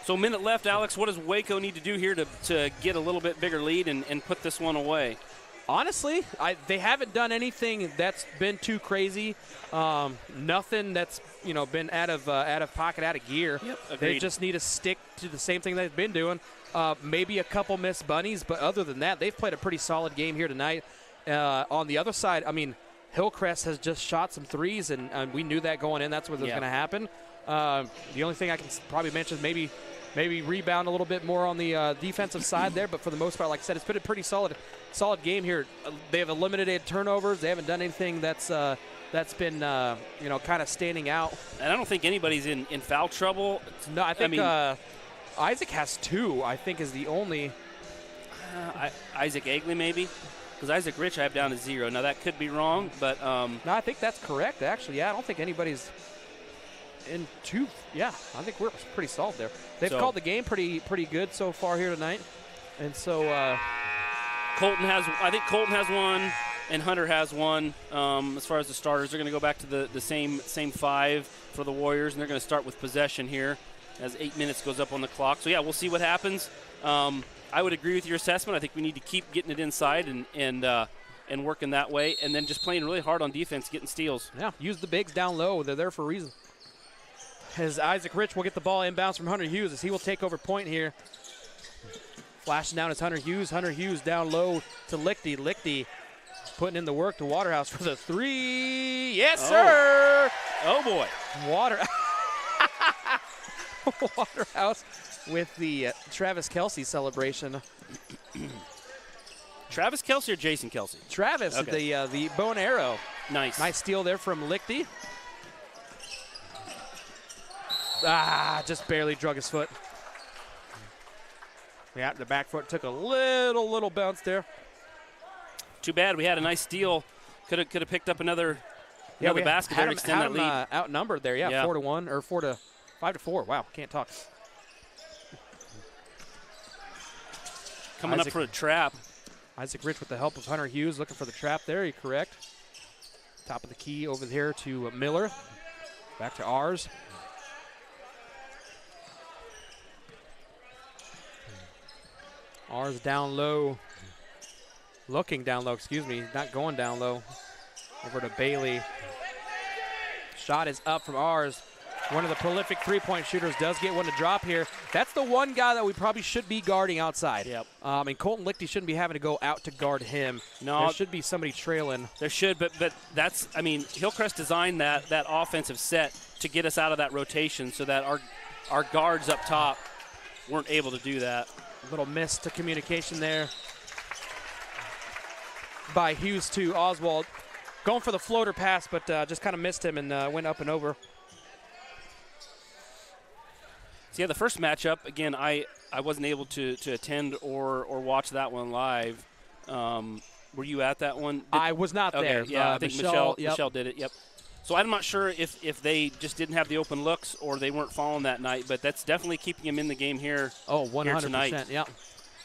a minute left, Alex. What does Waco need to do here to get a little bit bigger lead and put this one away? Honestly, they haven't done anything that's been too crazy. Nothing that's been out of pocket, out of gear. Yep, they agreed. just need to stick to the same thing they've been doing. Maybe a couple missed bunnies, but other than that, they've played a pretty solid game here tonight. On the other side, I mean, Hillcrest has just shot some threes, and we knew that going in. That's what was going to happen. The only thing I can probably mention is maybe rebound a little bit more on the defensive side there, but for the most part, like I said, it's been a pretty solid game here. They have eliminated turnovers. They haven't done anything that's been kind of standing out. And I don't think anybody's in foul trouble. No, I think Isaac has 2. I think is the only. Isaac Egley maybe, because Isaac Rich I have down to 0. Now that could be wrong, but no, I think that's correct. Actually, yeah, I don't think anybody's in 2. Yeah, I think we're pretty solid there. They've called the game pretty good so far here tonight, and so Colton has 1 and Hunter has 1. As far as the starters, they're going to go back to the same 5 for the Warriors, and they're going to start with possession here as 8 minutes goes up on the clock. So yeah, we'll see what happens. I would agree with your assessment. I think we need to keep getting it inside and working that way, and then just playing really hard on defense, getting steals. Yeah, use the bigs down low. They're there for a reason. As Isaac Rich will get the ball inbounds from Hunter Hughes as he will take over point here. Flashing down is Hunter Hughes. Hunter Hughes down low to Lichty. Lichty putting in the work to Waterhouse for the 3. Yes, sir. Oh, boy. Waterhouse with the Travis Kelsey celebration. Travis Kelsey or Jason Kelsey? Travis, okay. the bow and arrow. Nice steal there from Lichty. Just barely drug his foot. Yeah, the back foot took a little bounce there. Too bad. We had a nice steal. Could have picked up another basket there to extend that lead. Outnumbered there, 4-1 or 5-4. Wow, can't talk. Coming up for a trap. Isaac Rich with the help of Hunter Hughes looking for the trap there. You're correct. Top of the key over there to Miller. Back to ours. Ours down low. Looking down low, excuse me. Not going down low. Over to Bailey. Shot is up from ours. One of the prolific three-point shooters does get one to drop here. That's the one guy that we probably should be guarding outside. Yep. And Colton Lichty shouldn't be having to go out to guard him. No. There should be somebody trailing. There should, but that's, I mean, Hillcrest designed that offensive set to get us out of that rotation so that our guards up top weren't able to do that. A little miss to communication there by Hughes to Oswald. Going for the floater pass, but just kind of missed him and went up and over. So yeah, the first matchup, again, I wasn't able to attend or watch that one live. Were you at that one? I was not there. Yeah, I think Michelle did it, yep. So I'm not sure if they just didn't have the open looks or they weren't following that night, but that's definitely keeping them in the game here. Oh, 100%. Tonight. Yeah.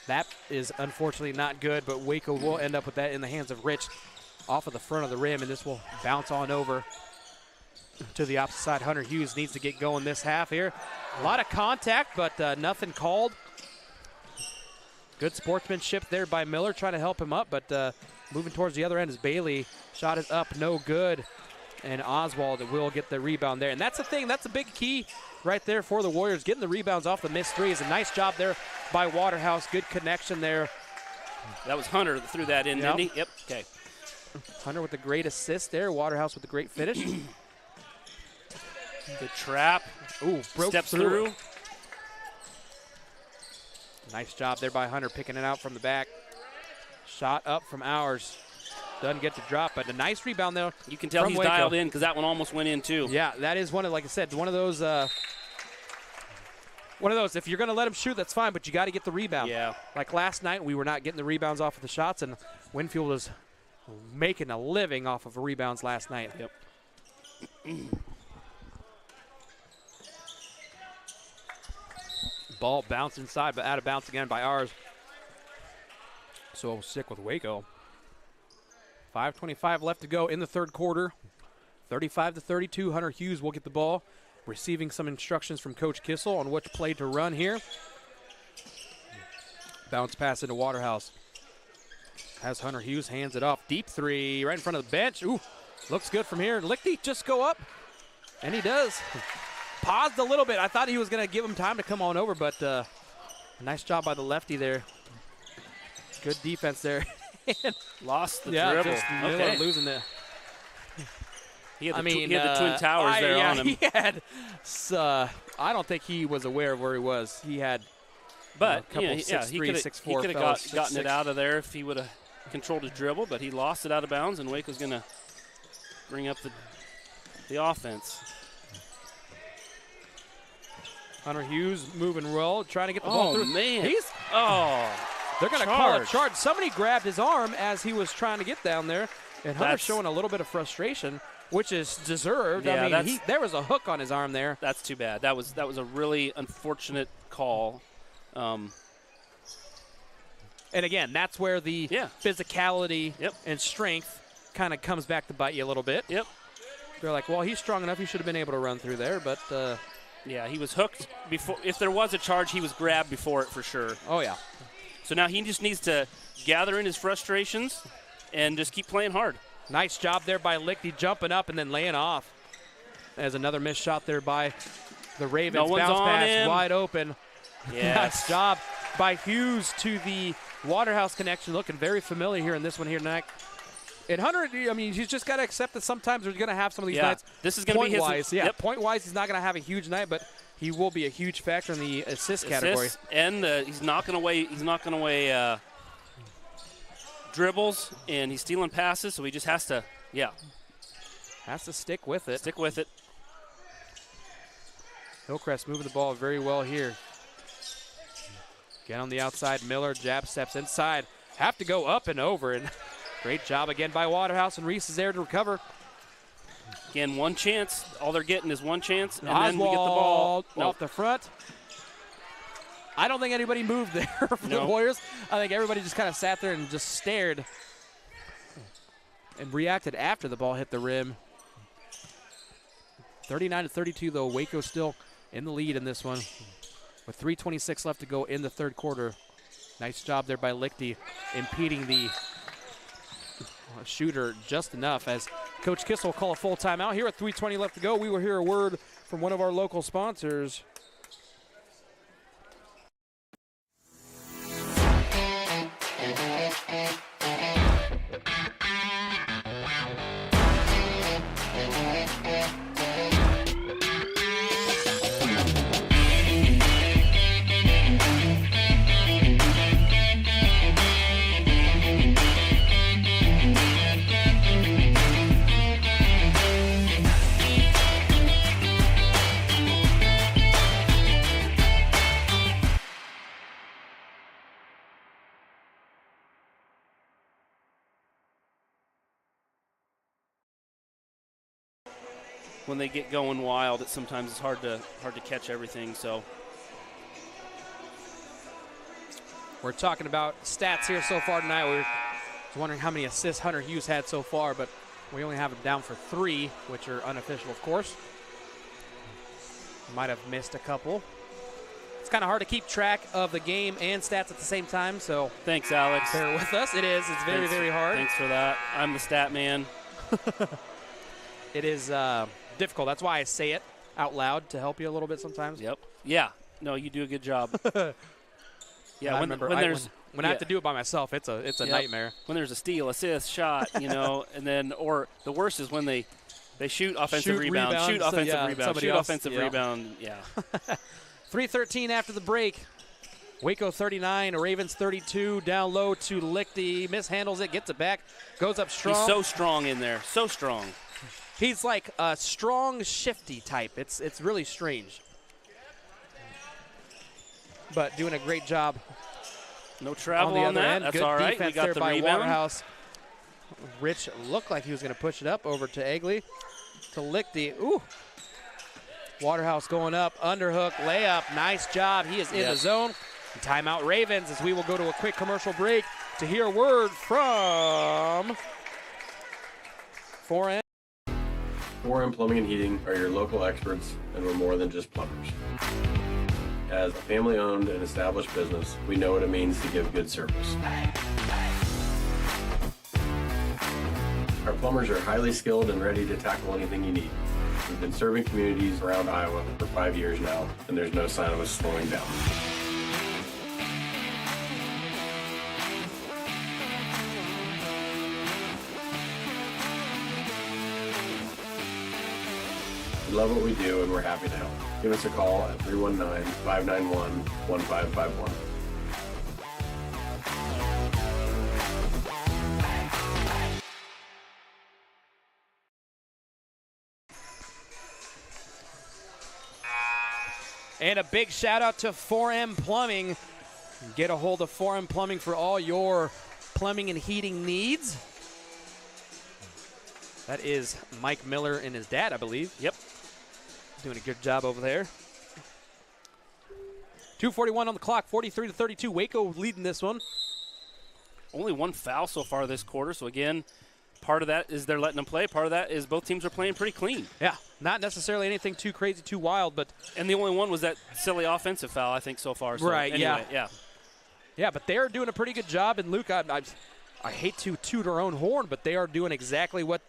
That is unfortunately not good, but Waco will end up with that in the hands of Rich. off of the front of the rim, and this will bounce on over to the opposite side. Hunter Hughes needs to get going this half here. A lot of contact, but nothing called. Good sportsmanship there by Miller, trying to help him up, but moving towards the other end is Bailey. Shot is up, no good. And Oswald will get the rebound there. And that's the thing, that's a big key right there for the Warriors. Getting the rebounds off the missed threes. A nice job there by Waterhouse. Good connection there. That was Hunter that threw that in, didn't he? Yep, okay. Hunter with the great assist there. Waterhouse with the great finish. Good trap. Ooh, broke Steps through. through. Nice job there by Hunter, picking it out from the back. Shot up from Ours. Doesn't get to drop, but a nice rebound there. You can tell he's Waco. dialed in because that one almost went in too. Yeah, that is one of, like I said, one of those, if you're going to let him shoot, that's fine, but you got to get the rebound. Yeah. Like last night, we were not getting the rebounds off of the shots, and Winfield was making a living off of rebounds last night. Yep. Ball bounced inside, but out of bounds again by Ours. So we'll stick with Waco. 5:25 left to go in the third quarter. 35-32. Hunter Hughes will get the ball, receiving some instructions from Coach Kissel on which play to run here. Bounce pass into Waterhouse. Has Hunter Hughes, hands it off. Deep three right in front of the bench. Ooh, looks good from here. Lichty just go up, and he does. Paused a little bit. I thought he was going to give him time to come on over, but nice job by the lefty there. Good defense there. Lost the yeah, dribble. Just Okay. losing the. He had the Twin Towers there on him. He had. I don't think he was aware of where he was. He had. But a couple 6'3", he 6'4" could have fellas, gotten 6'6". it out of there if he would have controlled his dribble, but he lost it out of bounds, and Waco's going to bring up the offense. Hunter Hughes moving well, trying to get the ball through. Man. They're going to call a charge. Somebody grabbed his arm as he was trying to get down there, and Hunter's showing a little bit of frustration, which is deserved. Yeah, I mean, there was a hook on his arm there. That's too bad. That was a really unfortunate call. And again, that's where the physicality and strength kind of comes back to bite you a little bit. Yep. They're like, well, he's strong enough. He should have been able to run through there, but yeah, he was hooked before. If there was a charge, he was grabbed before it for sure. Oh yeah. So now he just needs to gather in his frustrations and just keep playing hard. Nice job there by Lichty, jumping up and then laying off. There's another missed shot there by the Ravens. No one's Bounce on pass him. wide open. Yes. Nice job by Hughes to the Waterhouse connection. Looking very familiar here in this one here tonight. And Hunter, I mean, he's just got to accept that sometimes we're going to have some of these nights. This is going to be his. Point-wise, point-wise, he's not going to have a huge night, but he will be a huge factor in the assist category. And he's knocking away. Dribbles, and he's stealing passes, so he just has to, has to stick with it. Stick with it. Hillcrest moving the ball very well here. Again on the outside, Miller, jab steps inside. Have to go up and over, and great job again by Waterhouse, and Reese is there to recover. Again, one chance. All they're getting is one chance, and Oswald then we get the ball. Off the front. I don't think anybody moved there for the Warriors. I think everybody just kind of sat there and just stared and reacted after the ball hit the rim. 39-32, though. Waco still in the lead in this one with 3:26 left to go in the third quarter. Nice job there by Lichty, impeding the shooter just enough as Coach Kissel will call a full timeout. Here at 3:20 left to go, we will hear a word from one of our local sponsors. When they get going wild, sometimes it's hard to catch everything. So we're talking about stats here so far tonight. We're was wondering how many assists Hunter Hughes had so far, but we only have him down for 3, which are unofficial, of course. Might have missed a couple. It's kind of hard to keep track of the game and stats at the same time, so thanks, Alex. Bear with us. It is. It's very, very hard. Thanks for that. I'm the stat man. It is difficult. That's why I say it out loud to help you a little bit sometimes. Yep. Yeah. No, you do a good job. Yeah. I remember when I have to do it by myself, it's a nightmare. When there's a steal, assist, shot, and then or the worst is when they shoot offensive rebound, shoot offensive rebound, shoot offensive rebound. Yeah. 3:13 after the break. Waco 39, Ravens 32. Down low to Lichty. Mishandles it, gets it back, goes up strong. He's so strong in there, so strong. He's like a strong, shifty type. It's really strange. But doing a great job. No travel on the on other that. end. That's Good all right. defense We got there the by rebound. Waterhouse. Rich looked like he was going to push it up over to Egley. To Lichty. Ooh. Waterhouse going up. Underhook. Layup. Nice job. He is in the zone. Timeout Ravens as we will go to a quick commercial break to hear a word from 4M. 4M Plumbing and Heating are your local experts, and we're more than just plumbers. As a family-owned and established business, we know what it means to give good service. Our plumbers are highly skilled and ready to tackle anything you need. We've been serving communities around Iowa for 5 years now, and there's no sign of us slowing down. We love what we do, and we're happy to help. Give us a call at 319-591-1551. And a big shout out to 4M Plumbing. Get a hold of 4M Plumbing for all your plumbing and heating needs. That is Mike Miller and his dad, I believe. Yep. Doing a good job over there. 2:41 on the clock, 43-32. Waco leading this one. Only one foul so far this quarter, so again, part of that is they're letting them play. Part of that is both teams are playing pretty clean. Yeah, not necessarily anything too crazy, too wild, but and the only one was that silly offensive foul, I think, so far. So right, anyway, yeah, but they're doing a pretty good job. And Luke, I hate to toot our own horn, but they are doing exactly what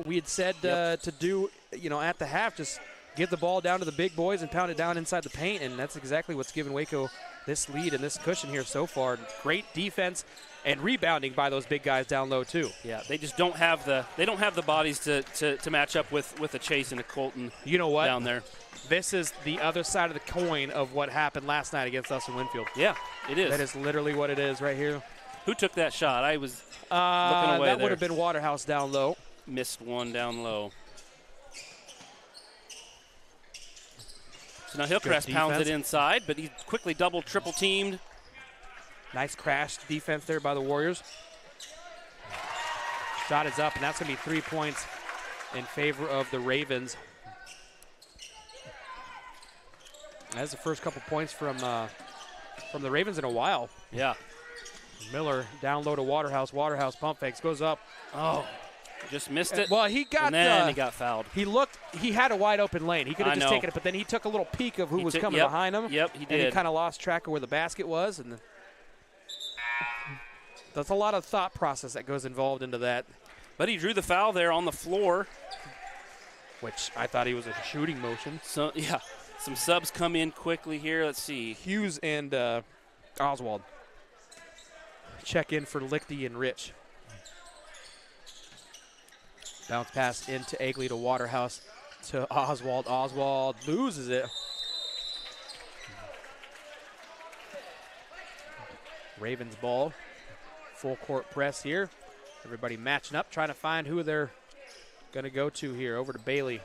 we had said to do. At the half, just give the ball down to the big boys and pound it down inside the paint, and that's exactly what's given Waco this lead and this cushion here so far. Great defense and rebounding by those big guys down low too. Yeah, they just don't have the bodies to match up with a Chase and a Colton. You know what? Down there. This is the other side of the coin of what happened last night against us in Winfield. Yeah, it is. That is literally what it is right here. Who took that shot? I was looking away. That would have been Waterhouse down low. Missed one down low. So now Hillcrest pounds it inside, but he's quickly double, triple teamed. Nice crash defense there by the Warriors. Shot is up, and that's going to be 3 points in favor of the Ravens. That's the first couple points from the Ravens in a while. Yeah. Miller down low to Waterhouse. Waterhouse pump fakes, goes up. Oh, just missed it. Well, he got. And then he got fouled. He had a wide open lane. He could have just taken it, but then he took a little peek of who was coming behind him. Yep, he did. And he kind of lost track of where the basket was, and that's a lot of thought process that goes involved into that. But he drew the foul there on the floor, which I thought he was a shooting motion. So yeah, some subs come in quickly here. Let's see. Hughes and Oswald check in for Lichty and Rich. Bounce pass into Egley to Waterhouse to Oswald. Oswald loses it. Ravens ball. Full court press here. Everybody matching up, trying to find who they're going to go to here. Over to Bailey.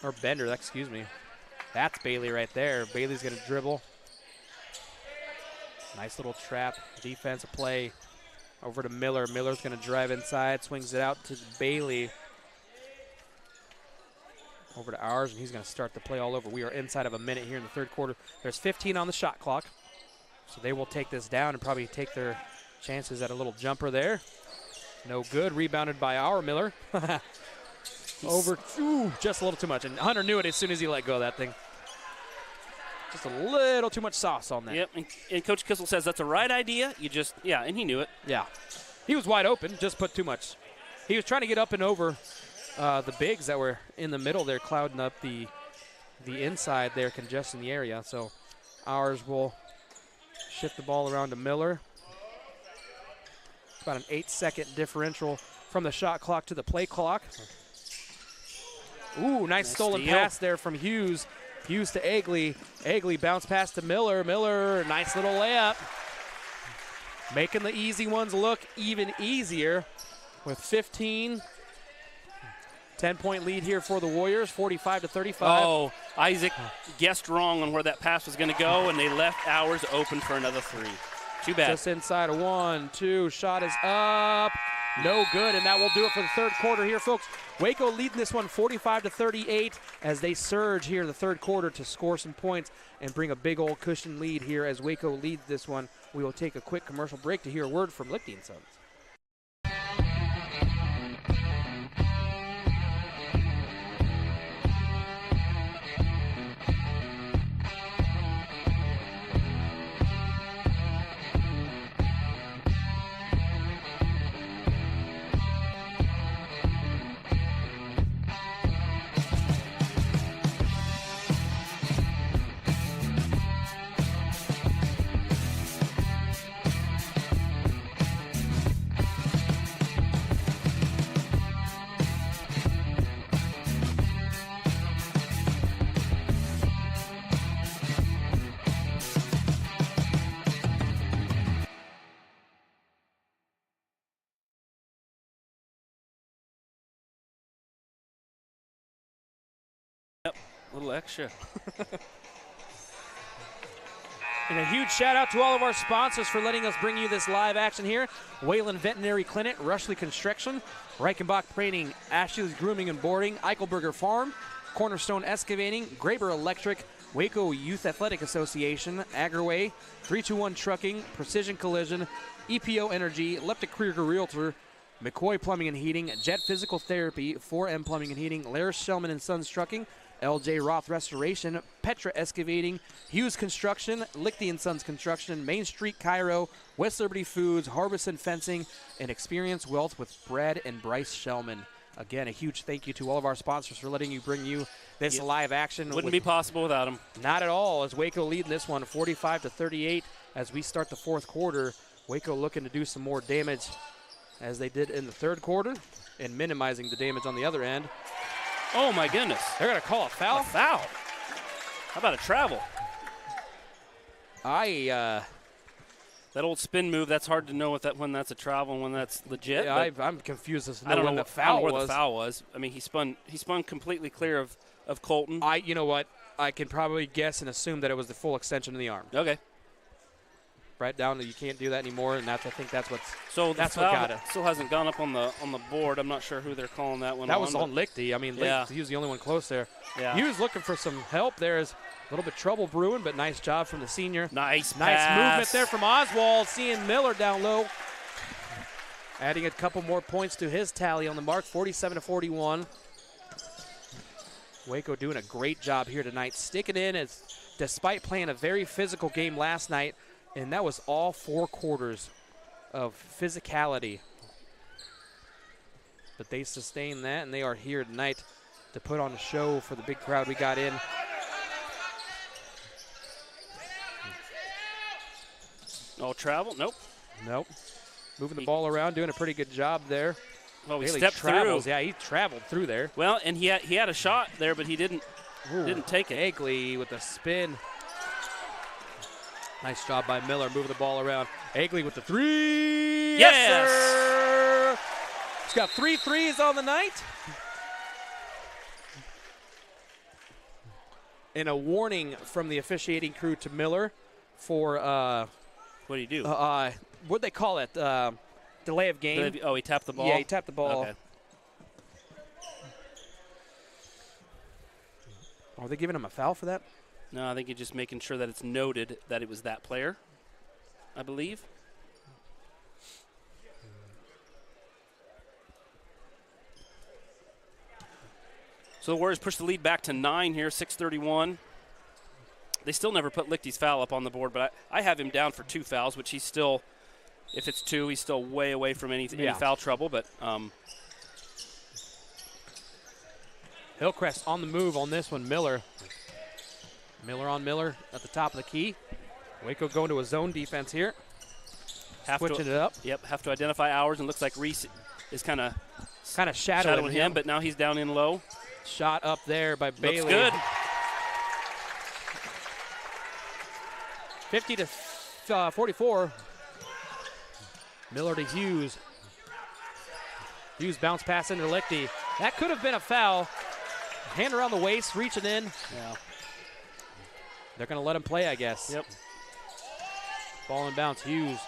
Or Bender, excuse me. That's Bailey right there. Bailey's going to dribble. Nice little trap. Defensive play. Over to Miller. Miller's going to drive inside. Swings it out to Bailey. Over to ours, and he's going to start the play all over. We are inside of a minute here in the third quarter. There's 15 on the shot clock. So they will take this down and probably take their Chances at a little jumper there. No good. Rebounded by our Miller. Over, just a little too much. And Hunter knew it as soon as he let go of that thing. Just a little too much sauce on that. Yep, and Coach Kissel says that's the right idea. And he knew it. Yeah. He was wide open, just put too much. He was trying to get up and over the bigs that were in the middle there, clouding up the inside there, congesting the area. So ours will shift the ball around to Miller. About an 8-second differential from the shot clock to the play clock. Ooh, nice stolen steal. pass there from Hughes. Hughes to Egley. Egley bounce pass to Miller. Miller, nice little layup. Making the easy ones look even easier with 15. 10-point lead here for the Warriors, 45-35. Oh, Isaac guessed wrong on where that pass was going to go, and they left ours open for another three. Too bad. Just inside of 1, 2. Shot is up. No good, and that will do it for the third quarter here, folks. Waco leading this one 45-38 as they surge here in the third quarter to score some points and bring a big old cushion lead here as Waco leads this one. We will take a quick commercial break to hear a word from Lichty & Sons. Yep, a little extra. And a huge shout out to all of our sponsors for letting us bring you this live action here. Wayland Veterinary Clinic, Rushley Construction, Reichenbach Painting, Ashley's Grooming and Boarding, Eichelberger Farm, Cornerstone Excavating, Graber Electric, Waco Youth Athletic Association, Agroway, 321 Trucking, Precision Collision, EPO Energy, Leptic Krieger Realtor, McCoy Plumbing and Heating, Jet Physical Therapy, 4M Plumbing and Heating, Laris Shellman and Sons Trucking, LJ Roth Restoration, Petra Excavating, Hughes Construction, Lichty & Sons Construction, Main Street Cairo, West Liberty Foods, Harbison Fencing, and Experience Wealth with Brad and Bryce Shellman. Again, a huge thank you to all of our sponsors for letting you bring you this live action. Wouldn't be possible without them. Not at all, as Waco leading this one 45-38 as we start the fourth quarter. Waco looking to do some more damage as they did in the third quarter and minimizing the damage on the other end. Oh, my goodness. They're going to call a foul? A foul. How about a travel? That old spin move, that's hard to know when that's a travel and when that's legit. Yeah, I'm confused as to I don't know when what the foul where was. the foul was. I mean, he spun completely clear of Colton. You know what? I can probably guess and assume that it was the full extension of the arm. Okay. Right down that you can't do that anymore, and I think that's what got it. Still hasn't gone up on the board. I'm not sure who they're calling that one. That was on Lichty. I mean, yeah. He was the only one close there. Yeah. He was looking for some help. There's a little bit trouble brewing, but nice job from the senior. Nice movement there from Oswald, seeing Miller down low. Adding a couple more points to his tally on the mark, 47-41. Waco doing a great job here tonight, sticking in despite playing a very physical game last night. And that was all 4 quarters of physicality. But they sustained that, and they are here tonight to put on a show for the big crowd we got in. No travel? Nope. Moving the ball around, doing a pretty good job there. Well, he Haley stepped travels. through. Yeah, he traveled through there. Well, and he had a shot there, but he didn't take it. Egley with a spin. Nice job by Miller moving the ball around. Egley with the 3. Yes, sir. He's got 3 threes on the night. And a warning from the officiating crew to Miller for what do you do? What'd they call it? Delay of game. He tapped the ball? Yeah, he tapped the ball. Okay. Are they giving him a foul for that? No, I think you're just making sure that it's noted that it was that player, I believe. So the Warriors push the lead back to 9 here, 6:31. They still never put Lichty's foul up on the board, but I have him down for 2 fouls, which he's still, if it's 2, he's still way away from any foul trouble. But Hillcrest on the move on this one. Miller on Miller at the top of the key. Waco going to a zone defense here. Switching it up. Yep, have to identify hours, and looks like Reese is kind of shadowing him, but now he's down in low. Shot up there by Bailey. Looks good. 50 to 44. Miller to Hughes. Hughes bounce pass into Lichty. That could have been a foul. Hand around the waist, reaching in. Yeah. They're going to let him play, I guess. Yep. Ball and bounce. Hughes.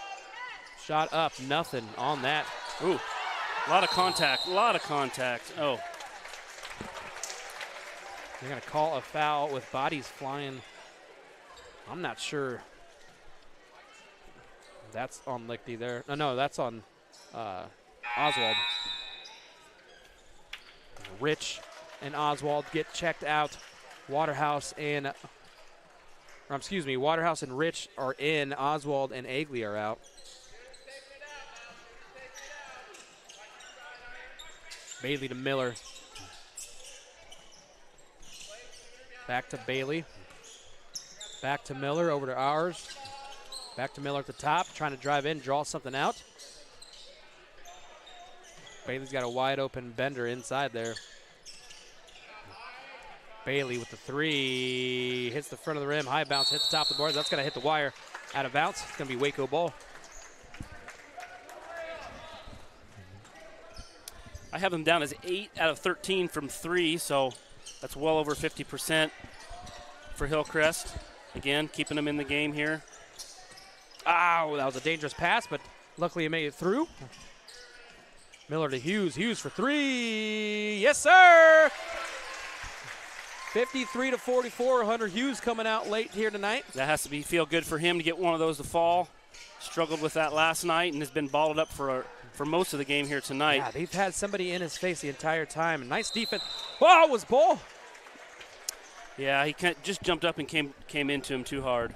Shot up. Nothing on that. Ooh. A lot of contact. Oh. They're going to call a foul with bodies flying. I'm not sure. That's on Lichty there. No, that's on Oswald. Rich and Oswald get checked out. Waterhouse and Rich are in. Oswald and Agley are out. Bailey to Miller. Back to Bailey. Back to Miller, over to ours. Back to Miller at the top, trying to drive in, draw something out. Bailey's got a wide open Bender inside there. Bailey with the 3, hits the front of the rim, high bounce, hits the top of the board. That's going to hit the wire out of bounds. It's going to be Waco ball. I have him down as 8 out of 13 from 3, so that's well over 50% for Hillcrest. Again, keeping them in the game here. Ow, that was a dangerous pass, but luckily he made it through. Miller to Hughes. Hughes for 3. Yes, sir! 53 to 44. Hunter Hughes coming out late here tonight. That has to feel good for him to get one of those to fall. Struggled with that last night and has been balled up for most of the game here tonight. Yeah, they've had somebody in his face the entire time. Nice defense. Oh, it was ball. Yeah, he just jumped up and came into him too hard.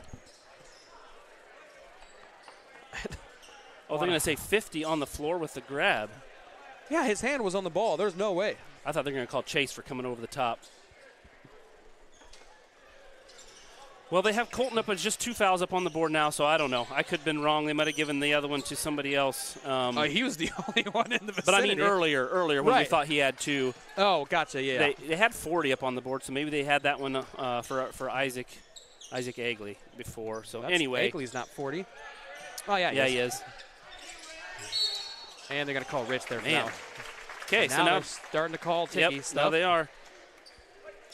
They're going to say 50 on the floor with the grab. Yeah, his hand was on the ball. There's no way. I thought they were going to call Chase for coming over the top. Well, they have Colton up as just 2 fouls up on the board now, so I don't know. I could have been wrong. They might have given the other one to somebody else. He was the only one in the vicinity. But I mean earlier when we thought he had 2. Oh, gotcha, yeah. They had 40 up on the board, so maybe they had that one for Isaac Agley before. So anyway. Agley's not 40. Oh, yeah, he is. And they're going to call Rich there now. Okay, so now they're starting to call Ticky stuff. Now they are.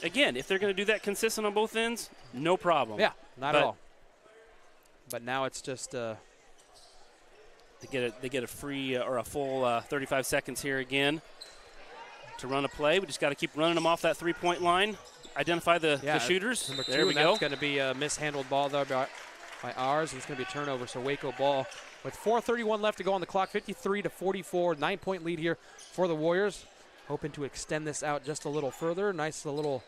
Again, if they're going to do that consistent on both ends, no problem. Yeah, not at all. But now it's just they get a free or a full 35 seconds here again to run a play. We just got to keep running them off that 3-point line. Identify the shooters. Number 2, there we go. That's going to be a mishandled ball there by ours. And it's going to be a turnover, so Waco ball. With 4:31 left to go on the clock, 53 to 44, 9-point lead here for the Warriors. Hoping to extend this out just a little further. Nice little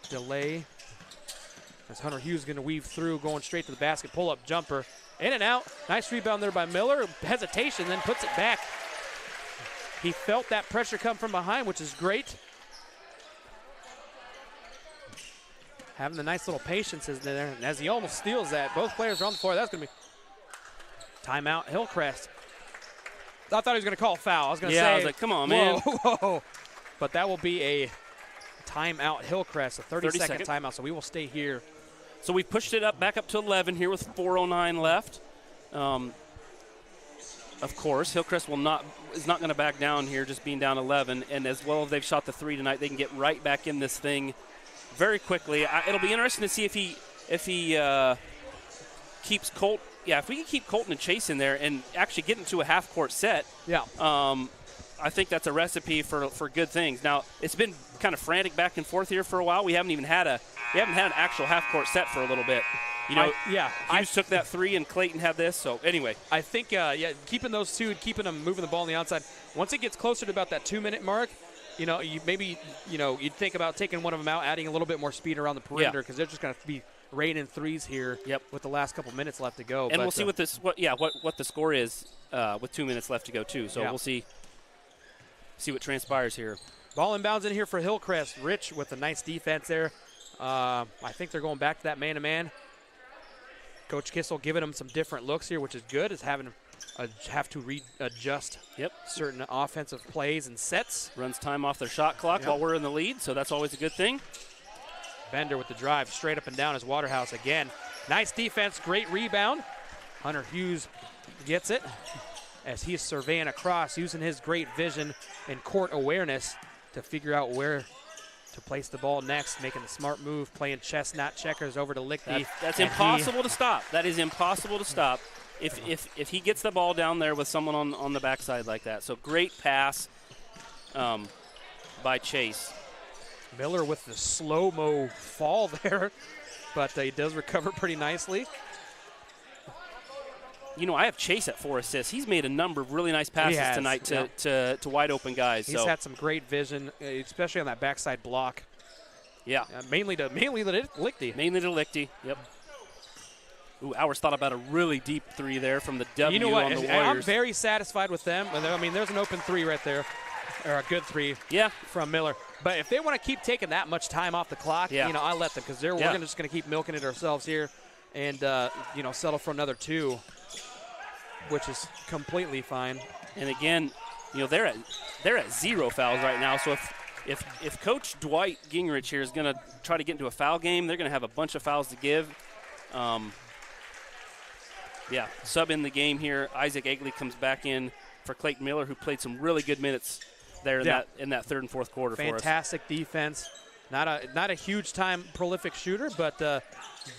delay. As Hunter Hughes going to weave through, going straight to the basket, pull-up jumper, in and out. Nice rebound there by Miller. Hesitation, then puts it back. He felt that pressure come from behind, which is great. Having the nice little patience in there, and as he almost steals that, both players are on the floor. That's going to be timeout, Hillcrest. I thought he was going to call foul. I was going to say. I was like, come on, man. Whoa. But that will be a timeout, Hillcrest, a 30-second timeout, so we will stay here. So we pushed it back up to 11 here with 4:09 left. Of course, Hillcrest is not going to back down here, just being down 11. And as well as they've shot the 3 tonight, they can get right back in this thing very quickly. It'll be interesting to see if he keeps Colt. Yeah, if we can keep Colton and Chase in there and actually get into a half-court set, I think that's a recipe for good things. Now, it's been kind of frantic back and forth here for a while. We haven't had an actual half-court set for a little bit. Hughes took that 3 and Clayton had this. So anyway, I think keeping those 2, keeping them moving the ball on the outside. Once it gets closer to about that 2-minute mark, you'd think about taking one of them out, adding a little bit more speed around the perimeter because they're just going to be raining threes here. With the last couple minutes left to go. And we'll see what the score is with 2 minutes left to go too. So we'll see what transpires here. Ball inbounds in here for Hillcrest. Rich with a nice defense there. I think they're going back to that man-to-man. Coach Kissel giving them some different looks here, which is good. Is having have to readjust certain offensive plays and sets. Runs time off their shot clock while we're in the lead, so that's always a good thing. Bender with the drive, straight up and down as Waterhouse again. Nice defense, great rebound. Hunter Hughes gets it as he's surveying across, using his great vision and court awareness to figure out where to place the ball next, making the smart move, playing chess, not checkers, over to Lichty. That's impossible to stop. That is impossible to stop if he gets the ball down there with someone on the backside like that. So great pass by Chase. Miller with the slow-mo fall there, but he does recover pretty nicely. I have Chase at 4 assists. He's made a number of really nice passes tonight to wide-open guys. He's had some great vision, especially on that backside block. Yeah. Mainly to Lichty. Mainly to Lichty, yep. Ooh, Hours thought about a really deep three there from the W on the Warriors. I'm very satisfied with them. I mean, there's an open three right there, or a good three from Miller. But if they want to keep taking that much time off the clock, I let them, because we're just going to keep milking it ourselves here and, settle for another 2. Which is completely fine. And again, they're at 0 fouls right now. So if Coach Dwight Gingrich here is going to try to get into a foul game, they're going to have a bunch of fouls to give. Sub in the game here. Isaac Egley comes back in for Clayton Miller, who played some really good minutes there in that third and fourth quarter for us. Fantastic defense. Not a huge time prolific shooter, but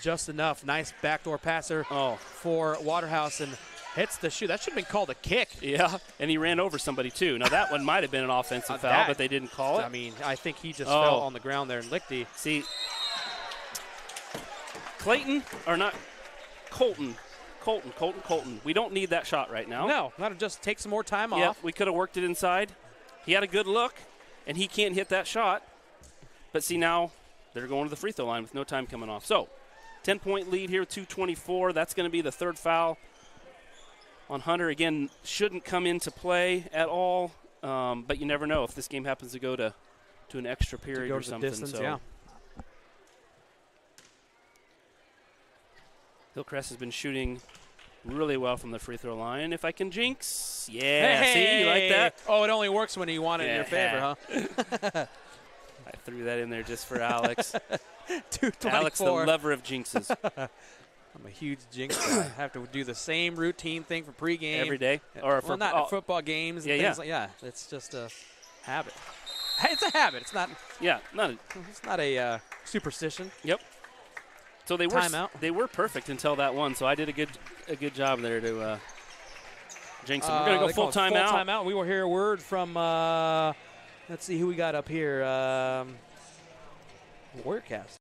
just enough. Nice backdoor passer for Waterhouse, and hits the shoe. That should have been called a kick. Yeah, and he ran over somebody too. Now that one might have been an offensive foul, but they didn't call it. I mean, I think he just fell on the ground there, and Lichty. See, Colton. We don't need that shot right now. No, not just take some more time off. Yeah, we could have worked it inside. He had a good look, and he can't hit that shot. But see, now they're going to the free throw line with no time coming off. So, 10-point lead here, 2:24. That's going to be the third foul on Hunter. Again, shouldn't come into play at all, but you never know if this game happens to go to an extra period or something. Distance, Hillcrest has been shooting really well from the free throw line. If I can jinx, see, you like that? Oh, it only works when you want it in your favor, huh? I threw that in there just for Alex. 224. Alex, the lover of jinxes. I'm a huge jinx guy. I have to do the same routine thing for pregame. Every day? Or for not football games and things like it's just a habit. It's a habit. It's not. Yeah, it's not a superstition. Yep. So they were perfect until that one. So I did a good job there to jinx them. We're gonna go full timeout. Full timeout. We will hear a word from. Let's see who we got up here. Warriorcast.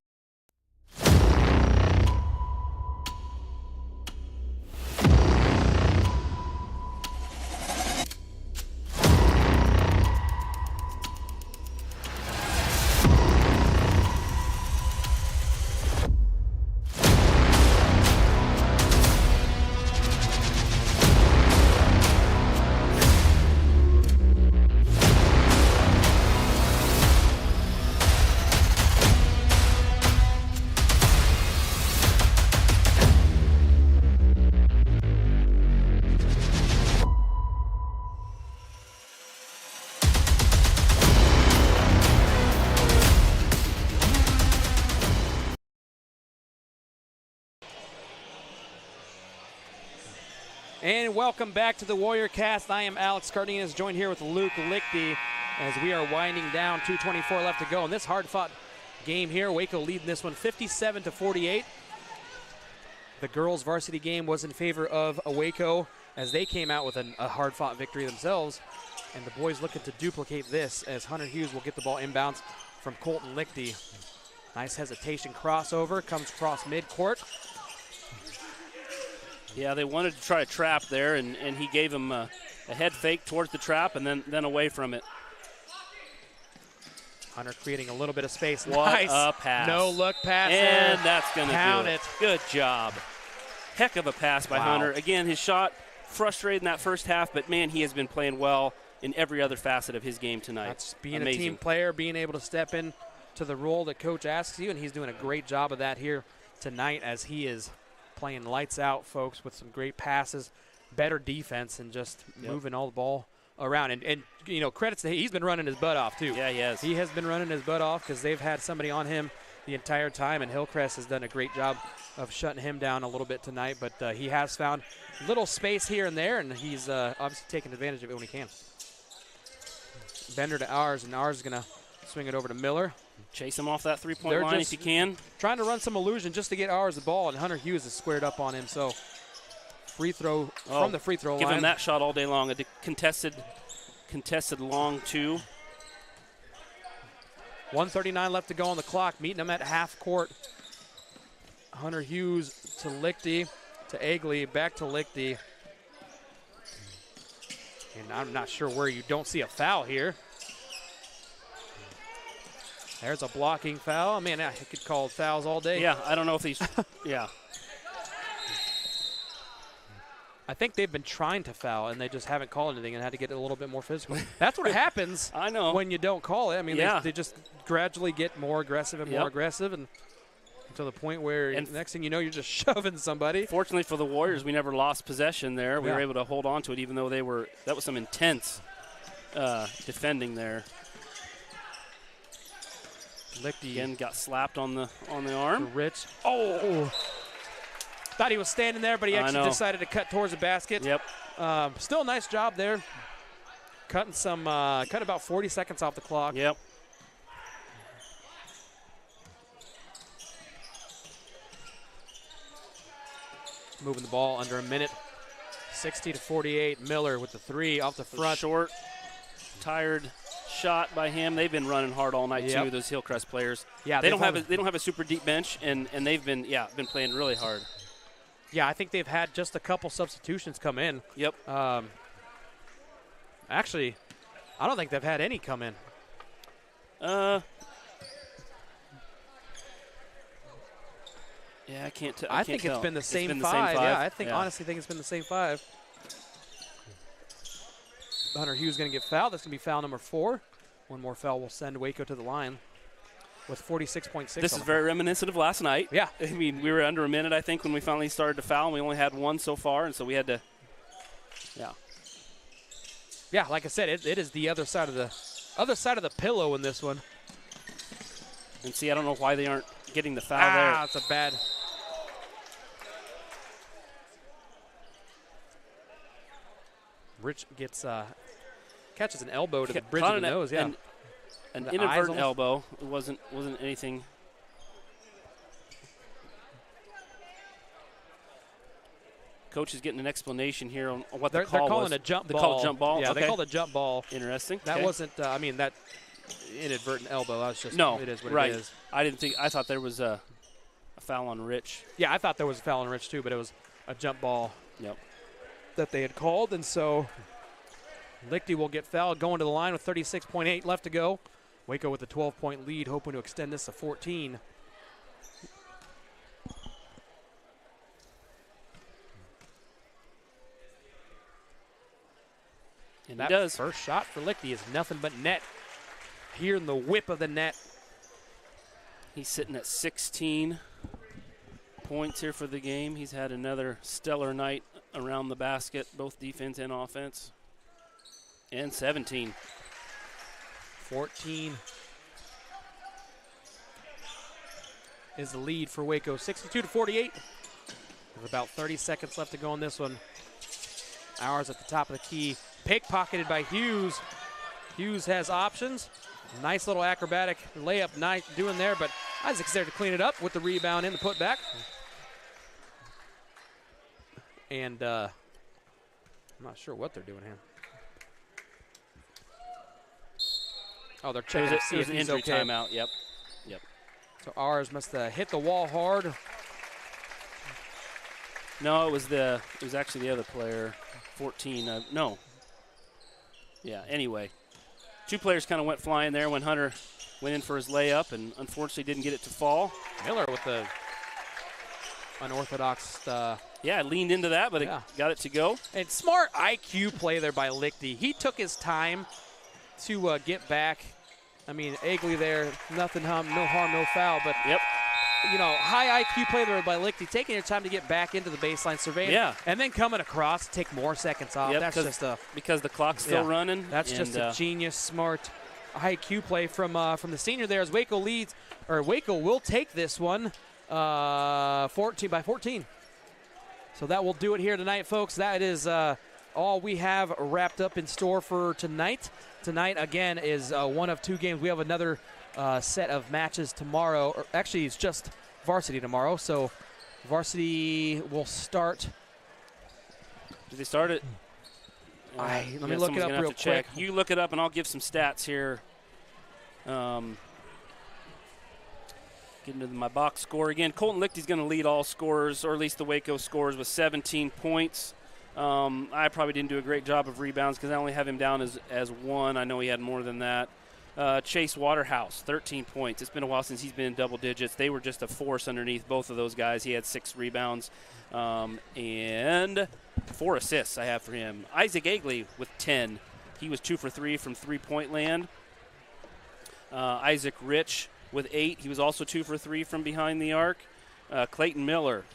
And welcome back to the Warriorcast. I am Alex Cardenas, joined here with Luke Lichty as we are winding down. 2:24 left to go in this hard-fought game here. Waco leading this one 57-48. The girls' varsity game was in favor of Waco as they came out with a hard-fought victory themselves. And the boys looking to duplicate this as Hunter Hughes will get the ball inbounds from Colton Lichty. Nice hesitation crossover, comes across midcourt. Yeah, they wanted to try a trap there, and he gave him a head fake towards the trap and then away from it. Hunter creating a little bit of space. What Nice. a pass. No look pass. And that's going to Count do it. Good job. Heck of a pass by Wow. Hunter. Again, his shot frustrated in that first half, but, man, he has been playing well in every other facet of his game tonight. That's being Amazing. a team player, being able to step in to the role that Coach asks you, and he's doing a great job of that here tonight as he is playing lights out, folks, with some great passes, better defense, and just moving all the ball around. And you know, credits to he's been running his butt off, too. Yeah, he has. He has been running his butt off because they've had somebody on him the entire time, and Hillcrest has done a great job of shutting him down a little bit tonight. But he has found little space here and there, and he's obviously taking advantage of it when he can. Bender to ours, and ours is going to swing it over to Miller. Chase him off that three-point line if you can. Trying to run some illusion just to get ours the ball, and Hunter Hughes is squared up on him. So free throw from the free throw line. Give him that shot all day long. A contested long two. 1:39 left to go on the clock. Meeting them at half court. Hunter Hughes to Lichty, to Egley, back to Lichty. And I'm not sure where you don't see a foul here. There's a blocking foul. Man, I could call fouls all day. Yeah, I don't know if he's yeah. I think they've been trying to foul, and they just haven't called anything and had to get a little bit more physical. That's what happens I know. when you don't call it. I mean, Yeah. they just gradually get more aggressive and more Yep. aggressive, and to the point where And next thing you know, you're just shoving somebody. Fortunately for the Warriors, we never lost possession there. We Yeah. were able to hold on to it, even though that was some intense defending there. Lichty Again, got slapped on the arm. Rich. Oh! Thought he was standing there, but he I actually know. decided to cut towards the basket. Yep. Still a nice job there. Cut about 40 seconds off the clock. Yep. Moving the ball under a minute. 60-48. Miller with the three off the front. Short, tired shot by him. They've been running hard all night Yep. too. Those Hillcrest players. Yeah, they they've don't have a super deep bench, and they've been playing really hard. Yeah, I think they've had just a couple substitutions come in. Yep. Actually, I don't think they've had any come in. Yeah, I can't tell. I think it's been the same five. Yeah, I think honestly think it's been the same five. Hunter Hughes going to get fouled. That's going to be foul number 4. One more foul will send Waco to the line with 46.6. This is very reminiscent of last night. Yeah. I mean, we were under a minute, I think, when we finally started to foul, and we only had one so far, and so we had to, Yeah, like I said, it is the other side of the pillow in this one. And see, I don't know why they aren't getting the foul there. It's a bad. Rich gets catches an elbow to the bridge of the nose. Yeah, An The eyes inadvertent almost- elbow. It wasn't anything. Coach is getting an explanation here on what they're the call calling was. a jump They ball. called jump ball. Yeah, okay. they called a jump ball. Interesting. That Okay. wasn't. I mean, that inadvertent elbow. That was just. No, it is what right. it is. I thought there was a foul on Rich. Yeah, I thought there was a foul on Rich too, but it was a jump ball. Yep. That they had called, and so Lichty will get fouled going to the line with 36.8 left to go. Waco with a 12-point lead, hoping to extend this to 14. And That he does. first shot for Lichty is nothing but net. Here in the whip of the net. He's sitting at 16 points here for the game. He's had another stellar night around the basket, both defense and offense. And 17. 14 is the lead for Waco, 62-48. With about 30 seconds left to go on this one. Ours at the top of the key. Pickpocketed by Hughes. Hughes has options. Nice little acrobatic layup nice doing there, but Isaac's there to clean it up with the rebound and the putback. And I'm not sure what they're doing here. Oh, they're checking to see if There's an he's injury okay. timeout. Yep. So ours must have hit the wall hard. No, it was actually the other player, 14. No. Yeah. Anyway, two players kind of went flying there when Hunter went in for his layup and unfortunately didn't get it to fall. Miller with the unorthodox. Yeah, leaned into that, but it got it to go. And smart IQ play there by Lichty. He took his time to get back. I mean, Egley there, no harm, no foul. But, high IQ play there by Lichty, taking your time to get back into the baseline, surveying, and then coming across, take more seconds off. That's just because the clock's still running. That's just a genius, smart IQ play from the senior there as Waco will take this one 14 by 14. So that will do it here tonight, folks. That is all we have wrapped up in store for tonight. Tonight, again, is one of two games. We have another set of matches tomorrow. Or actually, it's just varsity tomorrow. So varsity will start. Did they start it? Let me look it up real quick. You look it up, and I'll give some stats here. Getting to my box score again. Colton Lichty's going to lead all scorers, or at least the Waco scorers, with 17 points. I probably didn't do a great job of rebounds because I only have him down as one. I know he had more than that. Chase Waterhouse, 13 points. It's been a while since he's been in double digits. They were just a force underneath both of those guys. He had 6 rebounds and 4 assists I have for him. Isaac Egley with 10. He was 2 for 3 from three-point land. Isaac Rich with 8. He was also 2 for 3 from behind the arc. Clayton Miller,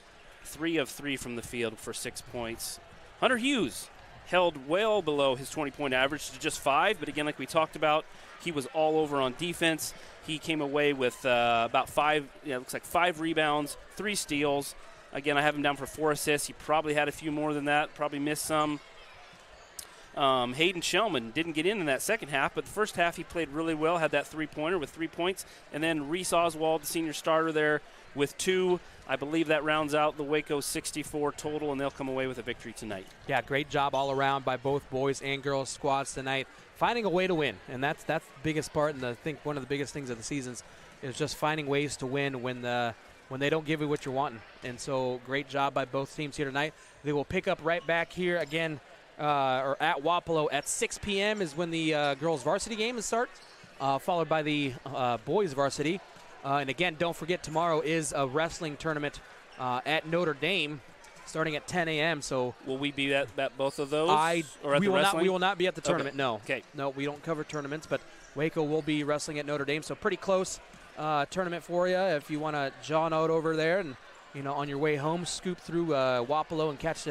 3 of 3 from the field for 6 points. Hunter Hughes held well below his 20-point average to just 5, but again, like we talked about, he was all over on defense. He came away with about 5, it looks like 5 rebounds, 3 steals. Again, I have him down for 4 assists. He probably had a few more than that, probably missed some. Hayden Shellman didn't get in that second half, but the first half he played really well, had that three-pointer with 3 points. And then Reese Oswald, the senior starter there, with 2. I believe that rounds out the Waco 64 total, and they'll come away with a victory tonight. Yeah, great job all around by both boys and girls squads tonight, finding a way to win. And that's the biggest part, and I think one of the biggest things of the seasons is just finding ways to win when they don't give you what you're wanting. And so great job by both teams here tonight. They will pick up right back here again, or at Wapello at 6 p.m. is when the girls' varsity game starts, followed by the boys' varsity. And again, don't forget, tomorrow is a wrestling tournament at Notre Dame starting at 10 a.m. So will we be at both of those? We will not be at the tournament, no. Okay. No, we don't cover tournaments, but Waco will be wrestling at Notre Dame. So pretty close tournament for you if you want to jaw out over there and, on your way home, scoop through Wapello and catch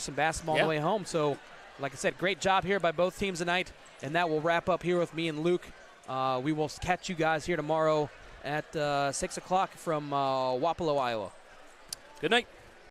some basketball on the way home. So, like I said, great job here by both teams tonight. And that will wrap up here with me and Luke. We will catch you guys here tomorrow at 6 o'clock from Wapello, Iowa. Good night.